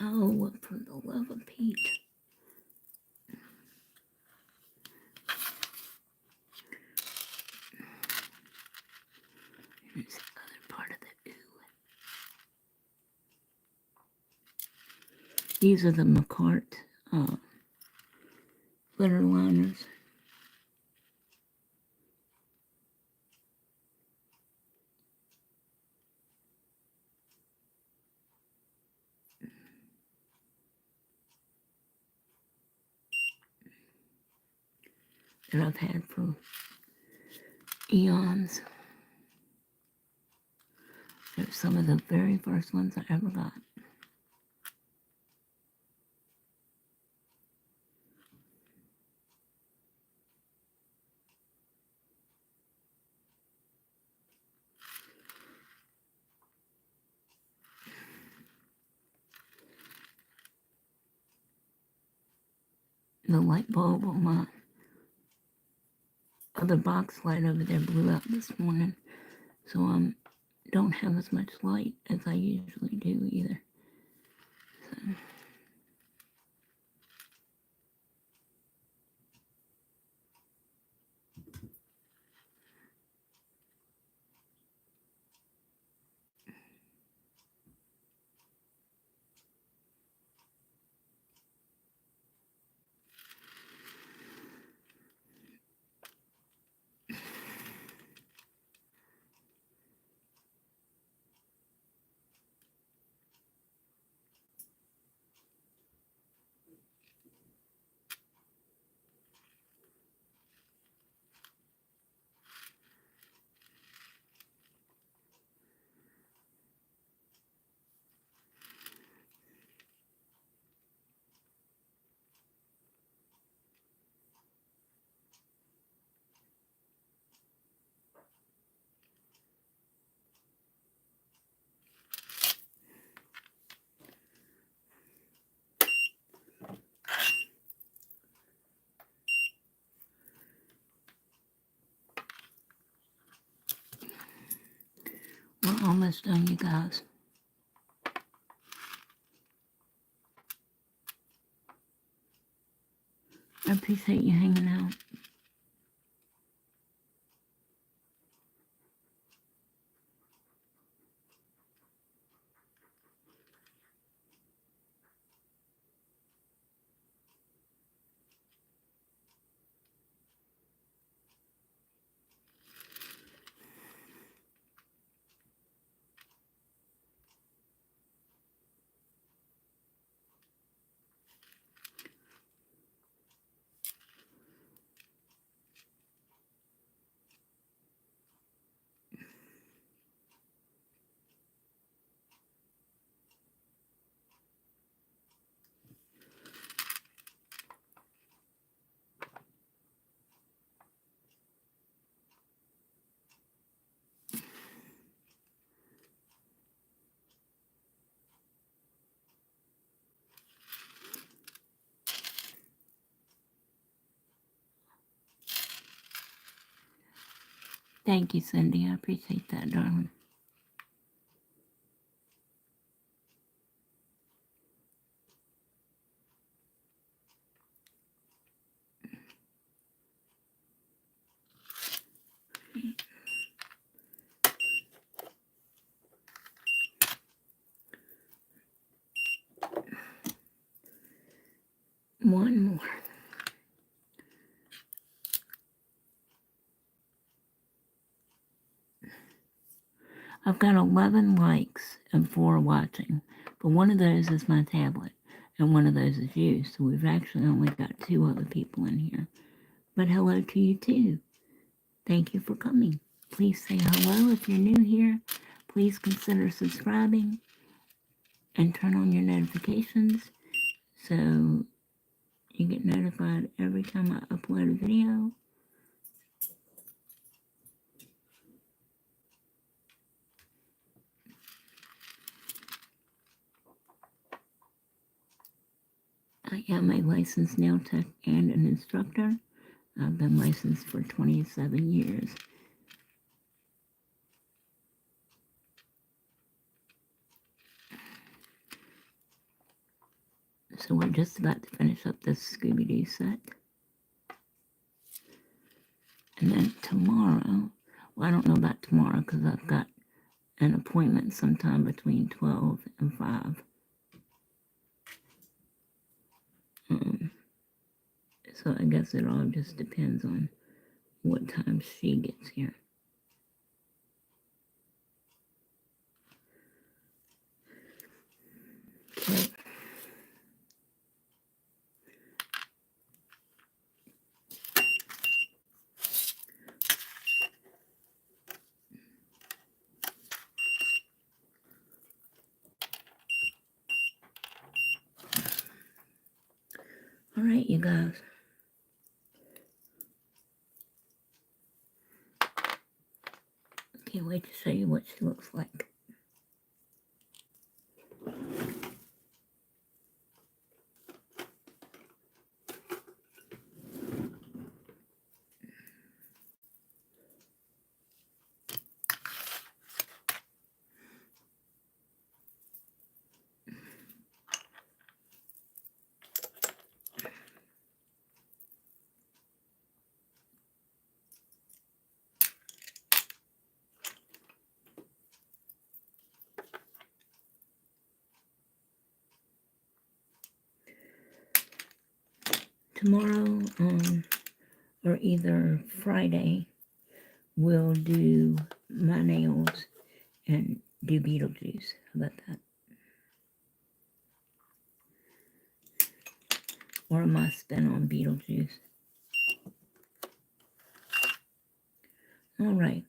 Oh, for the love of Pete. Here's the other part of the ooh. These are the McCart glitter liners. That I've had for eons. They're some of the very first ones I ever got. the light bulb on my other box light over there blew out this morning, so I don't have as much light as I usually do either. So. We're almost done, you guys. I appreciate you hanging out. Thank you, Cindy. I appreciate that, darling. One more. I've got 11 likes and 4 watching, but one of those is my tablet, and one of those is you, so we've actually only got 2 other people in here. But hello to you too. Thank you for coming. Please say hello if you're new here. Please consider subscribing and turn on your notifications so you get notified every time I upload a video. I am a licensed nail tech and an instructor. I've been licensed for 27 years. So we're just about to finish up this Scooby-Doo set. And then tomorrow, well, I don't know about tomorrow because I've got an appointment sometime between 12 and 5. So I guess it all just depends on what time she gets here. Okay. All right, you guys. Can't wait to show you what she looks like. tomorrow, or either Friday, we'll do my nails and do Beetlejuice. How about that? Or my spin on Beetlejuice. All right.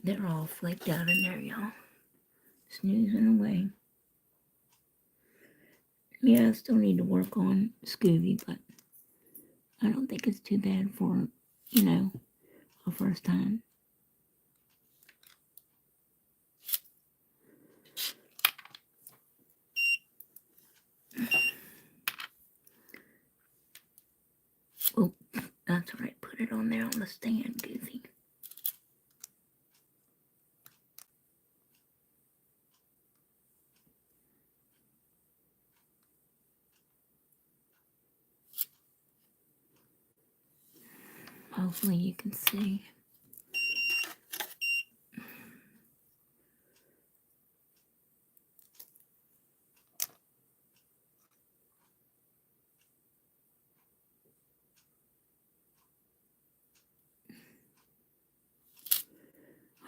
They're all flaked out in there, y'all. Snoozing away. Yeah, I still need to work on Scooby, but I don't think it's too bad for, a first time. Oh, that's right. Put it on there on the stand, Goofy. Hopefully you can see.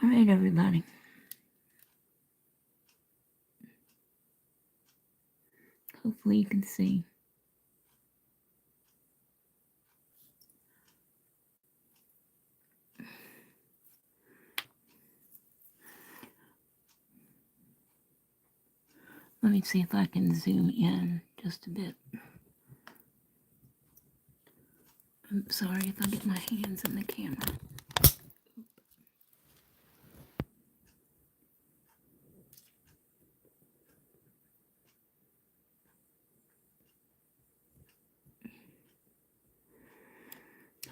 All right, everybody. Hopefully you can see. Let me see if I can zoom in just a bit. I'm sorry if I get my hands in the camera.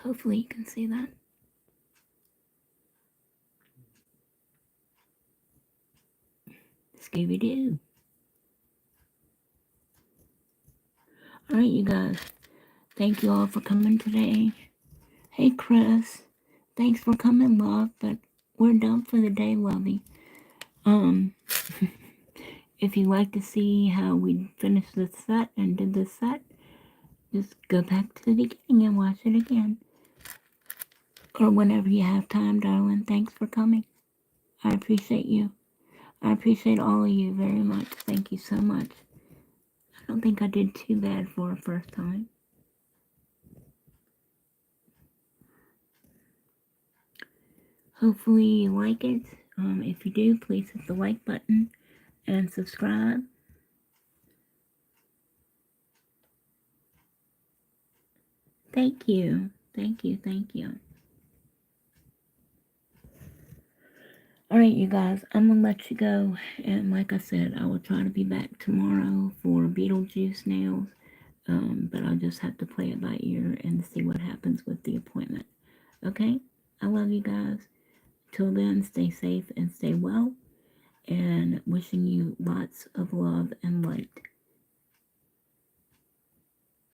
Hopefully you can see that. Scooby-Doo. All right, you guys. Thank you all for coming today. Hey, Chris. Thanks for coming, love, but we're done for the day, lovey. If you'd like to see how we finished the set and did the set, just go back to the beginning and watch it again. Or whenever you have time, darling. Thanks for coming. I appreciate you. I appreciate all of you very much. Thank you so much. I don't think I did too bad for a first time. Hopefully you like it. If you do, please hit the like button and subscribe. Thank you. Thank you. Thank you. Alright, you guys, I'm going to let you go. And like I said, I will try to be back tomorrow for Beetlejuice nails. But I'll just have to play it by ear and see what happens with the appointment. Okay? I love you guys. Till then, stay safe and stay well. And wishing you lots of love and light.